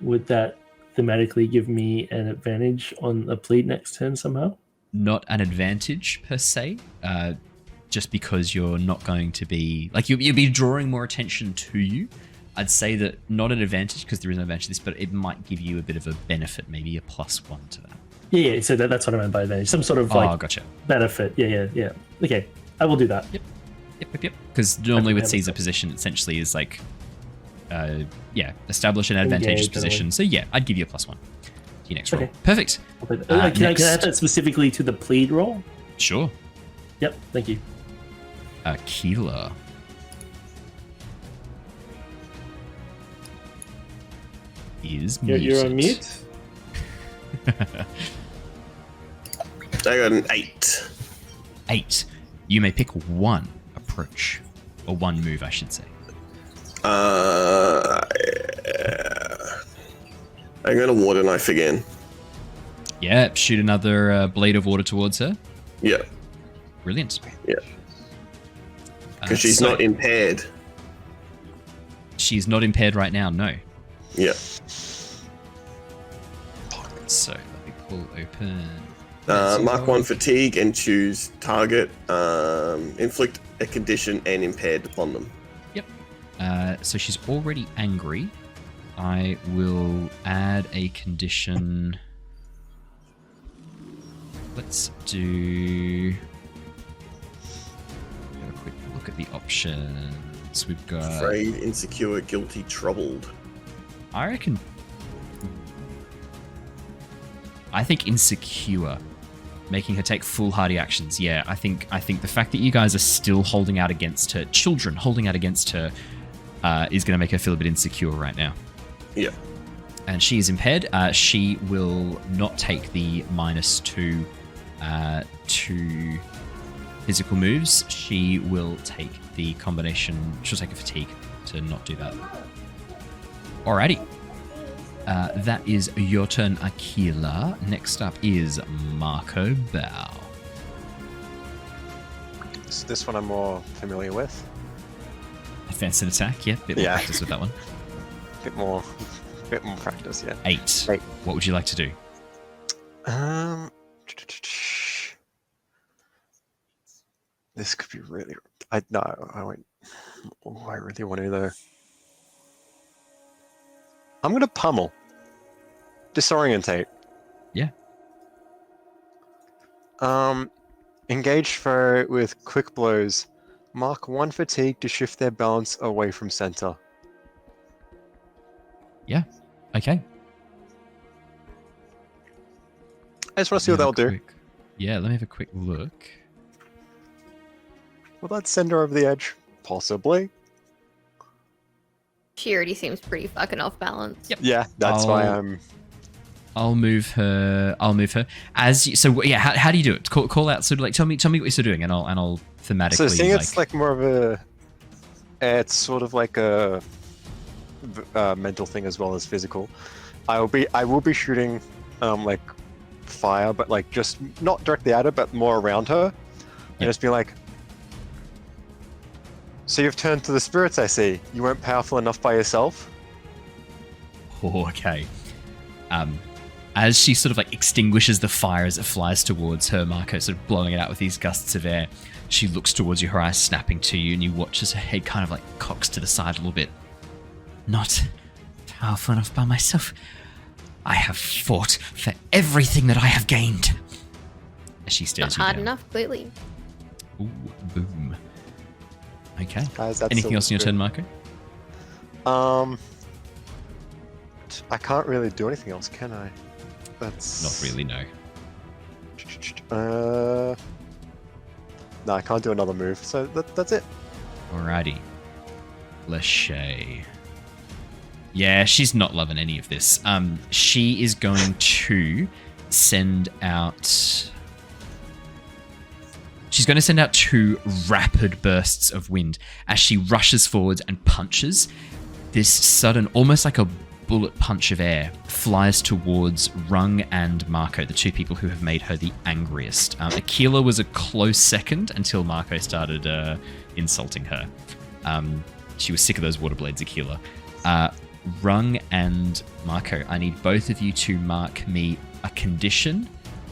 Would that thematically give me an advantage on a plead next turn somehow? Not an advantage per se, just because you're not going to be you'll be drawing more attention to you. I'd say that not an advantage because there is no advantage to this, but it might give you a bit of a benefit, maybe a +1 to that. Yeah. So that's what I meant by advantage. Some sort of gotcha. benefit. Yeah. Okay, I will do that. Yep. Because normally with Caesar position, essentially is establish an advantageous position. So yeah, I'd give you a +1 to your next roll. Perfect. Can I add that specifically to the plead roll? Sure. Yep. Thank you. Aquila. Is muted. You're on mute. I got an 8. 8. You may pick one approach, or one move, I should say. I'm gonna water knife again. Yeah, shoot another blade of water towards her. Yeah. Brilliant. Yeah. Because she's not impaired. She's not impaired right now, no. Yeah. So, let me pull open. Mark 1 fatigue and choose target. Inflict a condition and impaired upon them. Yep. So she's already angry. I will add a condition. Let's do... Have a quick look at the options. We've got... Afraid, insecure, guilty, troubled. I reckon... I think insecure. Making her take foolhardy actions. Yeah, I think the fact that you guys are still holding out against her, children holding out against her, is going to make her feel a bit insecure right now. Yeah. And she is impaired. She will not take the -2 to physical moves. She will take the combination. She'll take a fatigue to not do that. Alrighty. That is your turn, Aquila. Next up is Mako Bao. So this one I'm more familiar with. Advanced attack, yeah. Bit more practice with that one. Bit more practice, yeah. 8. Eight. What would you like to do? This could be really... I won't... Oh, I really want to, though. I'm going to pummel. Disorientate. Yeah. Engage foe with quick blows. Mark 1 fatigue to shift their balance away from center. Yeah. Okay. I just want to see what they'll do. Yeah, let me have a quick look. Will that send her over the edge? Possibly. She already seems pretty fucking off balance. Yep. Yeah, that's why I'm... I'll move her. As you, so. Yeah. How do you do it? Call out. Sort of like tell me what you're doing, and I'll thematically. So seeing it's like more of a. It's sort of like a mental thing as well as physical. I will be shooting, like, fire, but like just not directly at her, but more around her, and just be like. So you've turned to the spirits, I see. You weren't powerful enough by yourself. Oh, okay. As she sort of like extinguishes the fire as it flies towards her, Mako sort of blowing it out with these gusts of air. She looks towards you, her eyes snapping to you, and you watch as her head kind of like cocks to the side a little bit. Not powerful enough by myself. I have fought for everything that I have gained. As she stares Not hard you down. enough, clearly. Ooh, boom. Okay. Guys, that's Anything else in your turn, Mako? I can't really do anything else, can I? That's Not really, no. No, I can't do another move, so that's it. Alrighty. Lachey. Yeah, she's not loving any of this. She is going to send out... She's going to send out 2 rapid bursts of wind as she rushes forwards and punches. This sudden, almost like a bullet punch of air, flies towards Rung and Mako, the 2 people who have made her the angriest. Aquila was a close second until Mako started insulting her. She was sick of those water blades, Aquila. Rung and Mako, I need both of you to mark me a condition.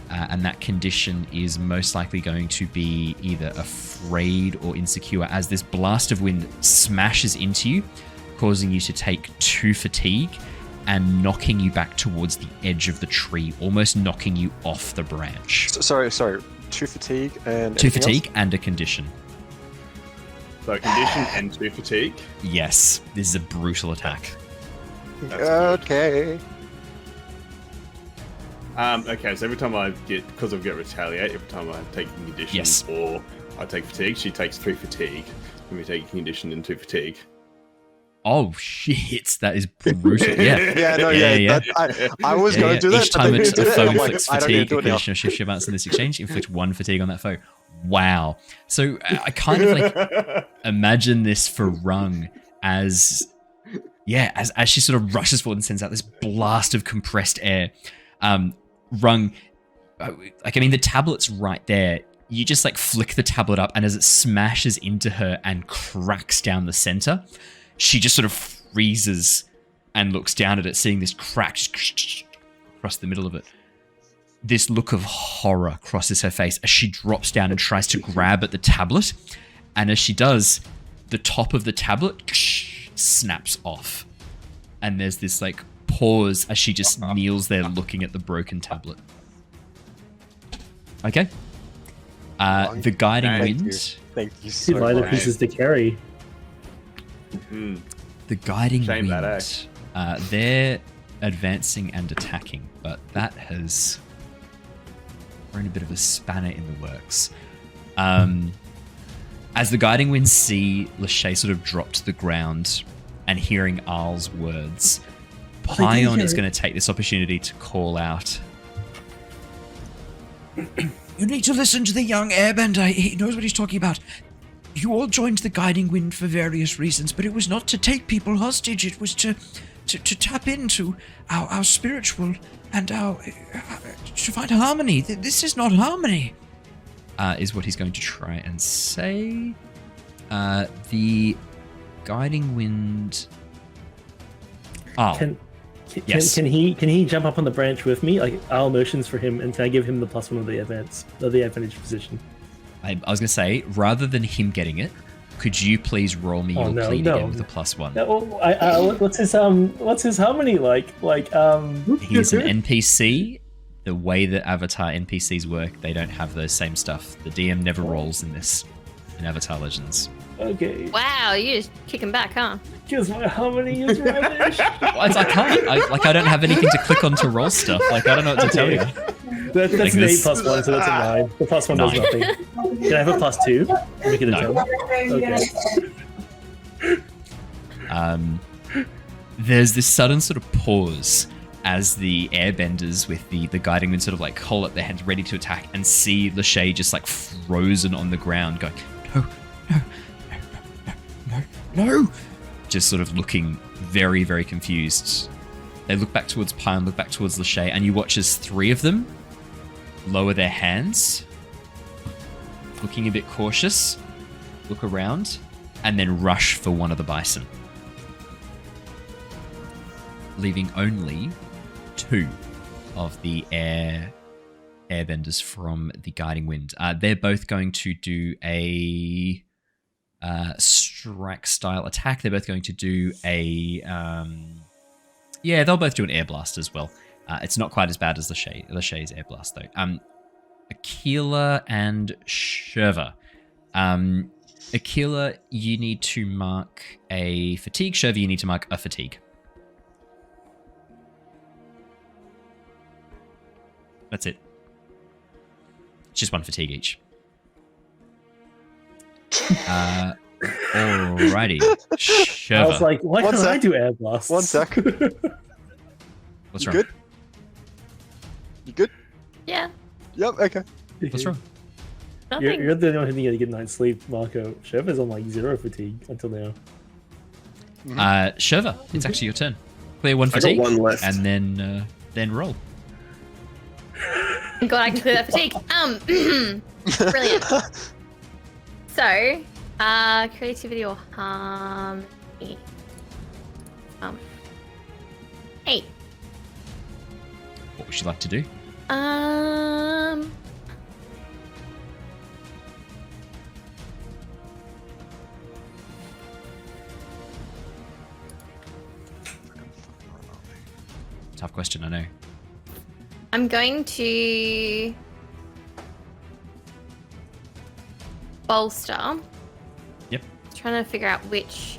And that condition is most likely going to be either afraid or insecure as this blast of wind smashes into you, causing you to take 2 fatigue and knocking you back towards the edge of the tree, almost knocking you off the branch. Sorry. 2 fatigue and 2 fatigue else? and a condition. So condition and 2 fatigue. Yes, this is a brutal attack. Okay. Okay, so every time I get, because I get retaliate, every time I take a condition or I take fatigue, she takes 3 fatigue. When we take a condition and 2 fatigue. Oh shit, that is brutal. Yeah. I was going to do that. Each time a foe I'm like, inflicts I don't need fatigue, to a do it now. condition shift your balance in this exchange, inflict 1 fatigue on that foe. Wow. So I kind of like imagine this for Rung as she sort of rushes forward and sends out this blast of compressed air. Rung, like, I mean, the tablet's right there. you just like flick the tablet up, and as it smashes into her and cracks down the center, she just sort of freezes and looks down at it, seeing this crack across the middle of it. This look of horror crosses her face as she drops down and tries to grab at the tablet. And as she does, the top of the tablet snaps off. And there's this like pause as she just kneels there looking at the broken tablet. Okay. The guiding wind. Thank you so Too lighter much. pieces to carry. The guiding Shame wind. that, They're advancing and attacking, but that has thrown a bit of a spanner in the works. As the guiding winds see Lachey sort of drop to the ground and hearing Arl's words, Pion is going to take this opportunity to call out. You need to listen to the young airbender. He knows what he's talking about. You all joined the guiding wind for various reasons, but it was not to take people hostage. It was to tap into our spiritual and our to find harmony. This is not harmony. Is what he's going to try and say. The guiding wind. Oh, Can he jump up on the branch with me? Like, I'll motions for him, and can I give him the +1 of the advantage position? I was going to say, rather than him getting it, could you please roll me your plead again with a +1? What's his harmony like? He's an NPC. The way that Avatar NPCs work, they don't have those same stuff. The DM never rolls in Avatar Legends. Okay. Wow, you just kick him back, huh? Because my harmony is rubbish. I can't. I don't have anything to click on to roll stuff. Like, I don't know what to tell you. That's Like an this. 8 +1, so that's a 9. The +1 does 9. nothing. Can I have a +2? Make it a No. 10. Okay. There's this sudden sort of pause as the airbenders with the guiding wind sort of like hold up their hands ready to attack and see Lachey just like frozen on the ground going, no. Just sort of looking very, very confused. They look back towards Pion, look back towards Lachey, and you watch as 3 of them lower their hands, looking a bit cautious, look around, and then rush for one of the bison. Leaving only 2 of the airbenders from the guiding wind. They're both going to do a strike style attack. They're both going to do a they'll both do an air blast as well. It's not quite as bad as Lachey's air blast though. Aquila and Shurva. Aquila, you need to mark a fatigue. Shurva, you need to mark a fatigue. That's it. It's just 1 fatigue each. Alrighty. Shurva. I was like, why One can't I sec. do air blasts? 1 sec. What's You wrong? good? You good? Yeah, Yep, okay. What's wrong? nothing. You're the only one who didn't get a good night's sleep, Marco. Shurva's on like 0 fatigue until now. Shurva, it's actually your turn. Clear 1 I got fatigue. 1 left. And then roll. God, I can clear that fatigue. Brilliant. So, creativity or harmony. 8. What would you like to do? Tough question, I know. I'm going to bolster. Yep. Trying to figure out which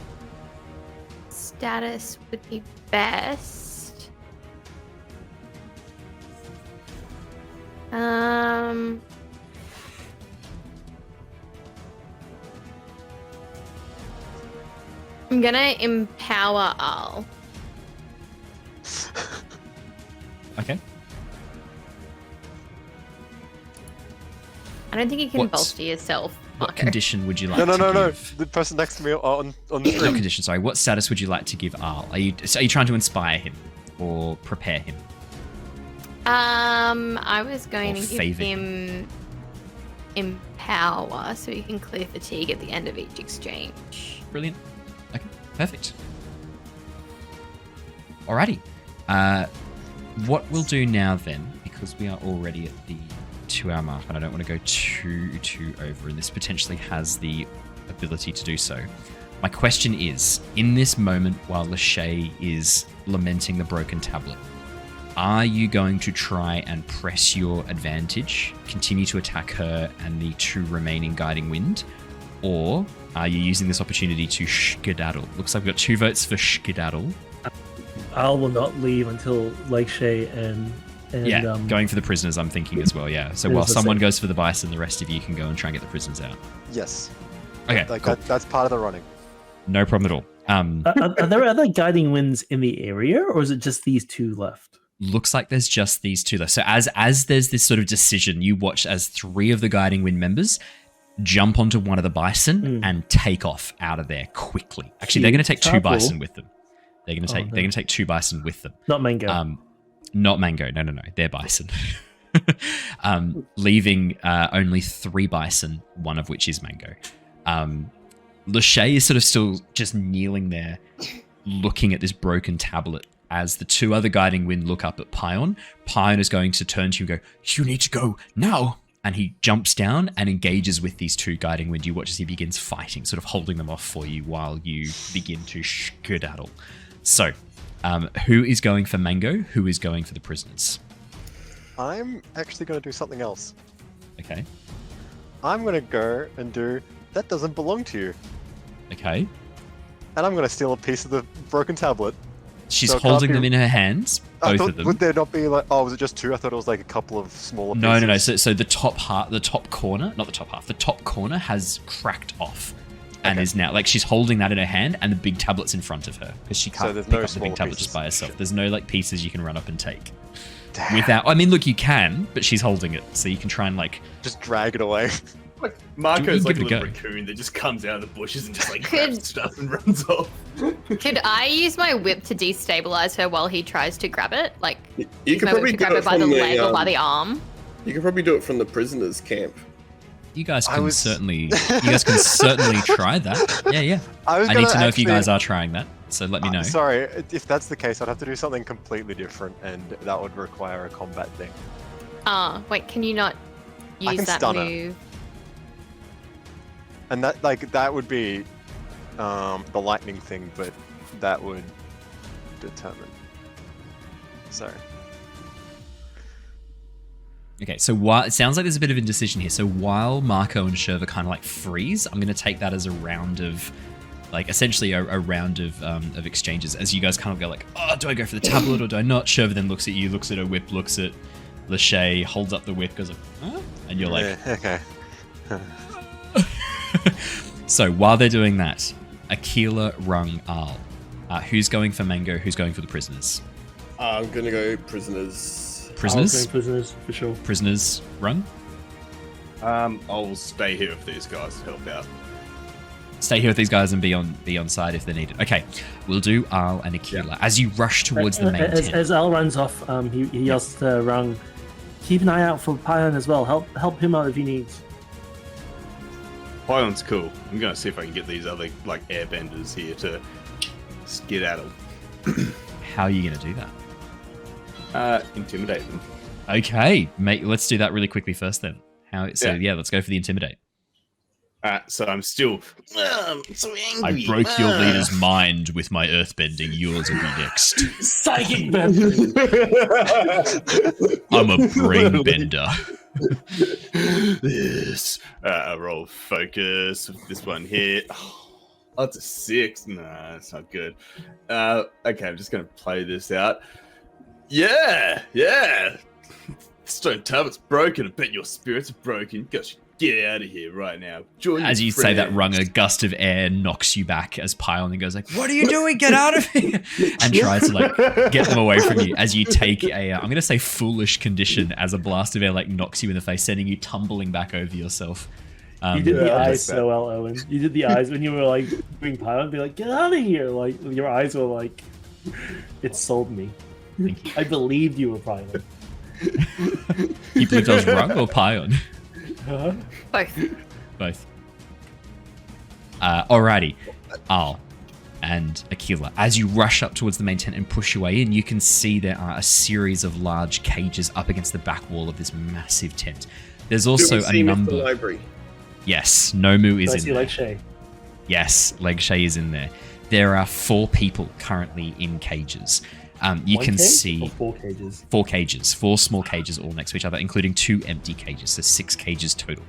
status would be best. I'm gonna empower Al. Okay. I don't think you can What- bolster yourself. What Marco. condition would you like No, to no. give? The person next to me on the No screen. condition, sorry. What status would you like to give Arl? Are you trying to inspire him or prepare him? I was going Or to give favour him Empower, so you can clear fatigue at the end of each exchange. Brilliant. Okay, perfect. Alrighty. What we'll do now then, because we are already at the 2-hour mark, and I don't want to go too over, and this potentially has the ability to do so. My question is, in this moment while Lachey is lamenting the broken tablet, are you going to try and press your advantage, continue to attack her and the 2 remaining Guiding Wind, or are you using this opportunity to skedaddle? Looks like we've got 2 votes for skedaddle. I will not leave until Lakeshay and going for the prisoners, I'm thinking as well, yeah. So while someone goes for the bison, the rest of you can go and try and get the prisoners out. Yes. Okay, Like cool. that's part of the running. No problem at all. Are there other Guiding Winds in the area, or is it just these 2 left? Looks like there's just these 2 left. So as there's this sort of decision, you watch as 3 of the Guiding Wind members jump onto one of the bison and take off out of there quickly. Actually, they're going to take 2 bison with them. They're going to take 2 bison with them. Not Mango. Not Mango. No. They're bison. Leaving only 3 bison, one of which is Mango. Lachey is sort of still just kneeling there, looking at this broken tablet as the 2 other Guiding Wind look up at Pion. Pion is going to turn to you and go, "You need to go now." And he jumps down and engages with these 2 Guiding Wind. You watch as he begins fighting, sort of holding them off for you while you begin to skedaddle. So, who is going for Mango? Who is going for the prisoners? I'm actually going to do something else. Okay. I'm going to go and do that doesn't belong to you. Okay. And I'm going to steal a piece of the broken tablet. She's So it can't holding be- them in her hands, I both thought, of them. would there not be like, oh, was it just 2? I thought it was like a couple of smaller pieces. No. So the top corner, not the top half, the top corner has cracked off. And is now, like, she's holding that in her hand and the big tablet's in front of her because she can't there's pick no up the big small tablet pieces. just by herself. There's no, like, pieces you can run up and take. Damn. Without, I mean, look, you can, but she's holding it, so you can try and, like, Just drag it away. Like Marco's Give like it a a little go. raccoon that just comes out of the bushes and just like Could- grabs stuff and runs off. Could I use my whip to destabilize her while he tries to grab it? Like, You use could my whip probably to do grab it it by the from leg or by the. the arm? You could probably do it from the prisoners' camp. you guys I can was- certainly try that. Yeah. I was I gonna need to know if you actually- guys are trying that, so let me know. Sorry, if that's the case, I'd have to do something completely different, and that would require a combat thing. Wait, can you not I use can that stun her. move? And that would be the lightning thing, but that would determine. Sorry. Okay, so while it sounds like there's a bit of indecision here. So while Mako and Shurva kind of like freeze, I'm going to take that as a round of, like, essentially a round of exchanges as you guys kind of go like, oh, do I go for the tablet or do I not? Shurva then looks at you, looks at her whip, looks at Lachey, holds up the whip, goes like, huh? And you're like, Yeah, okay. So while they're doing that, Aquila, Rung, Al. Who's going for Mango? Who's going for the prisoners? I'm gonna go prisoners. Prisoners? Prisoners, for sure. Prisoners, Rung? I'll stay here with these guys to help out. Stay here with these guys and be on side if they're needed. Okay, we'll do Al and Aquila. As you rush towards the main tent. As Al runs off, he yells to Rung, keep an eye out for Pion as well. Help him out if he needs. Pylon's cool. I'm gonna see if I can get these other like airbenders here to skedaddle. How are you going to do that? Intimidate them. Okay, mate, let's do that really quickly first then. Let's go for the intimidate. So I'm still so angry. I broke your leader's mind with my earthbending. Yours will be next. Psychic bender. I'm a brain bender. This roll focus with this one here. Oh, that's a 6. Nah, that's not good. Okay, I'm just gonna play this out. Yeah. Stone tablet's broken. I bet your spirits are broken. You guys should get out of here right now. Join As your you say that, friends. Rung, a gust of air knocks you back as Pion and goes like, "What are you doing? Get out of here!" and tries to like get them away from you. As you take a, I'm going to say foolish condition as a blast of air like knocks you in the face, sending you tumbling back over yourself. You did the Yeah, I eyes like so well, Owen. You did the eyes when you were like doing Pion, be like, get out of here! Like your eyes were like, it sold me. Thank you. I believed you were Pion. You believed I was Rung or Pion? Both. Both. Alrighty. Al and Aquila, as you rush up towards the main tent and push your way in, you can see there are a series of large cages up against the back wall of this massive tent. There's also a number. Mr. Library? Yes, Nomu is I in see there. Legshay. Yes, Legshay is in there. There are 4 people currently in cages. You can see 4 cages. 4 cages, 4 small cages all next to each other, including 2 empty cages, so 6 cages total.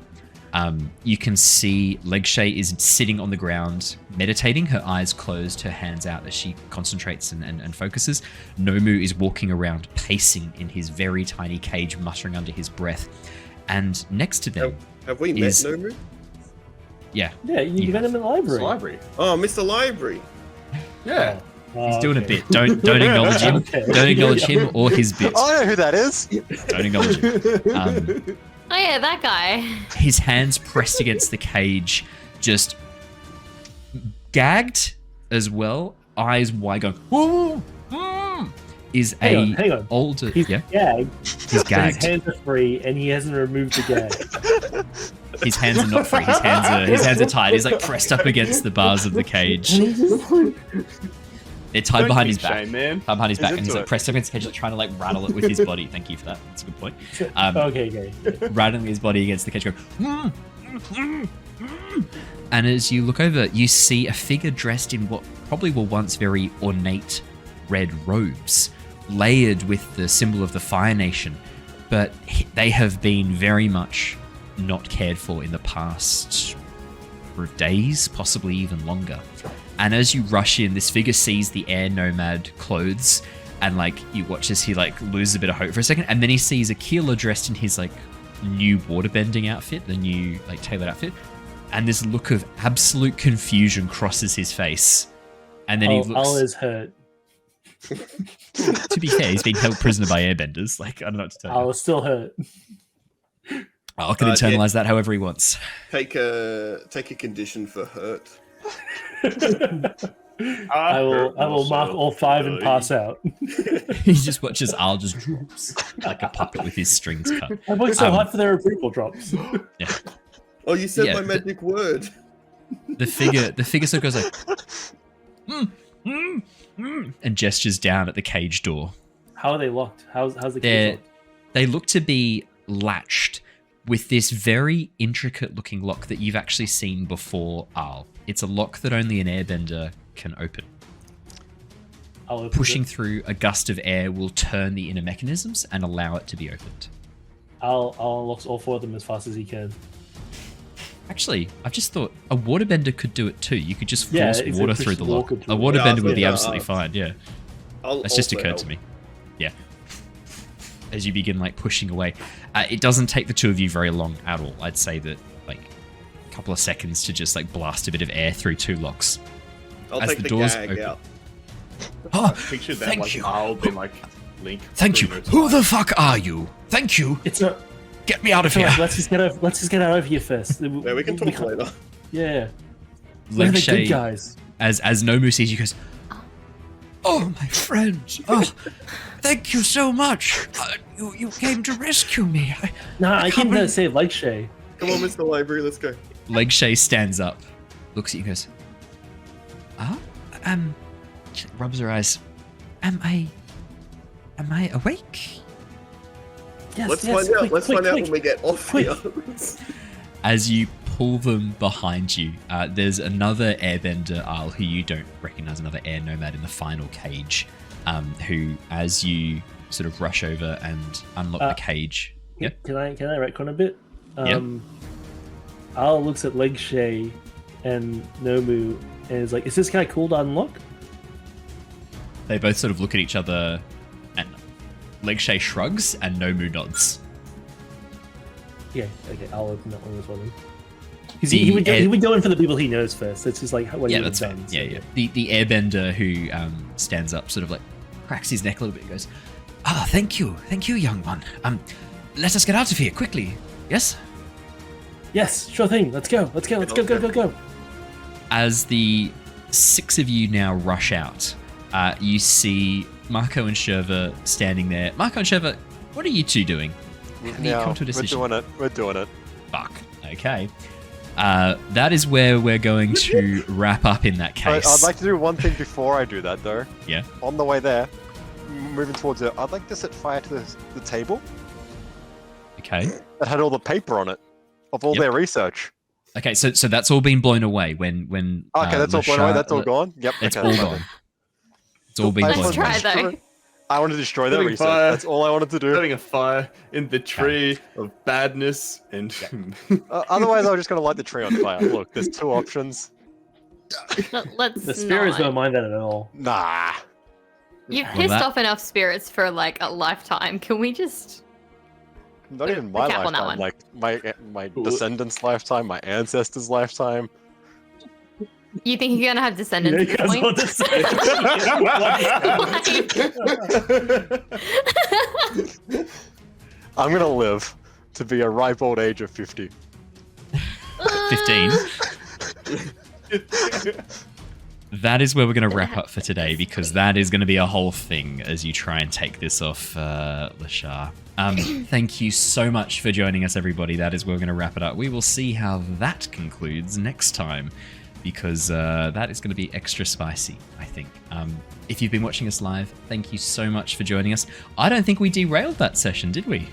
You can see Legshay is sitting on the ground, meditating, her eyes closed, her hands out as she concentrates and focuses. Nomu is walking around, pacing in his very tiny cage, muttering under his breath. And next to them Have we met Nomu? Yeah. Yeah, you met him in the library. Library. Oh, Mr. Library. Yeah. He's doing a bit. Don't acknowledge him. Okay. Don't acknowledge him or his bit. I know who that is. Don't acknowledge him. Oh yeah, that guy. His hands pressed against the cage, just gagged as well, eyes wide going, "Woo, is Hang a on. older... He's Yeah, gagged. he's gagged. His hands are free, and he hasn't removed the gag. His hands are not free. His hands are tied. He's like pressed up against the bars of the cage. They're tied Don't behind be his back. shame, man. Tied behind his back, He's and he's into like it. pressed up against the cage, like trying to like rattle it with his body. Thank you for that. That's a good point. Okay. Rattling his body against the cage, going. And as you look over, you see a figure dressed in what probably were once very ornate red robes, layered with the symbol of the Fire Nation, but they have been very much not cared for in the past days, possibly even longer. And as you rush in, this figure sees the air nomad clothes, and like you watch as he like loses a bit of hope for a second, and then he sees Aquila dressed in his like new waterbending outfit, the new like tailored outfit, and this look of absolute confusion crosses his face. And then he looks. Al is hurt. To be fair, he's being held prisoner by airbenders. Like I don't know what to tell you. Al is still hurt. Al can internalize that however he wants. Take a condition for hurt. I will mark all 5 and pass out. He just watches Al just drops like a puppet with his strings cut. I worked so hard for their approval drops. Yeah. Oh, you said Yeah, my magic word. The figure sort of goes like and gestures down at the cage door. How are they locked? How's the cage locked? They look to be latched with this very intricate looking lock that you've actually seen before, Al. It's a lock that only an airbender can open. I'll open Pushing it. through a gust of air will turn the inner mechanisms and allow it to be opened. I'll unlock all 4 of them as fast as he can. Actually, I've just thought a waterbender could do it too. You could just Yeah, force it's water a through the lock. push A the waterbender would be Yeah, absolutely fine, yeah. That's just also occurred to help. me. Yeah. As you begin like pushing away. It doesn't take the 2 of you very long at all. I'd say that like a couple of seconds to just like blast a bit of air through 2 locks. I'll As take the the doors gag open. out. Oh, Picture that thank like you. I'll be like Link. Thank you. Who the fuck are you? Thank you. It's not. Get me out of It's all here. right, let's just get out of here first. Yeah, we can talk can't- later. Yeah. We're the good Legshay, guys. as Nomu sees you, goes, Oh, my friend. Oh, thank you so much. You came to rescue me. Nah, I can't came to save Legshay. Come on, Mr. Library, let's go. Legshay stands up, looks at you and goes, she rubs her eyes. Am I awake? Yes, Let's yes, find out. quick, Let's quick, find out quick. when we get off Quick. here. As you pull them behind you, there's another airbender, Al, who you don't recognize, another air nomad in the final cage, who, as you sort of rush over and unlock the cage. Yep. Can I retcon a bit? Yep. Al looks at Legshay and Nomu and is like, "Is this guy cool to unlock?" They both sort of look at each other, and Legshay shrugs and Nomu nods. Yeah. Okay. I'll open that one as well. Then. 'Cause The he would air- go in for the people he knows first. That's just like what he Yeah, would that's have fine. done. Yeah, yeah. The airbender who stands up, sort of like cracks his neck a little bit, and goes, Thank you, young one. Let us get out of here quickly. Yes. Yes, sure thing. Let's go. Let's go. Let's go. Go. Go. Go. As the 6 of you now rush out, you see Mako and Shurva standing there. Mako and Shurva, what are you 2 doing? Have you Now, come to a decision? We're doing it. Fuck. Okay. That is where we're going to wrap up in that case. I'd like to do one thing before I do that, though. Yeah. On the way there, moving towards it, I'd like to set fire to the table Okay. that had all the paper on it of all Yep. their research. Okay, so that's all been blown away when Okay, that's all blown away. That's all gone. Yep. It's okay, all that's gone. fine. It's all been I Let's blown just try away. though. I want to destroy their Setting research. fire. That's all I wanted to do. Setting a fire in the tree of badness and Otherwise, I was just going to light the tree on fire. Look, there's two options. Let's The spirits not. don't mind that at all. Nah. You've Well, pissed that- off enough spirits for like a lifetime. Can we just? Not Put even a my cap on that lifetime. one. Like my descendants' lifetime, my ancestors' lifetime. You think you're gonna have descendants You at guys this want to say? point? I'm gonna live to be a ripe old age of 50. 15. That is where we're going to wrap up for today, because that is going to be a whole thing as you try and take this off Lashar. Thank you so much for joining us, everybody. That is where we're going to wrap it up. We will see how that concludes next time, because that is going to be extra spicy, I think. If you've been watching us live, thank you so much for joining us. I don't think we derailed that session, did we?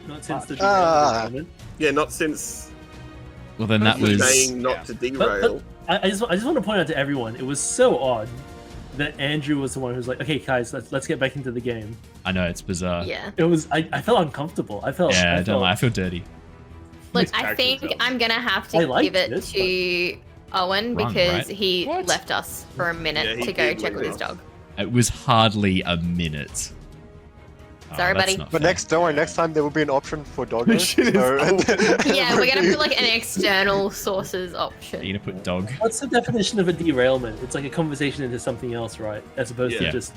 Not since the moment. Yeah, not since Well, then that was... saying not to derail. I just want to point out to everyone, it was so odd that Andrew was the one who was like, "Okay, guys, let's get back into the game." I know, it's bizarre. Yeah. It was. I felt uncomfortable. I felt. Yeah, I I don't felt, lie. I feel dirty. Look, His I character think himself. I'm gonna have I to liked give it it, to Owen Run, because right? he What? left us for a minute Yeah, he to go did check leave with his us. dog. It was hardly a minute. Sorry, that's buddy. not But fair. don't worry, next time there will be an option for doggo. Shit is Yeah, we're gonna put like an external sources option. You're gonna put dog. What's the definition of a derailment? It's like a conversation into something else, right? As opposed Yeah. to just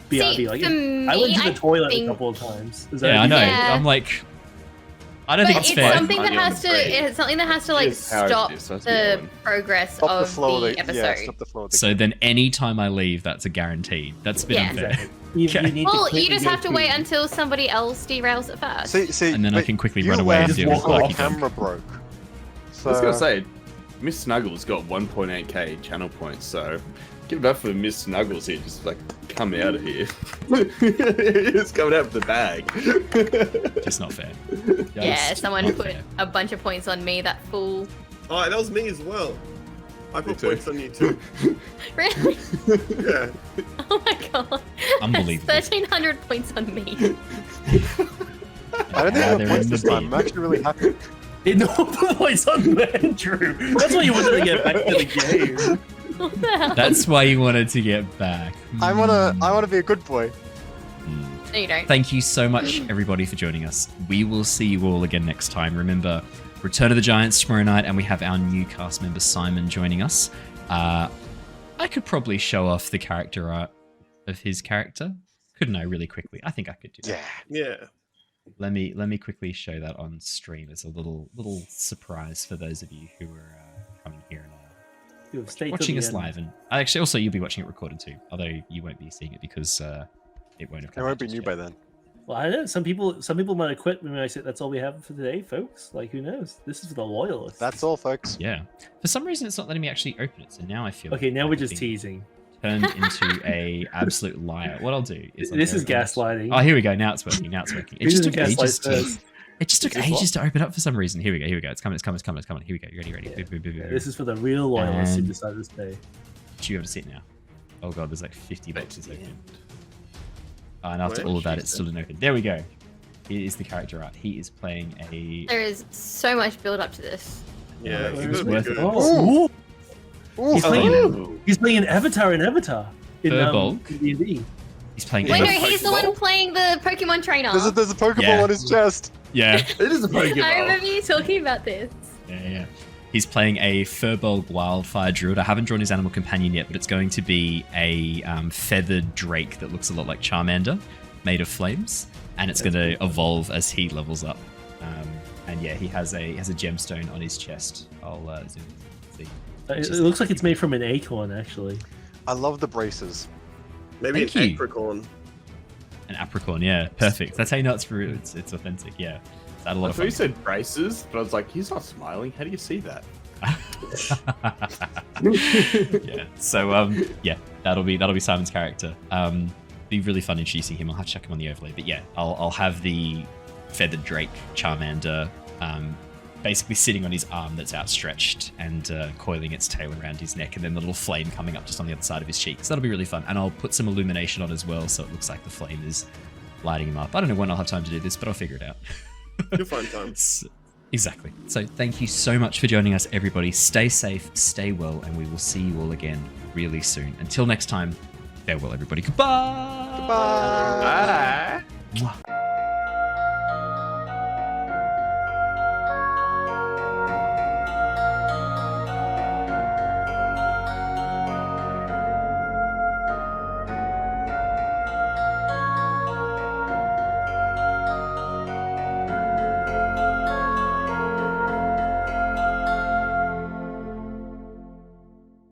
BRB. See, Like, for I went to me, the toilet think- a couple of times. Is that Yeah, I know. Yeah. I'm like, I don't But think it's it's fair. something that Money on has the to. brain. It's something that has to like Just how it stop is, that's the the one. progress Stop of the flow the of the episode. Yeah, stop the flow of the So then, any time I leave, that's a guaranteed. That's a bit Yeah. unfair. Exactly. You Okay. need Well, to you quickly just go have to poo. wait until somebody else derails it first. See, And then I but can quickly you run away and left deal with before the Lucky Dog. camera broke. So, I was gonna say, Miss Snuggles got 1.8k channel points, so give it up for Miss Snuggles here. Just like come out of here. It's coming out of the bag. Just not fair. Yeah, Just someone not put fair. a bunch of points on me. That fool. Oh, that was me as well. I Me put too. points on you too. Really? Yeah. Oh my god. Unbelievable. 1,300 points on me. I don't think Yeah, I they're have points in this the time. I'm actually really happy. No points on Andrew. That's why you wanted to get back to the game. What the hell? That's why you wanted to get back. I wanna be a good boy. No, you don't. Thank you so much, everybody, for joining us. We will see you all again next time. Remember, Return of the Giants tomorrow night, and we have our new cast member Simon joining us. I could probably show off the character art of his character, couldn't I? Really quickly, I think I could do that. Yeah. Yeah. Let me quickly show that on stream as a little surprise for those of you who are coming here and You have stayed till watching the us end. live. And actually, also you'll be watching it recorded too, although you won't be seeing it because it won't have. It come won't out be just new yet. by then. Well, I don't know. Some people might have quit when I said that's all we have for today, folks. Like, who knows? This is for the loyalists. That's all, folks. Yeah. For some reason, it's not letting me actually open it. So now I feel Okay, now we're like just I've been teasing. turned into a absolute liar. What I'll do is This is gaslighting. Oh, here we go. Now it's working. Now it's working. It Who just did took the ages gaslight to. first? It just took Is this ages to open up for some reason. Here we go. Here we go. It's coming. It's coming. It's coming. It's coming. Here we go. You ready? Ready? Yeah. Boop, boop, boop, boop, This is for the real loyalists who And- decide to stay. You have to sit now. Oh god, there's like 50 Back boxes to the open. end. And after Where? all of that, it's still didn't open. There we go. Here is the character art. He is playing a. There is so much build up to this. Yeah. It It's was gonna worth be it. good. Oh, Ooh, He's playing- Oh. he's playing an Avatar in Avatar. In Furball. D&D. He's playing. Wait, a- no, he's the one playing the Pokemon trainer. there's a Pokeball Yeah. on his chest. Yeah. It is a Pokemon. I remember you talking about this. Yeah. He's playing a Furbolg Wildfire Druid. I haven't drawn his animal companion yet, but it's going to be a feathered drake that looks a lot like Charmander, made of flames, and it's going to evolve as he levels up. And yeah, he has a gemstone on his chest. I'll zoom in. See. It looks like it's made from an acorn, actually. I love the braces. Maybe Thank an you. apricorn. An apricorn, yeah, perfect. That's how you know it's authentic. Yeah. That a lot I of thought fun. you said braces, but I was like, he's not smiling. How do you see that? Yeah. So yeah, that'll be Simon's character. Be really fun introducing him. I'll have to check him on the overlay. But yeah, I'll have the feathered drake Charmander basically sitting on his arm that's outstretched and coiling its tail around his neck, and then the little flame coming up just on the other side of his cheek. So that'll be really fun. And I'll put some illumination on as well, so it looks like the flame is lighting him up. I don't know when I'll have time to do this, but I'll figure it out. You'll find time. Exactly. So thank you so much for joining us, everybody. Stay safe, stay well, and we will see you all again really soon. Until next time, farewell, everybody. Goodbye. Goodbye. Bye. Mwah.